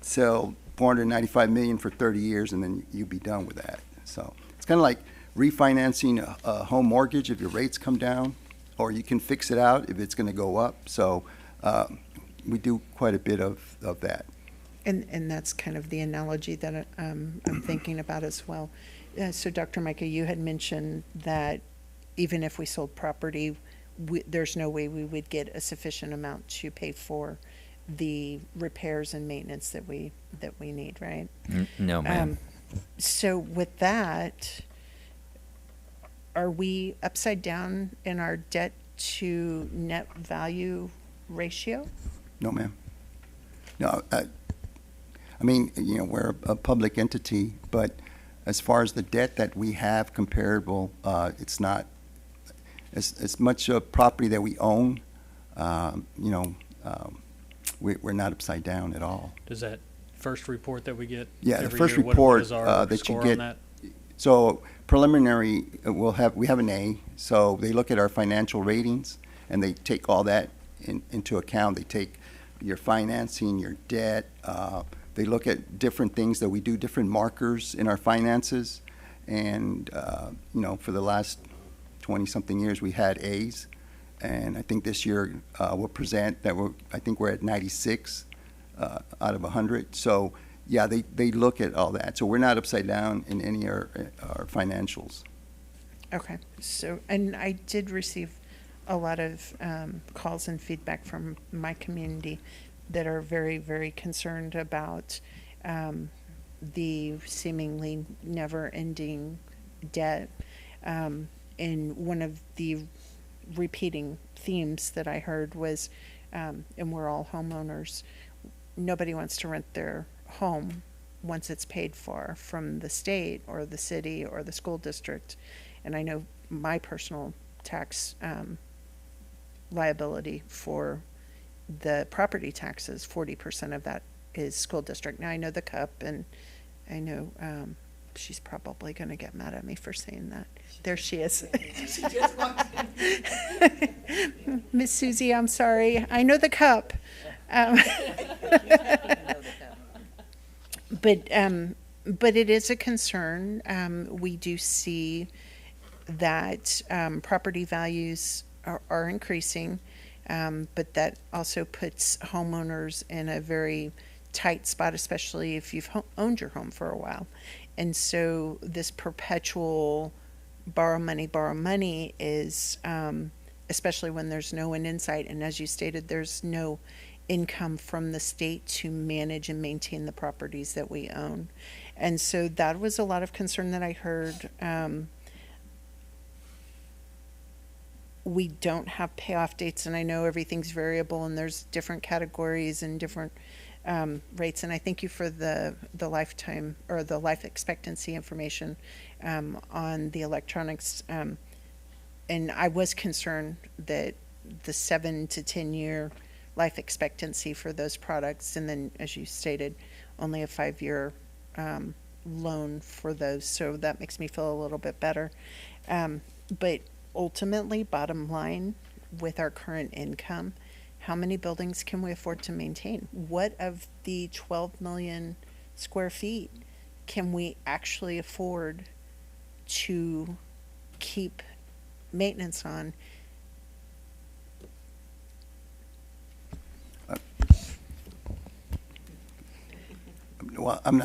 sell 495 million for 30 years and then you be done with that. So it's kind of like refinancing a home mortgage if your rates come down, or you can fix it out if it's going to go up. So we do quite a bit of that. And that's kind of the analogy that I'm thinking about as well. So Dr. Micah, you had mentioned that even if we sold property, there's no way we would get a sufficient amount to pay for the repairs and maintenance that we need, right? No, ma'am. So with that, are we upside down in our debt to net value ratio? No, ma'am. No, I mean, you know, we're a public entity, but as far as the debt that we have comparable, it's not as much property that we own. You know, we're not upside down at all. Does that first report that we get Yeah, every the first year, report what is our that score you get. on that? So preliminary, we have an A. So they look at our financial ratings and they take all that into account. They take your financing, your debt. They look at different things that we do, different markers in our finances. And, you know, for the last 20-something years, we had A's. And I think this year we'll present that I think we're at 96 out of 100. So, yeah, they look at all that. So we're not upside down in any of our financials. Okay. So, and I did receive a lot of calls and feedback from my community that are very, very concerned about the seemingly never-ending debt. And one of the repeating themes that I heard was, and we're all homeowners, nobody wants to rent their home once it's paid for from the state or the city or the school district. And I know my personal tax liability for the property taxes, 40% of that is school district. Now I know the CUP, and I know she's probably going to get mad at me for saying that. There she is. She just walked in. Miss Susie, I'm sorry. I know the CUP. But it is a concern. We do see that property values are increasing, but that also puts homeowners in a very tight spot, especially if you've owned your home for a while. And so this perpetual borrow money is, especially when there's no end in sight. And as you stated, there's no income from the state to manage and maintain the properties that we own. And so that was a lot of concern that I heard. We don't have payoff dates, and I know everything's variable and there's different categories and different rates. And I thank you for the lifetime or the life expectancy information on the electronics. And I was concerned that the 7 to 10 year life expectancy for those products, and then, as you stated, only a 5-year loan for those. So that makes me feel a little bit better. But ultimately, bottom line, with our current income, how many buildings can we afford to maintain? What of the 12 million square feet can we actually afford to keep maintenance on? Well, I'm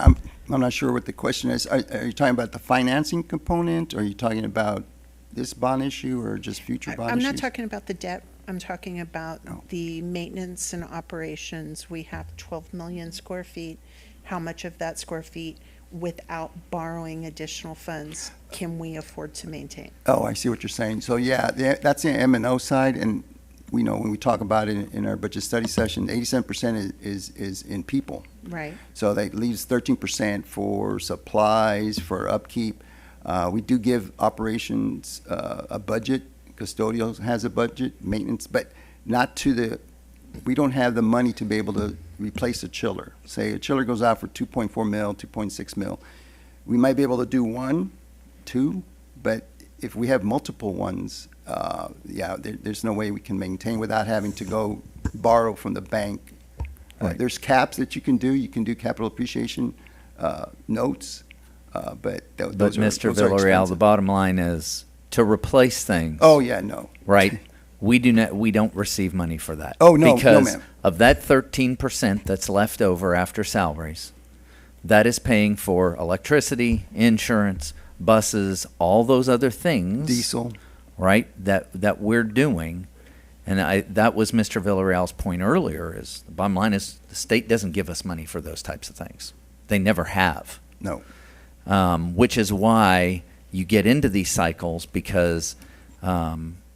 not sure what the question is. Are you talking about the financing component? Or are you talking about this bond issue or just future bond I'm issues? not talking about the debt. I'm talking about the maintenance and operations. We have 12 million square feet. How much of that square feet, without borrowing additional funds, can we afford to maintain? Oh, I see what you're saying. So yeah, that's the M&O side, and we know when we talk about it in our budget study session, 87% is in people. Right. So that leaves 13% for supplies, for upkeep. We do give operations a budget. Custodial has a budget, maintenance, but not to the, we don't have the money to be able to replace a chiller. Say a chiller goes out for 2.4 mil, 2.6 mil. We might be able to do 1, 2, but if we have multiple ones, there's no way we can maintain without having to go borrow from the bank. Right. There's caps that you can do. You can do capital appreciation notes, but those Mr. are Villarreal, the expensive. bottom line is to replace things. Oh, yeah, no. Right? We don't receive money for that. Oh, no, because ma'am. of that 13% that's left over after salaries, that is paying for electricity, insurance, buses, all those other things. Diesel. Right? That we're doing. And that was Mr. Villarreal's point earlier, is the bottom line is the state doesn't give us money for those types of things. They never have. No. Which is why you get into these cycles, because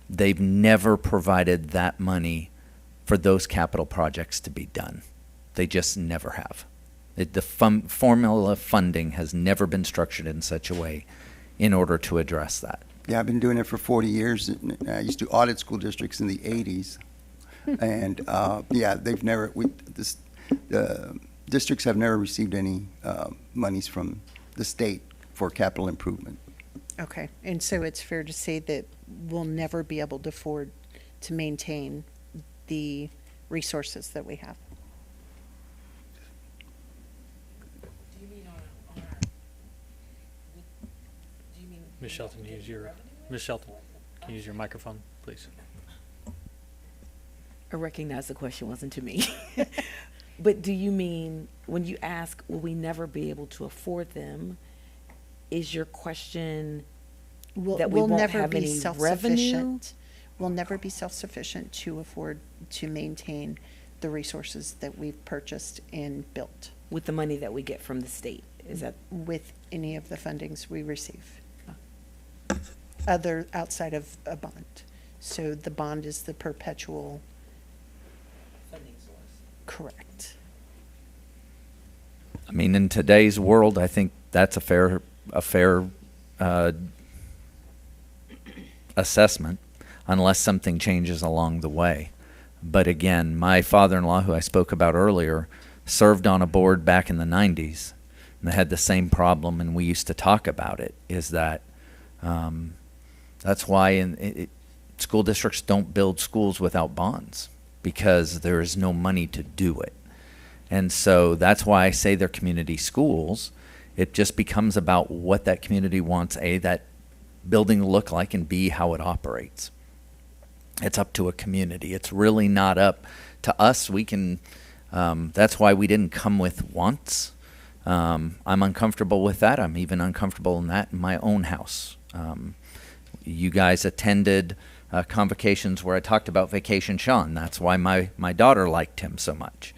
they've never provided that money for those capital projects to be done. They just never have. The formula funding has never been structured in such a way in order to address that. Yeah, I've been doing it for 40 years. I used to audit school districts in the 80s. And, they've never, the districts have never received any monies from the state for capital improvement. Okay, and so it's fair to say that we'll never be able to afford to maintain the resources that we have. Ms. Shelton, Ms. Shelton, can you use your microphone, please? I recognize the question wasn't to me. But do you mean, when you ask, will we never be able to afford them, is your question that we We'll won't never have be any revenue? self-sufficient. We'll never be self-sufficient to afford to maintain the resources that we've purchased and built. With the money that we get from the state, is that? With any of the fundings we receive. Other, outside of a bond. So the bond is the perpetual. Funding source. Correct. I mean, in today's world, I think that's a fair assessment, unless something changes along the way. But again, my father-in-law, who I spoke about earlier, served on a board back in the 90s, and they had the same problem, and we used to talk about it, is that that's why school districts don't build schools without bonds. because there is no money to do it. And so that's why I say they're community schools. It just becomes about what that community wants, A, that building to look like, and B, how it operates. It's up to a community. It's really not up to us. We can, that's why we didn't come with wants. I'm uncomfortable with that. I'm even uncomfortable in that in my own house. You guys attended convocations where I talked about Vacation Sean. That's why my daughter liked him so much,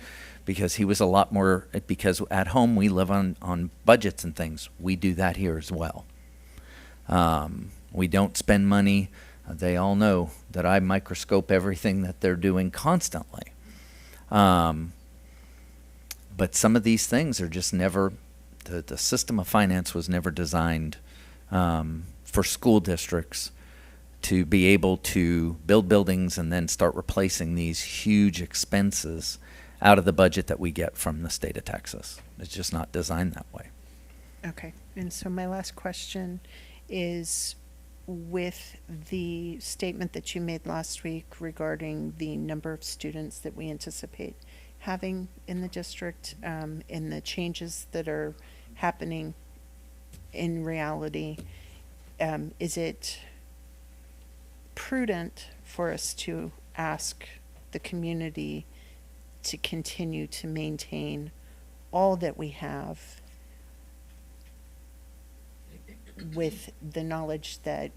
because he was a lot more, because at home we live on budgets and things. We do that here as well. We don't spend money. They all know that I microscope everything that they're doing constantly. But some of these things are just never, the system of finance was never designed for school districts to be able to build buildings and then start replacing these huge expenses out of the budget that we get from the state of Texas. It's just not designed that way. Okay, and so my last question is, with the statement that you made last week regarding the number of students that we anticipate having in the district, and the changes that are happening in reality, is it prudent for us to ask the community to continue to maintain all that we have, with the knowledge that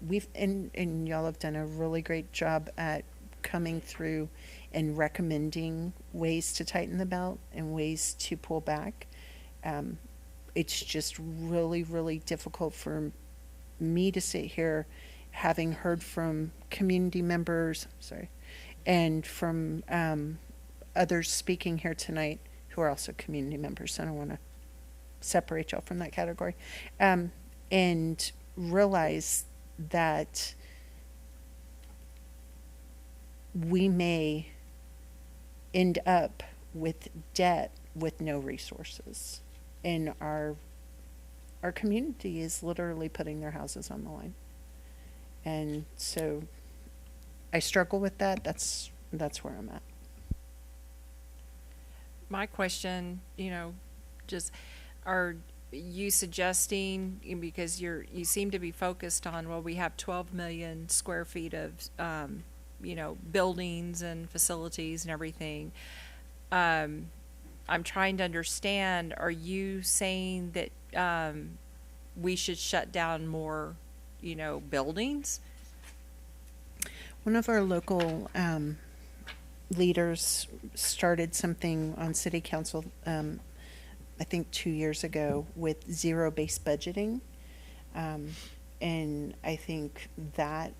we've, and y'all have done a really great job at coming through and recommending ways to tighten the belt and ways to pull back. It's just really, really difficult for me to sit here, having heard from community members, and from others speaking here tonight who are also community members. I don't want to separate y'all from that category, and realize that we may end up with debt with no resources, and our community is literally putting their houses on the line. And so I struggle with that. That's where I'm at. My question, just, are you suggesting, because you seem to be focused on, well, we have 12 million square feet of, buildings and facilities and everything. I'm trying to understand, are you saying that we should shut down more, buildings? One of our local leaders started something on city council, I think 2 years ago, with zero-based budgeting. And I think that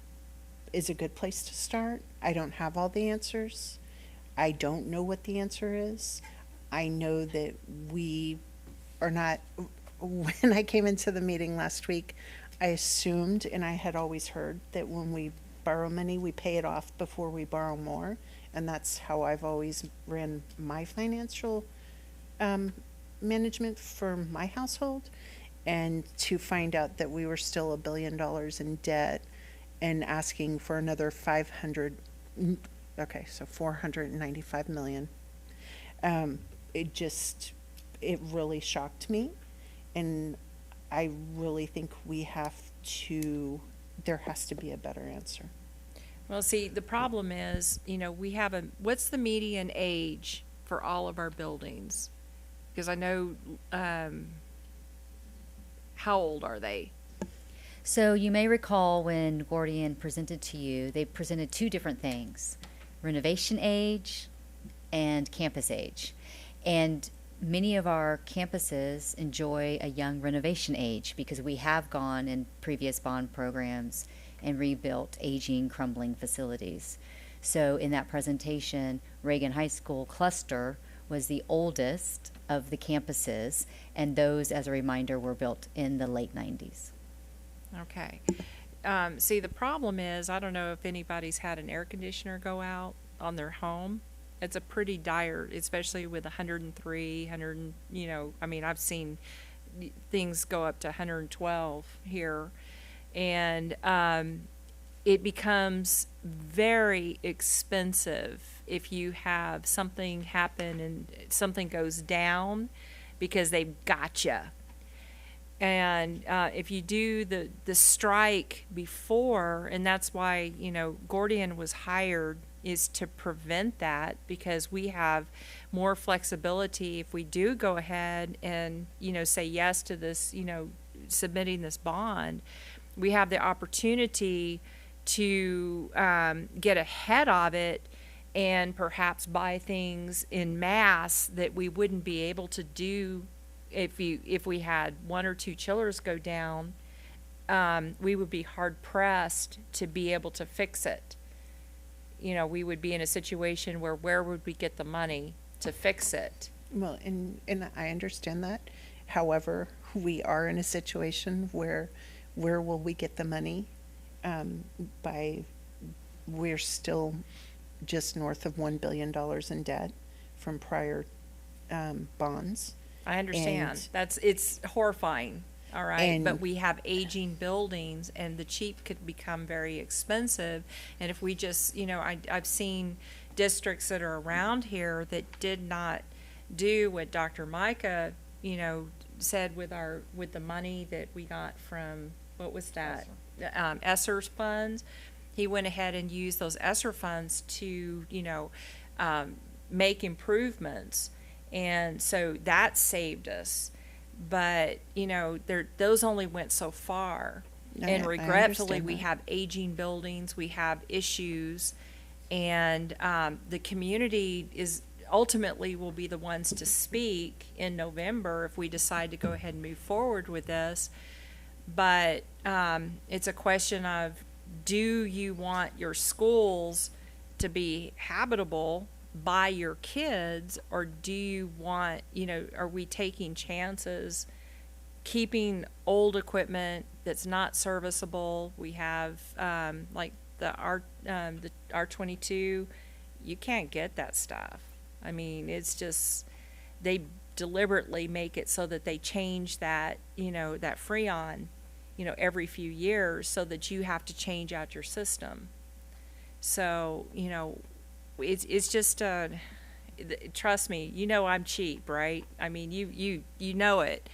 is a good place to start. I don't have all the answers. I don't know what the answer is. I know that we are not, when I came into the meeting last week, I assumed, and I had always heard, that when we borrow money, we pay it off before we borrow more. And that's how I've always ran my financial management for my household. And to find out that we were still $1 billion in debt and asking for another 495 million. It really shocked me. And I really think there has to be a better answer. Well, see, the problem is, what's the median age for all of our buildings? Because I know, how old are they? So you may recall when Gordian presented to you, they presented two different things: renovation age and campus age. And many of our campuses enjoy a young renovation age because we have gone in previous bond programs and rebuilt aging, crumbling facilities. So in that presentation, Reagan High School cluster was the oldest of the campuses, and those, as a reminder, were built in the late 90s. Okay. See, the problem is, I don't know if anybody's had an air conditioner go out on their home. It's a pretty dire, especially with 103, I've seen things go up to 112 here. And it becomes very expensive if you have something happen and something goes down because they've got you. And if you do the strike before, and that's why, you know, Gordian was hired, is to prevent that, because we have more flexibility if we do go ahead and, you know, say yes to this, you know, submitting this bond. We have the opportunity to get ahead of it and perhaps buy things in mass that we wouldn't be able to do if we had one or two chillers go down. We would be hard pressed to be able to fix it. You know, we would be in a situation where would we get the money to fix it? Well, and I understand that. However, we are in a situation where will we get the money? We're still just north of $1 billion in debt from prior bonds. I understand. It's horrifying. All right, but we have aging buildings, and the cheap could become very expensive. And if we just, you know, I've seen districts that are around here that did not do what Dr. Micah, you know, said with the money that we got from, what was that? ESSER's funds. He went ahead and used those ESSER funds to, you know, make improvements, and so that saved us. But, you know, those only went so far. And regretfully, we have aging buildings, we have issues, and the community is ultimately will be the ones to speak in November if we decide to go ahead and move forward with this. But it's a question of, do you want your schools to be habitable by your kids, or do you want, you know, are we taking chances keeping old equipment that's not serviceable? We have like the R22, you can't get that stuff. I mean, it's just, they deliberately make it so that they change that, you know, that Freon, you know, every few years, so that you have to change out your system. So, you know, it's just trust me, you know, I'm cheap, right? I mean, you know it,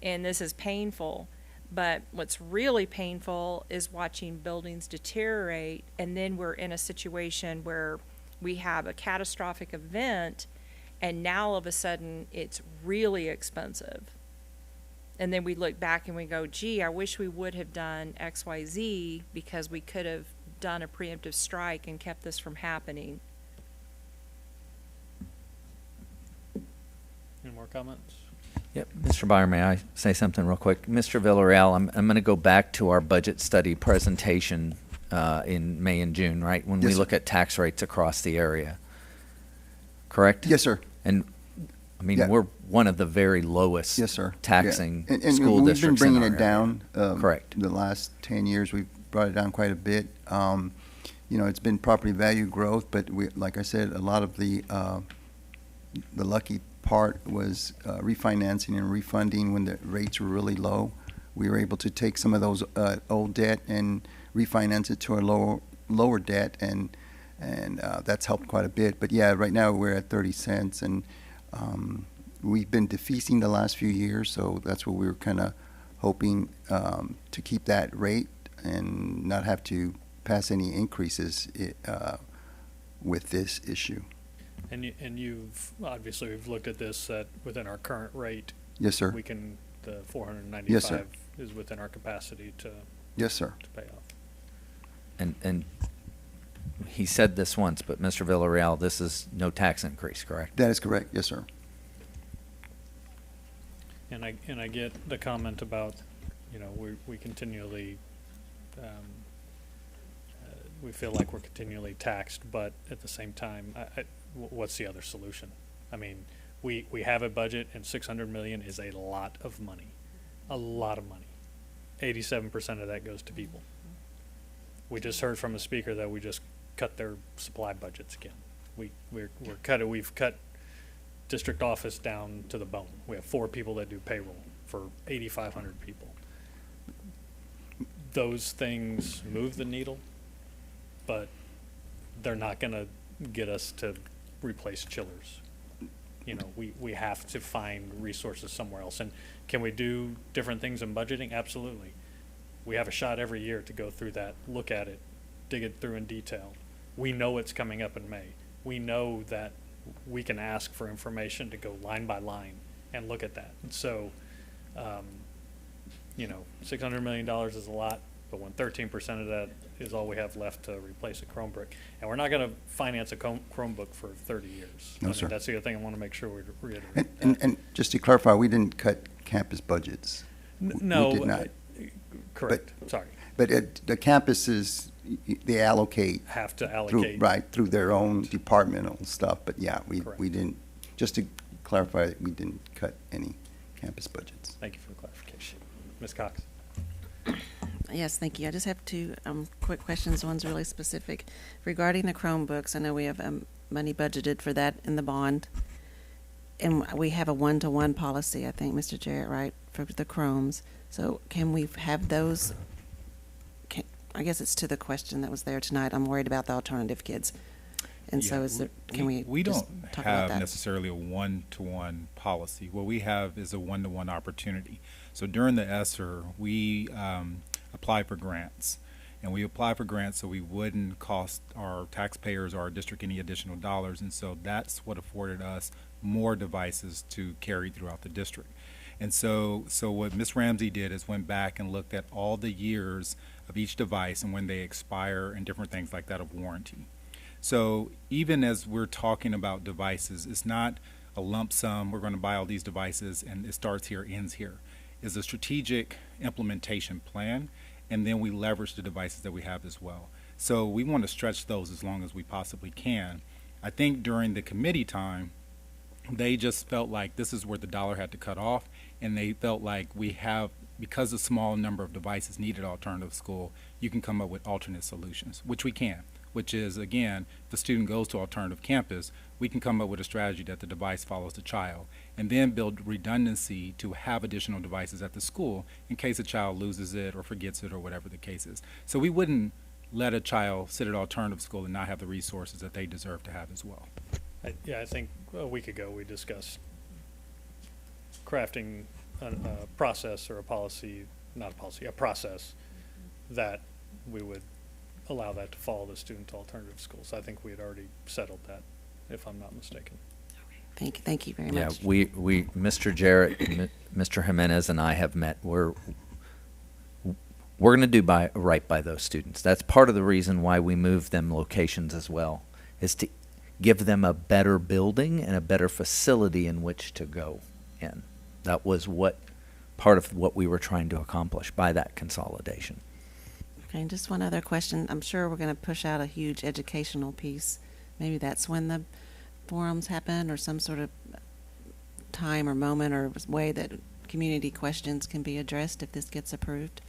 and this is painful. But what's really painful is watching buildings deteriorate, and then we're in a situation where we have a catastrophic event, and now all of a sudden it's really expensive. And then we look back and we go, gee, I wish we would have done XYZ, because we could have done a preemptive strike and kept this from happening. Any more comments? Yep, Mr. Byer, may I say something real quick? Mr. Villarreal, I'm going to go back to our budget study presentation in May and June, right? When we look at tax rates across the area, correct? Yes, sir. And I mean, we're one of the very lowest taxing and school we've districts been bringing in our it down. Correct. The last 10 years, we've brought it down quite a bit. You know, it's been property value growth, but like I said, a lot of the lucky part was refinancing and refunding when the rates were really low. We were able to take some of those old debt and refinance it to a lower debt, and that's helped quite a bit. But yeah, right now we're at 30 cents, and we've been defeasing the last few years, so that's what we were kind of hoping to keep that rate and not have to pass any increases with this issue. And you've obviously, we've looked at this, that within our current rate. Yes, sir. We can, the 495 Yes, sir. is within our capacity to. Yes, sir. To pay off. And he said this once, but Mr. Villarreal, this is no tax increase, correct? That is correct. Yes, sir. And I get the comment about, you know, we continually, we feel like we're continually taxed, but at the same time, what's the other solution? I mean, we have a budget, and $600 million is a lot of money. A lot of money. 87% of that goes to people. We just heard from a speaker that we just cut their supply budgets again. We've cut district office down to the bone. We have 4 people that do payroll for 8,500 people. Those things move the needle, but they're not going to get us to replace chillers. You know, we have to find resources somewhere else. And can we do different things in budgeting? Absolutely. We have a shot every year to go through that, look at it, dig it through in detail. We know it's coming up in May. We know that we can ask for information to go line by line and look at that. And so, you know, $600 million is a lot, but when 13% of that is all we have left to replace a Chromebook, and we're not going to finance a Chromebook for 30 years. No, I mean, sir. that's the other thing I want to make sure we reiterate. And just to clarify, we didn't cut campus budgets. No, We did not. Correct. Sorry. But the campuses, they allocate. Have to through- allocate. Right, through their own departmental stuff. But yeah, Correct. we didn't, just to clarify, we didn't cut any campus budgets. Thank you for the clarification. Ms. Cox. Yes, thank you. I just have two quick questions. One's really specific. Regarding the Chromebooks, I know we have money budgeted for that in the bond. And we have a one-to-one policy, I think, Mr. Jarrett, right, for the Chromes. So can we have those? I guess it's to the question that was there tonight. I'm worried about the alternative kids. And so is there, can we don't talk about have that? necessarily a one-to-one policy. What we have is a one-to-one opportunity. So during the ESSER, we apply for grants. And we apply for grants so we wouldn't cost our taxpayers or our district any additional dollars. And so that's what afforded us more devices to carry throughout the district. And so what Ms. Ramsey did is went back and looked at all the years of each device and when they expire and different things like that of warranty. So even as we're talking about devices, it's not a lump sum, we're going to buy all these devices and it starts here, ends here. It's a strategic implementation plan, and then we leverage the devices that we have as well. So we want to stretch those as long as we possibly can. I think during the committee time, they just felt like this is where the dollar had to cut off, and they felt like we have, because a small number of devices needed alternative school, you can come up with alternate solutions, which we can, which is, again, if the student goes to alternative campus, we can come up with a strategy that the device follows the child, and then build redundancy to have additional devices at the school in case a child loses it or forgets it or whatever the case is. So we wouldn't let a child sit at alternative school and not have the resources that they deserve to have as well. I think a week ago we discussed crafting a process or a policy, not a policy, a process that we would allow that to follow the student to alternative schools. I think we had already settled that, if I'm not mistaken. Thank you very much. Yeah, we Mr. Jarrett, Mr. Jimenez and I have met. We're going to do right by those students. That's part of the reason why we moved them locations as well, is to give them a better building and a better facility in which to go in. That was part of what we were trying to accomplish by that consolidation. Okay, and just one other question. I'm sure we're going to push out a huge educational piece. Maybe that's when the forums happen, or some sort of time or moment or way that community questions can be addressed if this gets approved.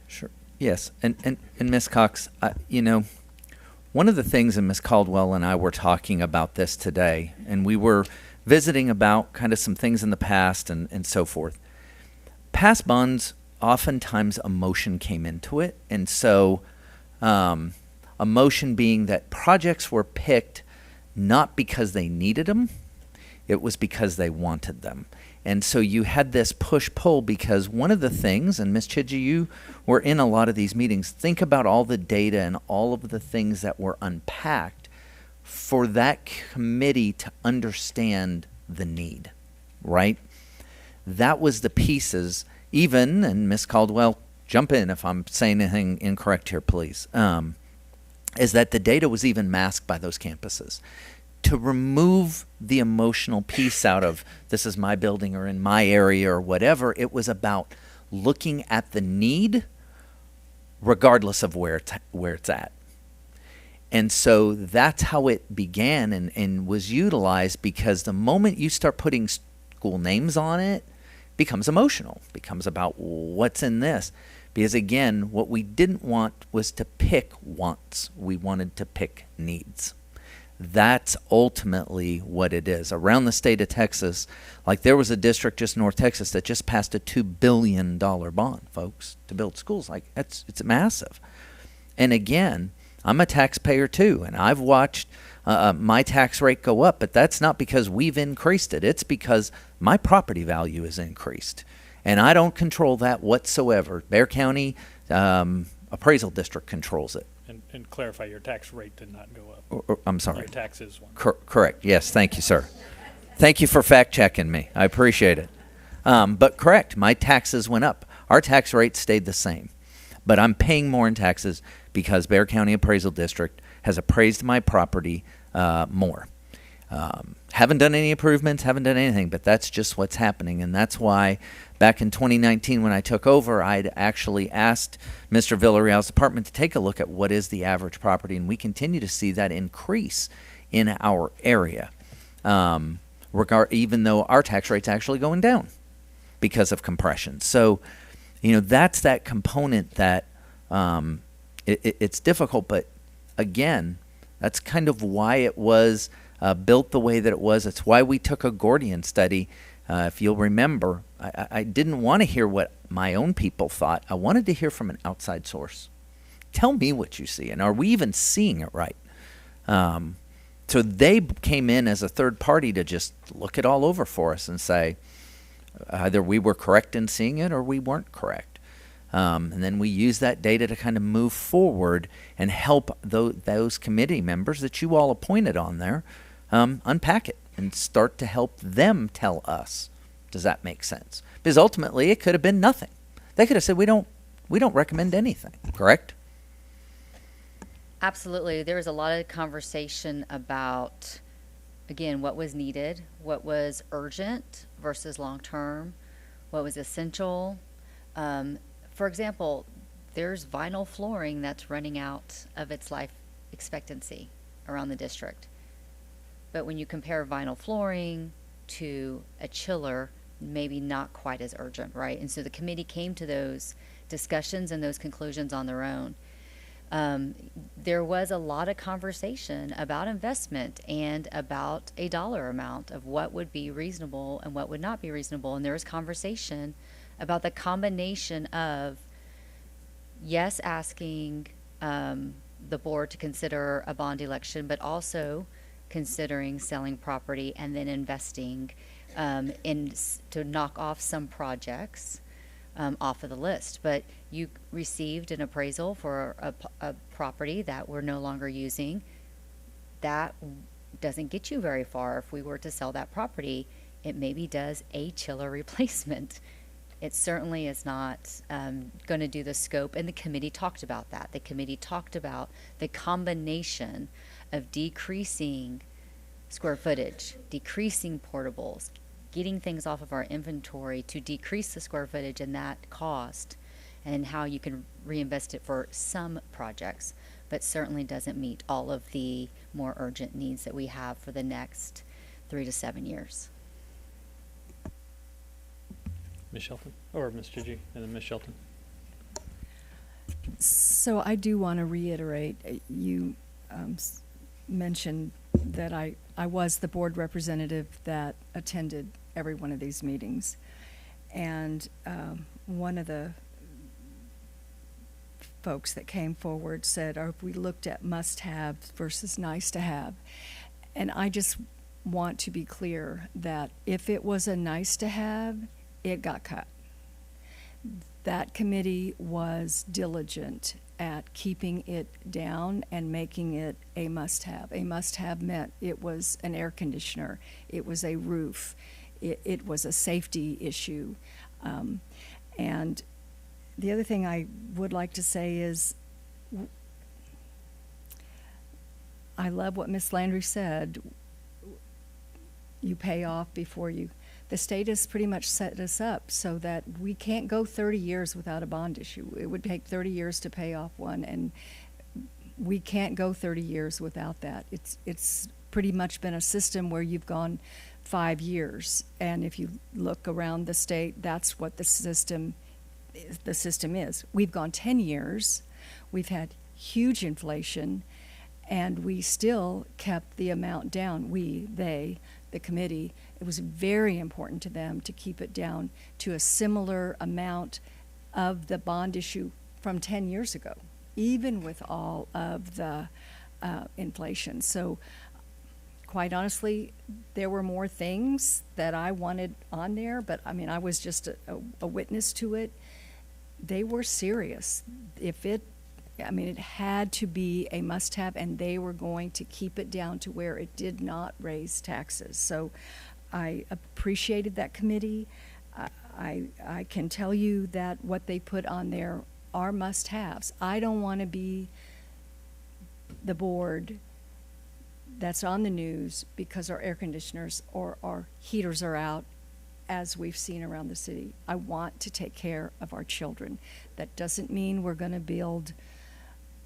Sure. Yes. And Ms. Cox, you know, one of the things, and Ms. Caldwell and I were talking about this today, and we were visiting about kind of some things in the past and so forth. Past bonds, oftentimes emotion came into it. And so emotion being that projects were picked not because they needed them, it was because they wanted them. And so you had this push-pull, because one of the things, and Ms. Chidgey, you were in a lot of these meetings, think about all the data and all of the things that were unpacked for that committee to understand the need, right? That was the pieces, even, and Ms. Caldwell, jump in if I'm saying anything incorrect here, please, is that the data was even masked by those campuses. To remove the emotional piece out of this is my building or in my area or whatever, it was about looking at the need regardless of where it's at. And so that's how it began and was utilized, because the moment you start putting school names on it, it becomes emotional, becomes about what's in this. Because again, what we didn't want was to pick wants. We wanted to pick needs. That's ultimately what it is. Around the state of Texas, like there was a district just North Texas that just passed a $2 billion bond, folks, to build schools. Like it's massive. And again, I'm a taxpayer too, and I've watched my tax rate go up, but that's not because we've increased it. It's because my property value is increased, and I don't control that whatsoever. Bexar County Appraisal District controls it. And clarify, your tax rate did not go up. I'm sorry. Your tax is one. Correct. Yes, thank you, sir. Thank you for fact-checking me. I appreciate it. But correct, my taxes went up. Our tax rate stayed the same. But I'm paying more in taxes because Bexar County Appraisal District has appraised my property more. Haven't done any improvements, haven't done anything, but that's just what's happening. And that's why back in 2019 when I took over, I'd actually asked Mr. Villarreal's department to take a look at what is the average property, and we continue to see that increase in our area, even though our tax rate's actually going down because of compression. So, that's that component that it's difficult, but again, that's kind of why it was built the way that it was. It's why we took a Gordian study. If you'll remember, I didn't want to hear what my own people thought. I wanted to hear from an outside source. Tell me what you see, and are we even seeing it right? So they came in as a third party to just look it all over for us and say, either we were correct in seeing it or we weren't correct. And then we use that data to kind of move forward and help those committee members that you all appointed on there unpack it and start to help them tell us. Does that make sense? Because ultimately it could have been nothing. They could have said, we don't recommend anything, correct? Absolutely. There was a lot of conversation about, again, what was needed, what was urgent versus long-term, what was essential. For example, there's vinyl flooring that's running out of its life expectancy around the district. But when you compare vinyl flooring to a chiller, maybe not quite as urgent, right? And so the committee came to those discussions and those conclusions on their own. There was a lot of conversation about investment and about a dollar amount of what would be reasonable and what would not be reasonable. And there was conversation about the combination of, yes, asking the board to consider a bond election, but also considering selling property and then investing to knock off some projects off of the list. But you received an appraisal for a property that we're no longer using. That doesn't get you very far. If we were to sell that property, it maybe does a chiller replacement. It certainly is not going to do the scope, and the committee talked about that. The committee talked about the combination of decreasing square footage, decreasing portables, getting things off of our inventory to decrease the square footage and that cost, and how you can reinvest it for some projects, but certainly doesn't meet all of the more urgent needs that we have for the next 3 to 7 years. Ms. Shelton, or Mr. G, and then Ms. Shelton. So I do want to reiterate, you mentioned that I was the board representative that attended every one of these meetings. And one of the folks that came forward said, or if we looked at must-have versus nice-to-have. And I just want to be clear that if it was a nice-to-have, it got cut. That committee was diligent at keeping it down and making it a must-have. A must-have meant it was an air conditioner, it was a roof, it was a safety issue. And the other thing I would like to say is, I love what Ms. Landry said. You pay off before you. The state has pretty much set us up so that we can't go 30 years without a bond issue. It would take 30 years to pay off one, and we can't go 30 years without that. It's pretty much been a system where you've gone 5 years, and if you look around the state, that's what the system is. We've gone 10 years. We've had huge inflation, and we still kept the amount down. The committee, it was very important to them to keep it down to a similar amount of the bond issue from 10 years ago. even with all of the inflation. So quite honestly, there were more things that I wanted on there, but I mean, I was just a witness to it. They were serious. It had to be a must-have, and they were going to keep it down to where it did not raise taxes. So I appreciated that committee. I can tell you that what they put on there are must-haves. I don't want to be the board that's on the news because our air conditioners or our heaters are out, as we've seen around the city. I want to take care of our children. That doesn't mean we're going to build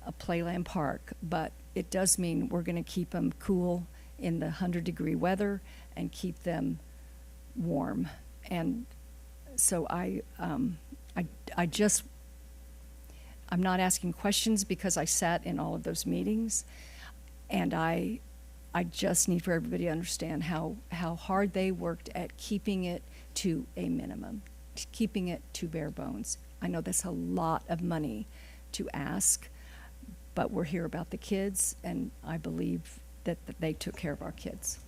a playland park, but it does mean we're going to keep them cool in the 100-degree weather and keep them warm. And so I'm not asking questions because I sat in all of those meetings, and I just need for everybody to understand how hard they worked at keeping it to a minimum, keeping it to bare bones. I know that's a lot of money to ask, but we're here about the kids, and I believe that they took care of our kids.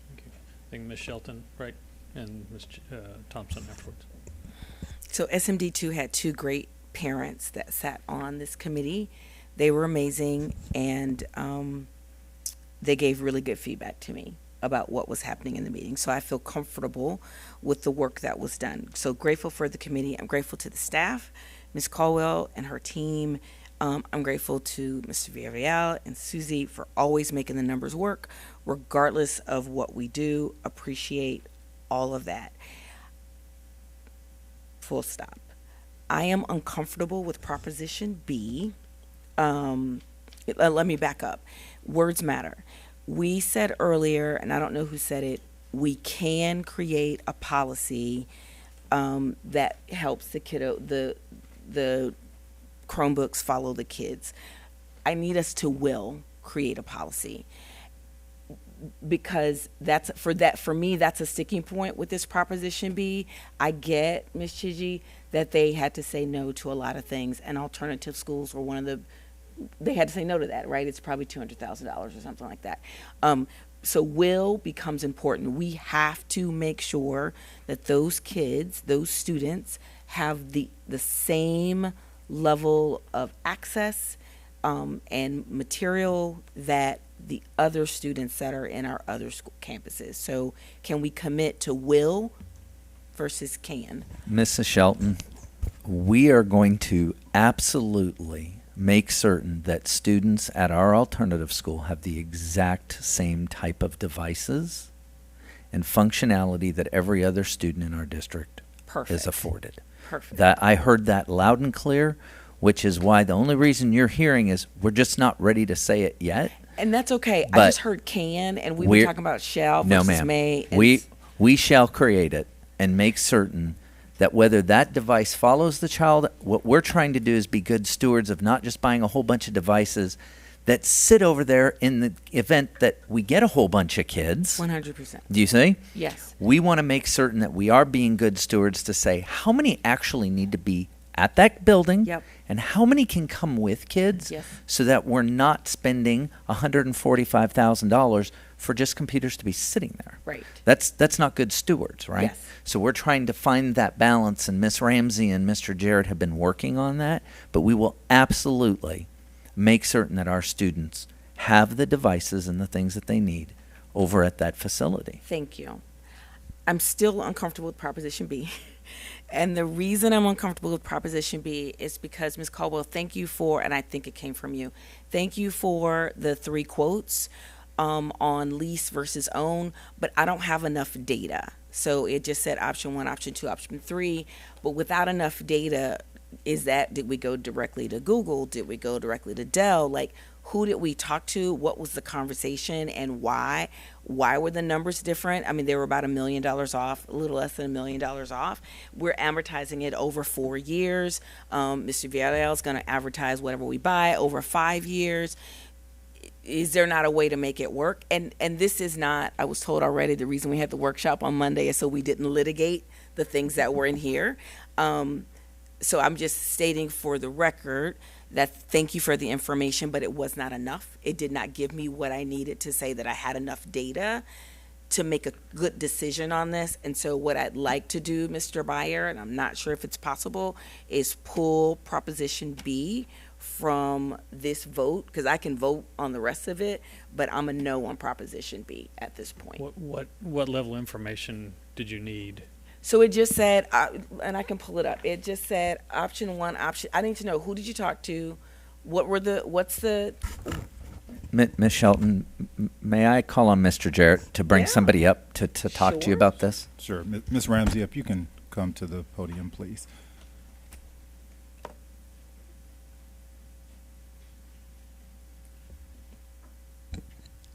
Thank you. I think Ms. Shelton, right, and Ms. Thompson afterwards. So SMD2 had two great parents that sat on this committee. They were amazing, and they gave really good feedback to me about what was happening in the meeting. So I feel comfortable with the work that was done. So grateful for the committee. I'm grateful to the staff, Ms. Caldwell and her team. I'm grateful to Mr. Villarreal and Susie for always making the numbers work, regardless of what we do. Appreciate all of that. Full stop. I am uncomfortable with Proposition B. Let me back up. Words matter. We said earlier, and I don't know who said it, we can create a policy that helps the kiddo, the Chromebooks follow the kids. I need us to will create a policy, because for me that's a sticking point with this Proposition B. I get, Ms. Chigi, that they had to say no to a lot of things, and alternative schools were they had to say no to that, right? It's probably $200,000 or something like that. So will becomes important. We have to make sure that those kids, those students, have the same level of access and material that the other students that are in our other school campuses. So can we commit to will versus can? Mrs. Shelton, we are going to absolutely make certain that students at our alternative school have the exact same type of devices and functionality that every other student in our district is afforded. Perfect. That I heard that loud and clear, which is why the only reason you're hearing is we're just not ready to say it yet. And that's okay. I But just heard can, and we were talking about shall versus no, ma'am. may. And We shall create it and make certain that whether that device follows the child, what we're trying to do is be good stewards of not just buying a whole bunch of devices that sit over there in the event that we get a whole bunch of kids. 100%. Do you see? Yes. We want to make certain that we are being good stewards to say how many actually need to be at that building, Yep. and how many can come with kids, Yes. so that we're not spending $145,000 for just computers to be sitting there. Right. That's not good stewards, right? Yes. So we're trying to find that balance, and Miss Ramsey and Mr. Jarrett have been working on that, but we will absolutely make certain that our students have the devices and the things that they need over at that facility. Thank you. I'm still uncomfortable with Proposition B. And the reason I'm uncomfortable with Proposition B is because, Ms. Caldwell, thank you for, and I think it came from you, thank you for the 3 quotes on lease versus own, but I don't have enough data. So it just said option 1, option 2, option 3, but without enough data, did we go directly to Google? Did we go directly to Dell? Like, who did we talk to? What was the conversation, and why? Why were the numbers different? I mean, they were about $1 million off, a little less than $1 million off. We're amortizing it over 4 years. Mr. Villarreal is going to advertise whatever we buy over 5 years. Is there not a way to make it work? And this is not, I was told already, the reason we had the workshop on Monday is so we didn't litigate the things that were in here. So I'm just stating for the record thank you for the information, but it was not enough. It did not give me what I needed to say that I had enough data to make a good decision on this. And so what I'd like to do, Mr. Byer, and I'm not sure if it's possible, is pull Proposition B from this vote, because I can vote on the rest of it, but I'm a no on Proposition B at this point. What level of information did you need? So it just said, and I can pull it up. It just said option one, option. I need to know, who did you talk to? What's the? Ms. Shelton, may I call on Mr. Jarrett to bring somebody up to talk to you about this? Sure. Ms. Ramsey, if you can come to the podium, please.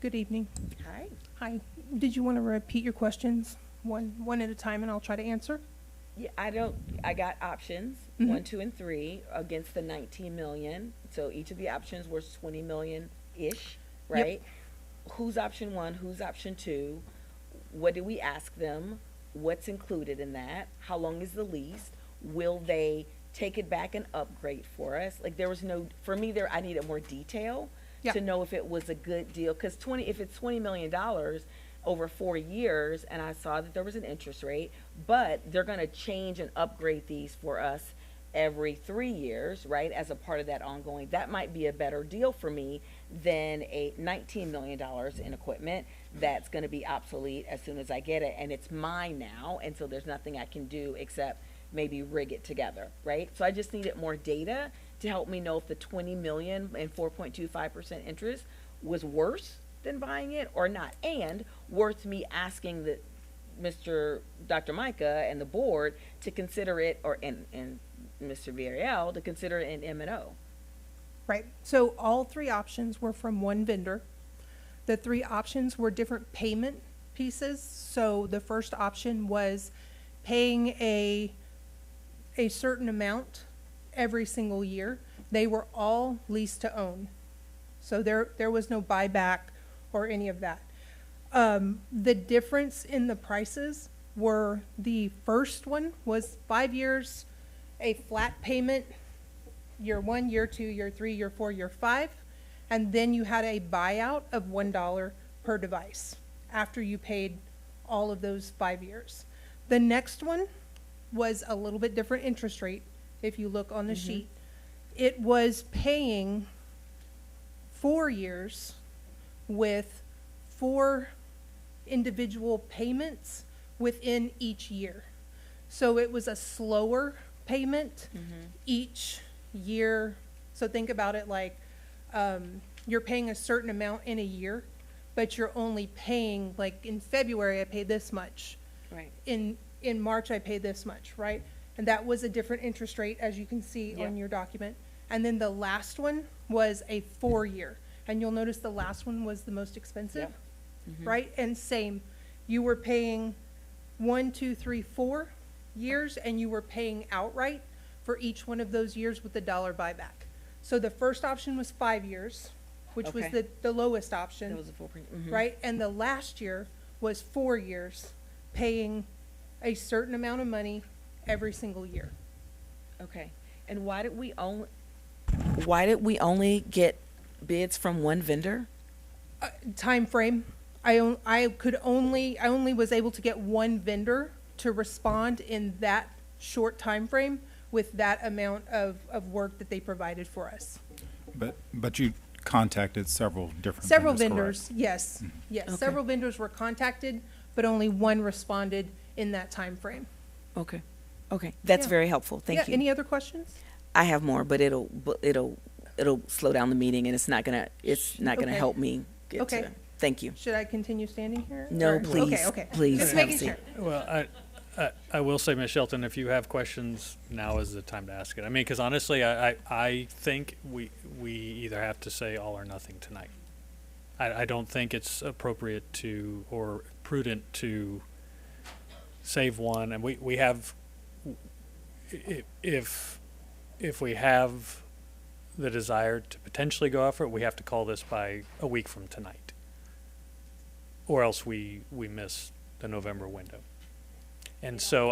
Good evening. Hi. Hi. Did you want to repeat your questions one at a time, and I'll try to answer? Yeah, I got options, 1, 2, and 3 against the 19 million. So each of the options was 20 million-ish, right? Yep. Who's option 1? Who's option 2? What did we ask them? What's included in that? How long is the lease? Will they take it back and upgrade for us? Like, there was no, for me there, I needed more detail to know if it was a good deal. Because if it's $20 million over 4 years, and I saw that there was an interest rate, but they're going to change and upgrade these for us every 3 years, right, as a part of that ongoing, that might be a better deal for me than a $19 million in equipment that's going to be obsolete as soon as I get it, and it's mine now, and so there's nothing I can do except maybe rig it together, right? So I just needed more data to help me know if the $20 million and 4.25% interest was worse than buying it or not, and worth me asking Dr. Micah and the board to consider it, and Mr. Villarreal to consider it an M&O. Right. So all 3 options were from one vendor. The 3 options were different payment pieces. So the first option was paying a certain amount every single year. They were all lease to own. So there was no buyback or any of that. The difference in the prices were, the first one was 5 years, a flat payment, year 1, year 2, year 3, year 4, year 5, and then you had a buyout of $1 per device after you paid all of those 5 years. The next one was a little bit different interest rate. If you look on the sheet, it was paying 4 years with 4 individual payments within each year. So it was a slower payment each year. So think about it like you're paying a certain amount in a year, but you're only paying, like in February I paid this much. Right. In March I paid this much, right? And that was a different interest rate, as you can see on your document. And then the last one was a 4-year. And you'll notice the last one was the most expensive, right? And same, you were paying 1, 2, 3, 4 years, and you were paying outright for each one of those years with the $1 buyback. So the first option was 5 years, which was the lowest option, That was a full right? And the last year was 4 years, paying a certain amount of money every single year. Okay. And why did we only get bids from one vendor? Time frame. I only was able to get one vendor to respond in that short time frame with that amount of work that they provided for us. But you contacted several different vendors, correct? Yes. Yes. Okay. Several vendors were contacted, but only one responded in that time frame. Okay. Okay. That's very helpful. Thank you. Any other questions? I have more, but it'll slow down the meeting, and it's not gonna help me get to it. Thank you. Should I continue standing here? No, Or- please. Okay. Please Just have a making seat. sure. Well, I will say, Ms. Shelton, if you have questions, now is the time to ask it. I mean, because honestly, I think we either have to say all or nothing tonight. I don't think it's appropriate to or prudent to save one, and we have, if we have the desire to potentially go after it, we have to call this by a week from tonight, or else we miss the November window. And so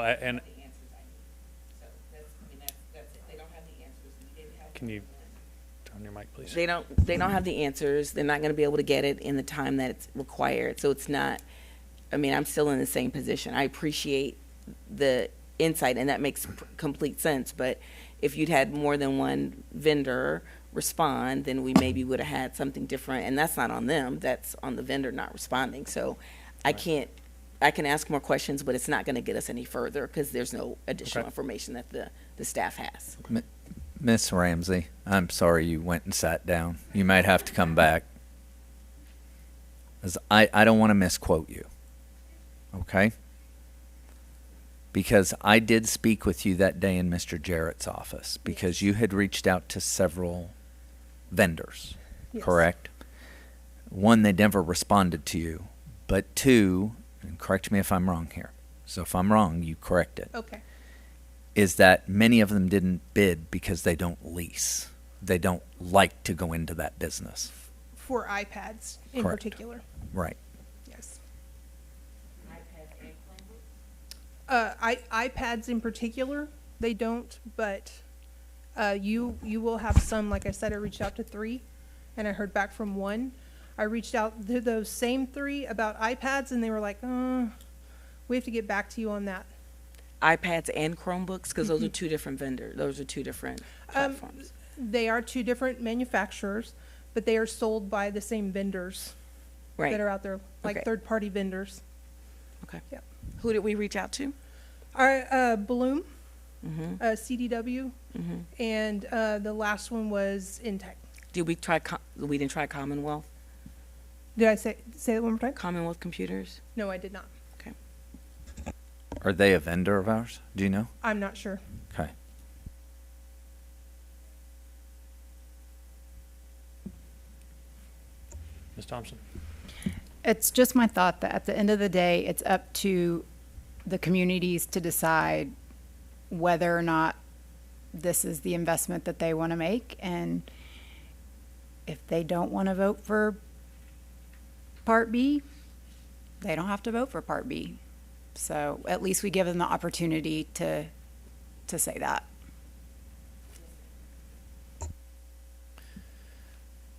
can you Turn your mic, please. They don't have the answers. They're not going to be able to get it in the time that it's required. So it's not, I mean, I'm still in the same position. I appreciate the insight, and that makes complete sense. But if you'd had more than one vendor respond, then we maybe would have had something different. And that's not on them. That's on the vendor not responding. So I can ask more questions, but it's not going to get us any further because there's no additional information that the staff has. Miss Ramsey, I'm sorry you went and sat down. You might have to come back. 'Cause I don't want to misquote you. Okay? Because I did speak with you that day in Mr. Jarrett's office because you had reached out to several vendors, correct? One, they never responded to you. But two, and correct me if I'm wrong here. So if I'm wrong, you correct it. Okay. Is that many of them didn't bid because they don't lease. They don't like to go into that business. For iPads in Correct. particular. Right. Yes. iPads in particular, they don't, but you will have some. Like I said, I reached out to 3, and I heard back from 1. I reached out to those same 3 about iPads, and they were like, we have to get back to you on that. iPads and Chromebooks, because those are two different vendors. Those are two different platforms. They are 2 different manufacturers, but they are sold by the same vendors that are out there, like third-party vendors. Okay. Yep. Who did we reach out to? Our Bloom, CDW, and the last one was Intech. Did we try? We didn't try Commonwealth. Did I say that one more time? Commonwealth Computers. No, I did not. Okay. Are they a vendor of ours? Do you know? I'm not sure. Okay. Ms. Thompson? It's just my thought that at the end of the day, it's up to the communities to decide whether or not this is the investment that they want to make. And if they don't want to vote for Part B, they don't have to vote for Part B. So at least we give them the opportunity to say that.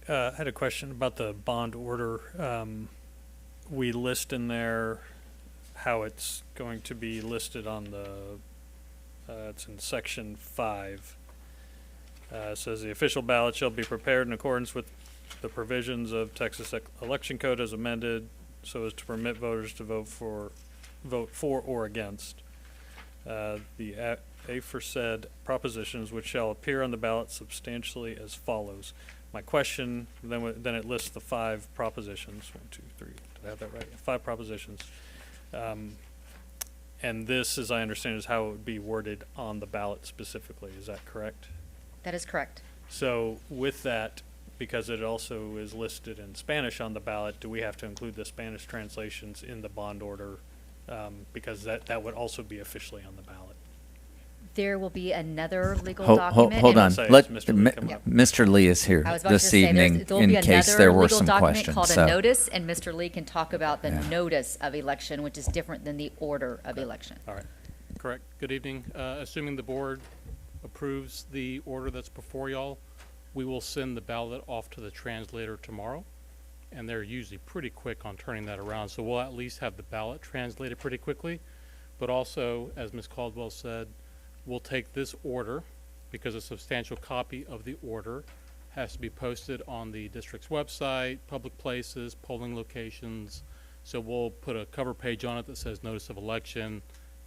I had a question about the bond order. We list in there how it's going to be listed on the, it's in section 5. It says the official ballot shall be prepared in accordance with the provisions of Texas Election Code as amended so as to permit voters to vote for or against the aforesaid propositions, which shall appear on the ballot substantially as follows. My question, then it lists the 5 propositions. 1, 2, 3. Did I have that right? 5 propositions. And this, as I understand, is how it would be worded on the ballot specifically. Is that correct? That is correct. So with that, because it also is listed in Spanish on the ballot, do we have to include the Spanish translations in the bond order? Because that would also be officially on the ballot. There will be another legal Hold document. on. Let Mr. Lee is here I was about this to say, evening there'll be in case another there were legal some document questions. called So a notice, and Mr. Lee can talk about the notice of election, which is different than the order of election. All right. Correct. Good evening. Assuming the board approves the order that's before y'all, we will send the ballot off to the translator tomorrow, and they're usually pretty quick on turning that around. So we'll at least have the ballot translated pretty quickly. But also, as Ms. Caldwell said, we'll take this order, because a substantial copy of the order has to be posted on the district's website, public places, polling locations. So we'll put a cover page on it that says notice of election,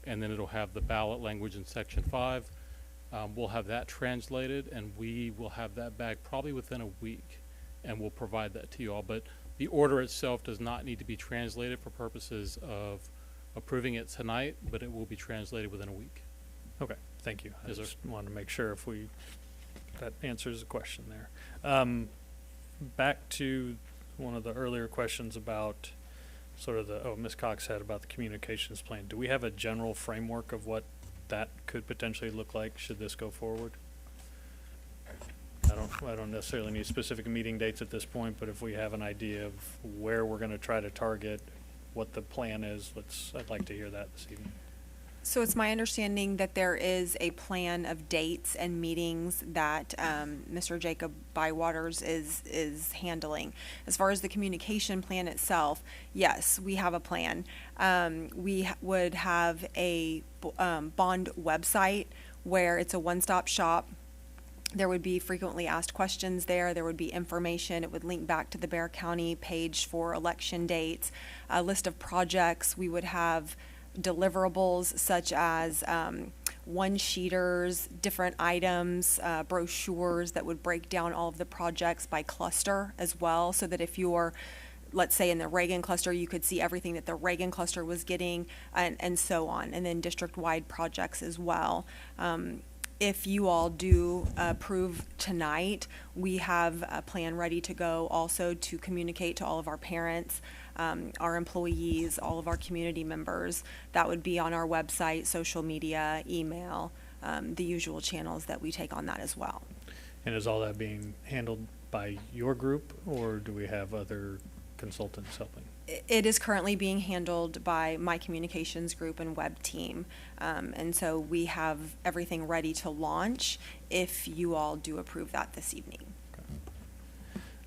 and then it'll have the ballot language in section 5. We'll have that translated, and we will have that back probably within a week, and we'll provide that to you all. But the order itself does not need to be translated for purposes of approving it tonight, but it will be translated within a week. Okay, thank you. I Yes, sir. just wanted to make sure that answers the question there. Back to one of the earlier questions about sort of Ms. Cox had about the communications plan. Do we have a general framework of what that could potentially look like should this go forward? I don't necessarily need specific meeting dates at this point, but if we have an idea of where we're going to try to target, what the plan is, I'd like to hear that this evening. So it's my understanding that there is a plan of dates and meetings that Mr. Jacob Bywaters is handling. As far as the communication plan itself, yes, we have a plan. Would have a bond website where it's a one-stop shop. There would be frequently asked questions there. There would be information. It would link back to the Bexar County page for election dates, a list of projects. We would have deliverables such as one-sheeters, different items, brochures that would break down all of the projects by cluster as well, so that if you're, let's say in the Reagan cluster, you could see everything that the Reagan cluster was getting, and so on, and then district-wide projects as well. If you all do approve tonight, we have a plan ready to go also to communicate to all of our parents, our employees, all of our community members. That would be on our website, social media, email, the usual channels that we take on that as well. And is all that being handled by your group, or do we have other consultants helping? It is currently being handled by my communications group and web team. And so we have everything ready to launch if you all do approve that this evening.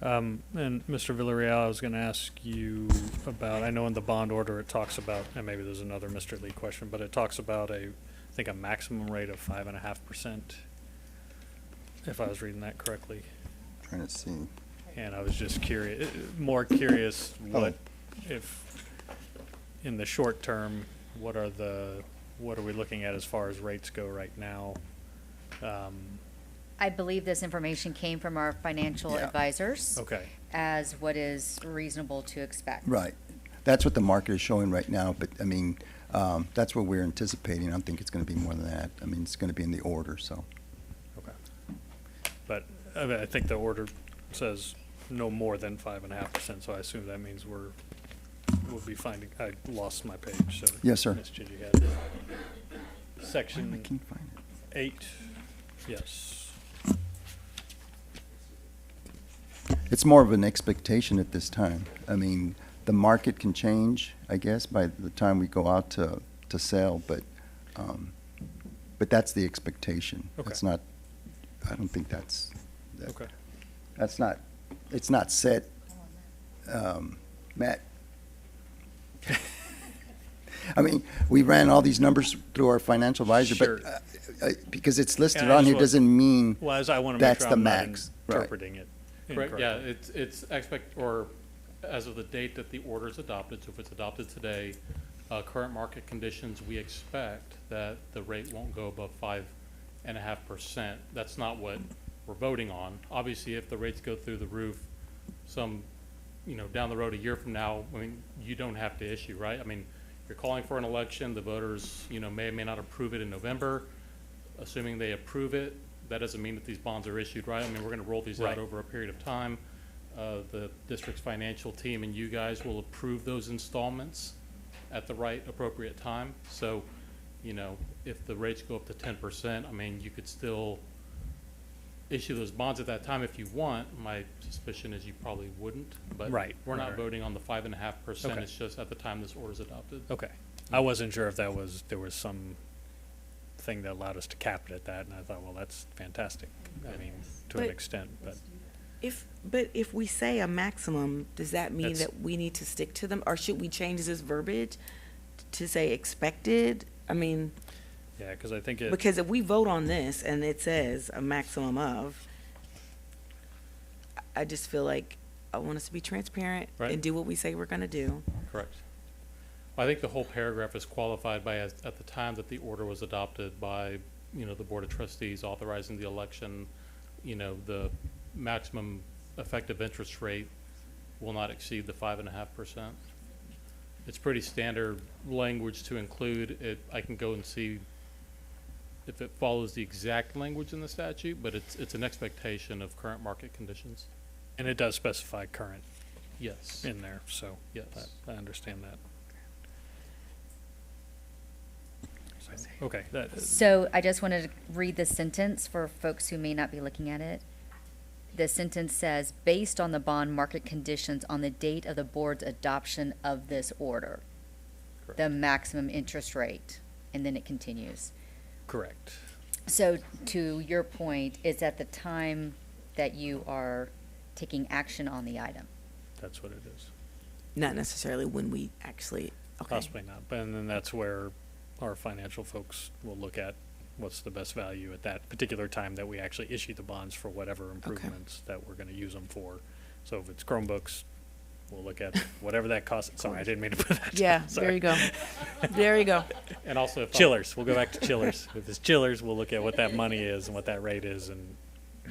And Mr. Villarreal, I was going to ask you about, I know in the bond order it talks about, and maybe there's another Mr. Lee question, but it talks about I think a maximum rate of 5.5%, if I was reading that correctly. Trying to see. And I was just curious, more curious what, if in the short term, what are we looking at as far as rates go right now? I believe this information came from our financial advisors. Okay. As what is reasonable to expect. Right. That's what the market is showing right now, but I mean, that's what we're anticipating. I don't think it's going to be more than that. I mean, it's going to be in the order, so. Okay. But I mean, I think the order says no more than 5.5%, so I assume that means we'll be finding, I lost my page, so. Yes, sir. Ms. Gigi had it. Section I can't find it. 8, yes. It's more of an expectation at this time. I mean, the market can change, I guess, by the time we go out to sell, but that's the expectation. Okay. It's not, I don't think that's, Okay. that's not, it's not set, Matt. I mean, we ran all these numbers through our financial advisor, Sure. but because it's listed And I on just here want- doesn't mean Well, as I want to make that's sure the I'm not max. Right. interpreting it Correct, yeah, incorrectly. or as of the date that the order is adopted, so if it's adopted today, current market conditions, we expect that the rate won't go above 5.5%. That's not what we're voting on. Obviously, if the rates go through the roof down the road a year from now, I mean, you don't have to issue, right? I mean, you're calling for an election, the voters, may or may not approve it in November. Assuming they approve it, that doesn't mean that these bonds are issued, right? I mean, we're gonna roll these Right. out over a period of time. The district's financial team and you guys will approve those installments at the right appropriate time. So, if the rates go up to 10%, I mean, you could still issue those bonds at that time if you want. My suspicion is you probably wouldn't, but Right. we're not Right. voting on the 5.5%. Okay. It's just at the time this order is adopted. Okay. I wasn't sure if there was some thing that allowed us to cap it at that, and I thought, well, that's fantastic. I mean, to an But- extent, but But if we say a maximum, does that mean That's- that we need to stick to them, or should we change this verbiage to say expected? I mean, yeah, because I think because if we vote on this and it says a maximum of, I just feel like I want us to be transparent Right. and do what we say we're gonna do. Correct. I think the whole paragraph is qualified by, at the time that the order was adopted by, the Board of Trustees authorizing the election, the maximum effective interest rate will not exceed the 5.5%. It's pretty standard language to include it. I can go and see if it follows the exact language in the statute, but it's an expectation of current market conditions. and it does specify current Yes. in there, so Yes. I understand that. Okay, So I just wanted to read the sentence for folks who may not be looking at it. The sentence says, based on the bond market conditions on the date of the board's adoption of this order, the maximum interest rate and then it continues. Correct. So to your point, it's at the time that you are taking action on the item. That's what it is. Not necessarily when we actually, okay. Possibly not. But and then that's where our financial folks will look at what's the best value at that particular time that we actually issue the bonds for whatever improvements that we're going to use them for. So if it's Chromebooks, we'll look at whatever that costs. Sorry, I didn't mean to put that. Yeah, Sorry. there you go. There you go. And also, if chillers. We'll go back to chillers. If it's chillers, we'll look at what that money is and what that rate is and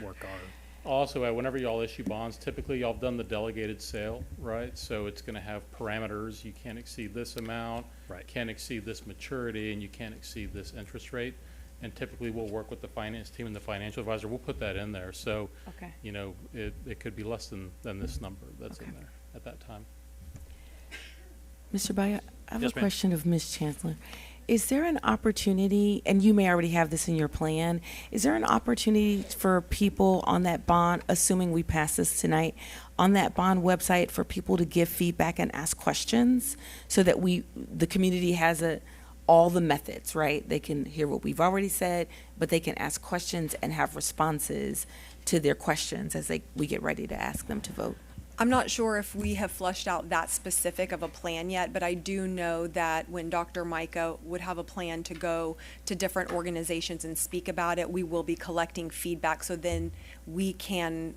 work our. Also, whenever y'all issue bonds, typically y'all have done the delegated sale, right? So it's going to have parameters. You can't exceed this amount. Right. Can't exceed this maturity, and you can't exceed this interest rate. And typically, we'll work with the finance team and the financial advisor. We'll put that in there. So, Okay. you know, it could be less than this number that's in there at that time. Mr. Bayo, I have Yes, a ma'am. question of Ms. Chancellor. Is there an opportunity, and you may already have this in your plan, is there an opportunity for people on that bond, assuming we pass this tonight, on that bond website for people to give feedback and ask questions so that the community has all the methods, right? They can hear what we've already said, but they can ask questions and have responses to their questions as we get ready to ask them to vote. I'm not sure if we have fleshed out that specific of a plan yet, but I do know that when Dr. Micah would have a plan to go to different organizations and speak about it, we will be collecting feedback so then we can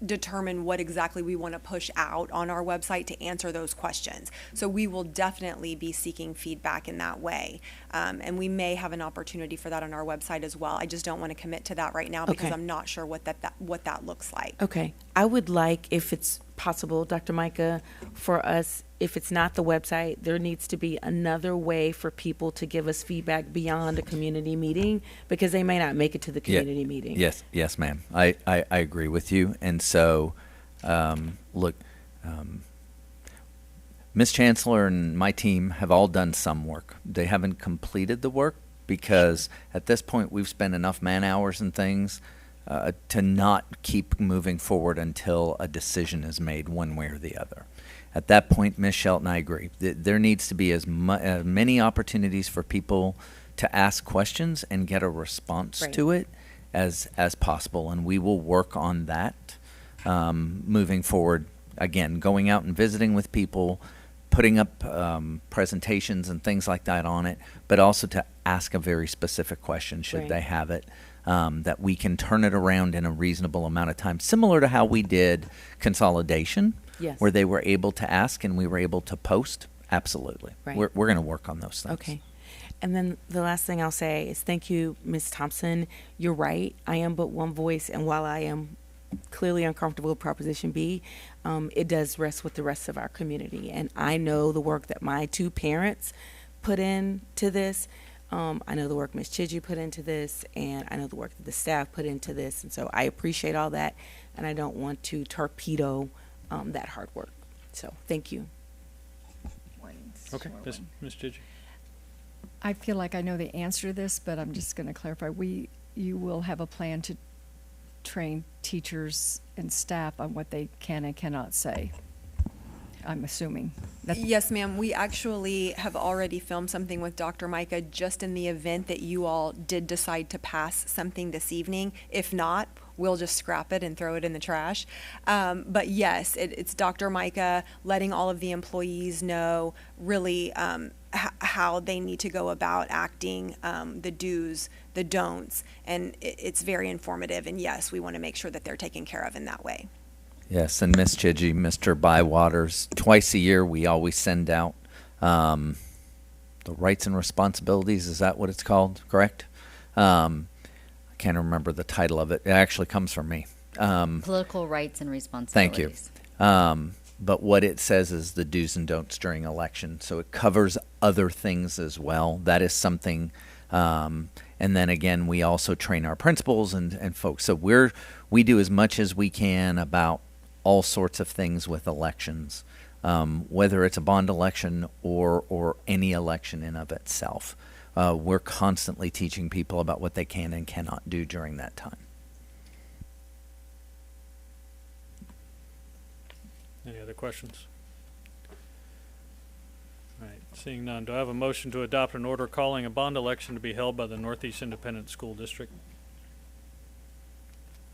determine what exactly we want to push out on our website to answer those questions. So we will definitely be seeking feedback in that way. And we may have an opportunity for that on our website as well. I just don't want to commit to that right now because Okay. I'm not sure what that looks like. Okay. I would like, if it's possible, Dr. Micah, for us, if it's not the website, there needs to be another way for people to give us feedback beyond a community meeting because they may not make it to the community meeting. Yes, ma'am. I agree with you. And so, look, Ms. Chancellor and my team have all done some work. They haven't completed the work because at this point we've spent enough man hours and things to not keep moving forward until a decision is made one way or the other. At that point, Ms. Shelton, I agree. There needs to be as many opportunities for people to ask questions and get a response Right. to it as possible, and we will work on that moving forward. Again, going out and visiting with people, putting up presentations and things like that on it, but also to ask a very specific question should Right. they have it. That we can turn it around in a reasonable amount of time, similar to how we did Consolidation, Yes. where they were able to ask and we were able to post. Absolutely. Right. We're going to work on those things. Okay. And then the last thing I'll say is thank you, Ms. Thompson. You're right. I am but one voice, and while I am clearly uncomfortable with Proposition B, it does rest with the rest of our community. And I know the work that my two parents put into this. I know the work Ms. Chidgey put into this, and I know the work that the staff put into this. And so I appreciate all that, and I don't want to torpedo that hard work. So thank you. Okay, Ms. Gigi. I feel like I know the answer to this, but I'm just going to clarify. You will have a plan to train teachers and staff on what they can and cannot say. I'm assuming. Yes, ma'am. We actually have already filmed something with Dr. Micah just in the event that you all did decide to pass something this evening. If not, we'll just scrap it and throw it in the trash. But yes, it's Dr. Micah letting all of the employees know really how they need to go about acting, the do's, the don'ts, and it's very informative. And yes, we want to make sure that they're taken care of in that way. Yes, and Ms. Chidgey, Mr. Bywaters, twice a year we always send out the rights and responsibilities. Is that what it's called? Correct? I can't remember the title of it. It actually comes from me. Political rights and responsibilities. Thank you. But what it says is the do's and don'ts during election. So it covers other things as well. That is something. And then again, we also train our principals and folks. So we do as much as we can about all sorts of things with elections, whether it's a bond election or any election in of itself. We're constantly teaching people about what they can and cannot do during that time. Any other questions? All right. Seeing none, do I have a motion to adopt an order calling a bond election to be held by the Northeast Independent School District?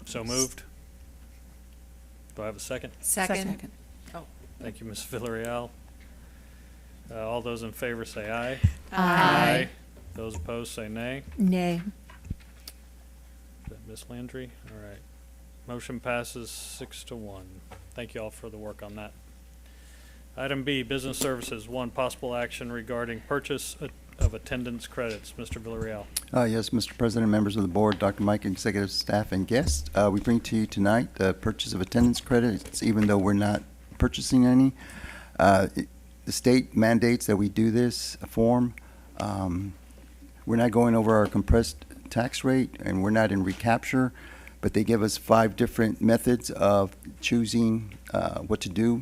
So moved. Do I have a second? Second. Thank you, Ms. Villarreal. All those in favor say aye. Aye. Those opposed say nay. Nay. Is that Ms. Landry? All right. Motion passes 6-1. Thank you all for the work on that. Item B, Business Services. 1, possible action regarding purchase of attendance credits. Mr. Villarreal. Yes, Mr. President, members of the board, Dr. Mike, executive staff, and guests, we bring to you tonight the purchase of attendance credits, even though we're not purchasing any. The state mandates that we do this form. We're not going over our compressed tax rate, and we're not in recapture, but they give us 5 different methods of choosing what to do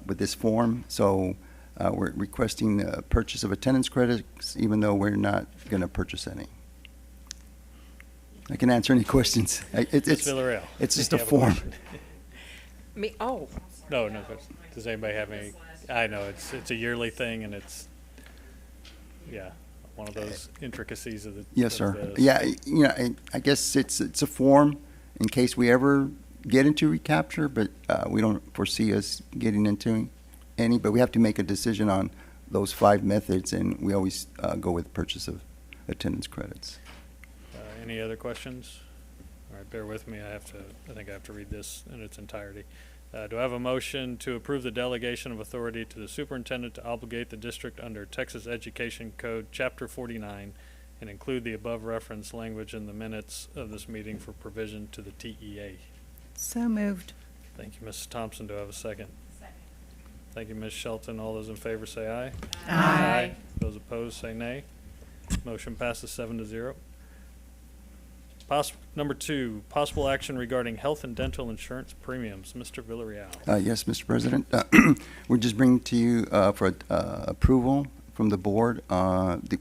with this form. So we're requesting the purchase of attendance credits, even though we're not going to purchase any. I can answer any questions. Ms. Villarreal. It's just you a have form. question? No question. Does anybody have any? I know it's a yearly thing, and it's, yeah, one of those intricacies of the. Yes, sir. Yeah, you know, I guess it's a form in case we ever get into recapture, but we don't foresee us getting into any. But we have to make a decision on those 5 methods, and we always go with purchase of attendance credits. Any other questions? All right, bear with me. I think I have to read this in its entirety. Do I have a motion to approve the delegation of authority to the superintendent to obligate the district under Texas Education Code, Chapter 49, and include the above referenced language in the minutes of this meeting for provision to the TEA? So moved. Thank you, Mrs. Thompson. Do I have a second? Second. Thank you, Ms. Shelton. All those in favor say aye. Aye. Those opposed say nay. Motion passes 7-0. Number 2, possible action regarding health and dental insurance premiums. Mr. Villarreal. Yes, Mr. President. We're just bringing to you for approval from the board.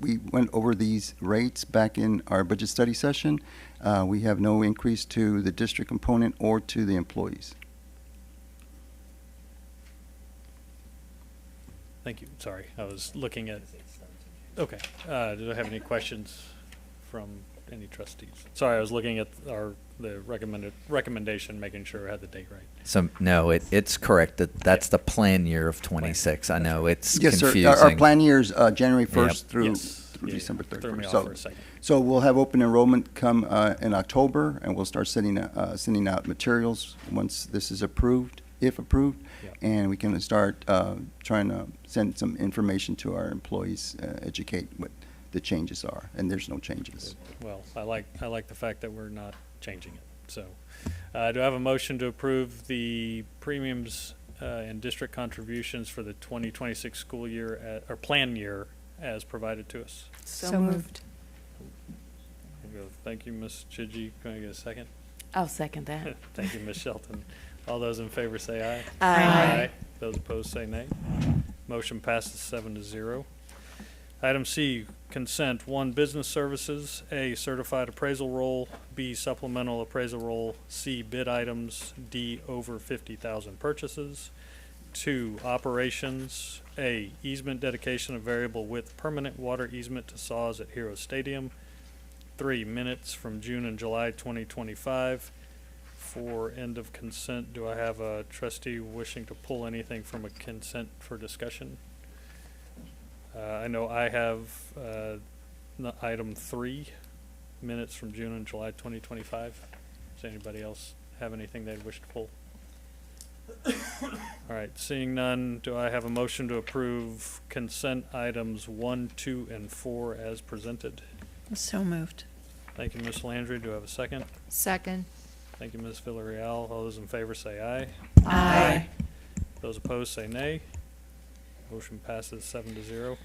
We went over these rates back in our budget study session. We have no increase to the district component or to the employees. Thank you. Sorry, I was looking at. Okay. Do I have any questions from any trustees? Sorry, I was looking at the recommendation, making sure I had the date right. So, no, it's correct. That's the plan year of 26. I know it's yes, confusing. Sir. Our plan year is January 1st Yep. through Yeah, December threw me 31st. off for a second. So we'll have open enrollment come in October, and we'll start sending out materials once this is approved, if approved, Yep. and we can start trying to send some information to our employees, educate what the changes are, and there's no changes. Well, I like the fact that we're not changing it. So, do I have a motion to approve the premiums and district contributions for the 2026 school year or plan year as provided to us? So moved. Thank you, Ms. Chidgey. Can I get a second? I'll second that. Thank you, Ms. Shelton. All those in favor say aye. Aye. Those opposed say nay. Motion passes 7-0. Item C, consent. 1, business services. A, certified appraisal roll. B, supplemental appraisal roll. C, bid items. D, over 50,000 purchases. 2, operations. A, easement dedication of variable width permanent water easement to saws at Hero Stadium. 3, minutes from June and July 2025. For end of consent, do I have a trustee wishing to pull anything from a consent for discussion? I know I have item 3, minutes from June and July 2025. Does anybody else have anything they'd wish to pull? All right, seeing none, do I have a motion to approve consent items 1, 2, and 4 as presented? So moved. Thank you, Ms. Landry. Do I have a second? Second. Thank you, Ms. Villarreal. All those in favor say aye. Aye. Those opposed say nay. Motion passes 7-0.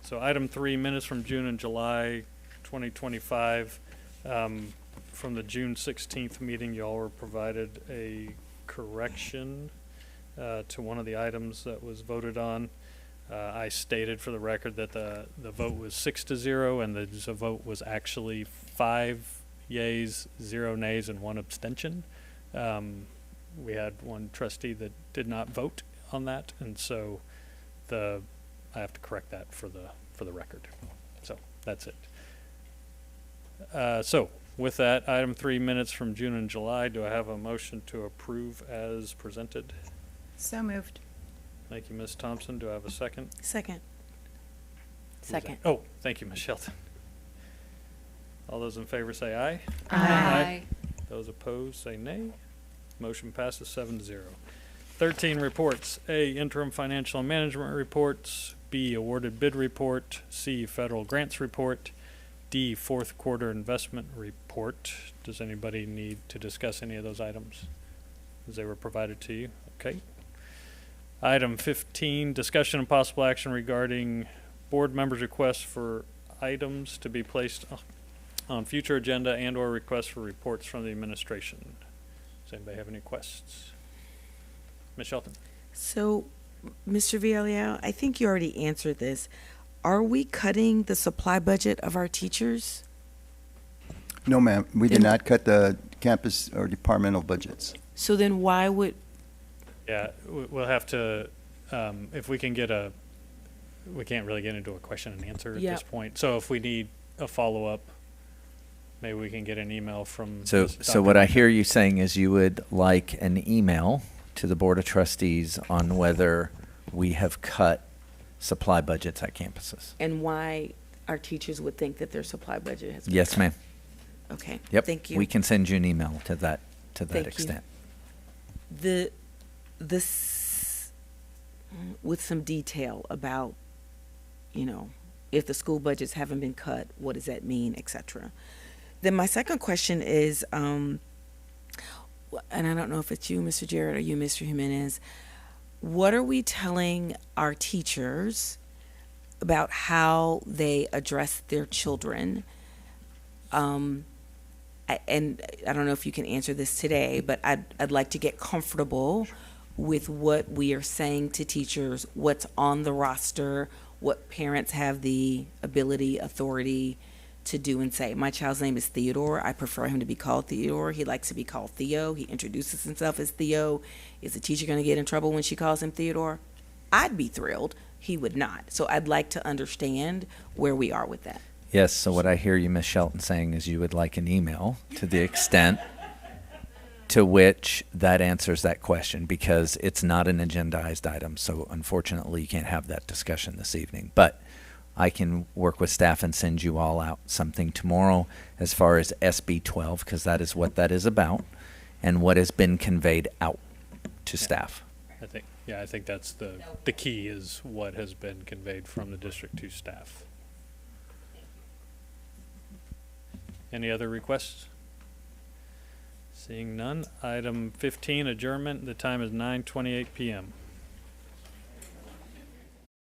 So item 3, minutes from June and July 2025. From the June 16th meeting, y'all were provided a correction to one of the items that was voted on. I stated for the record that the vote was 6-0, and the vote was actually 5 yeas, 0 nays, and 1 abstention. We had one trustee that did not vote on that, and so the I have to correct that for the record. So that's it. So with that, item 3, minutes from June and July. Do I have a motion to approve as presented? So moved. Thank you, Ms. Thompson. Do I have a second? Second. Second. Oh, thank you, Ms. Shelton. All those in favor say aye. Aye. Those opposed say nay. Motion passes 7-0. 13, reports. A, interim financial and management reports. B, awarded bid report. C, federal grants report. D, fourth quarter investment report. Does anybody need to discuss any of those items as they were provided to you? Okay. Item 15, discussion and possible action regarding board members' requests for items to be placed on future agenda and or requests for reports from the administration. Does anybody have any requests? Ms. Shelton? So, Mr. Villarreal, I think you already answered this. Are we cutting the supply budget of our teachers? No, ma'am, we did Then- not cut the campus or departmental budgets. So then why would, Yeah, we'll have to, if we can get we can't really get into a question and answer at Yeah. this point. So if we need a follow-up, maybe we can get an email from. So, Ms. so Dr. what I hear you saying is you would like an email to the Board of Trustees on whether we have cut supply budgets at campuses. and why our teachers would think that their supply budget has been Yes, cut? ma'am. Okay. Yep. Thank you. We can send you an email to that Thank you. extent. With some detail about, if the school budgets haven't been cut, what does that mean, et cetera. Then my second question is, and I don't know if it's you, Mr. Jarrett, or you, Mr. Jimenez, what are we telling our teachers about how they address their children? And I don't know if you can answer this today, but I'd like to get comfortable with what we are saying to teachers, what's on the roster, what parents have the ability, authority to do and say. My child's name is Theodore. I prefer him to be called Theodore. He likes to be called Theo. He introduces himself as Theo. Is the teacher going to get in trouble when she calls him Theodore? I'd be thrilled. He would not. So I'd like to understand where we are with that. Yes, so what I hear you, Ms. Shelton, saying is you would like an email to the extent to which that answers that question, because it's not an agendized item, so unfortunately you can't have that discussion this evening. But I can work with staff and send you all out something tomorrow as far as SB 12, because that is what that is about, and what has been conveyed out to staff. I think that's the key, is what has been conveyed from the district to staff. Any other requests? Seeing none. Item 15, adjournment. The time is 9:28 p.m.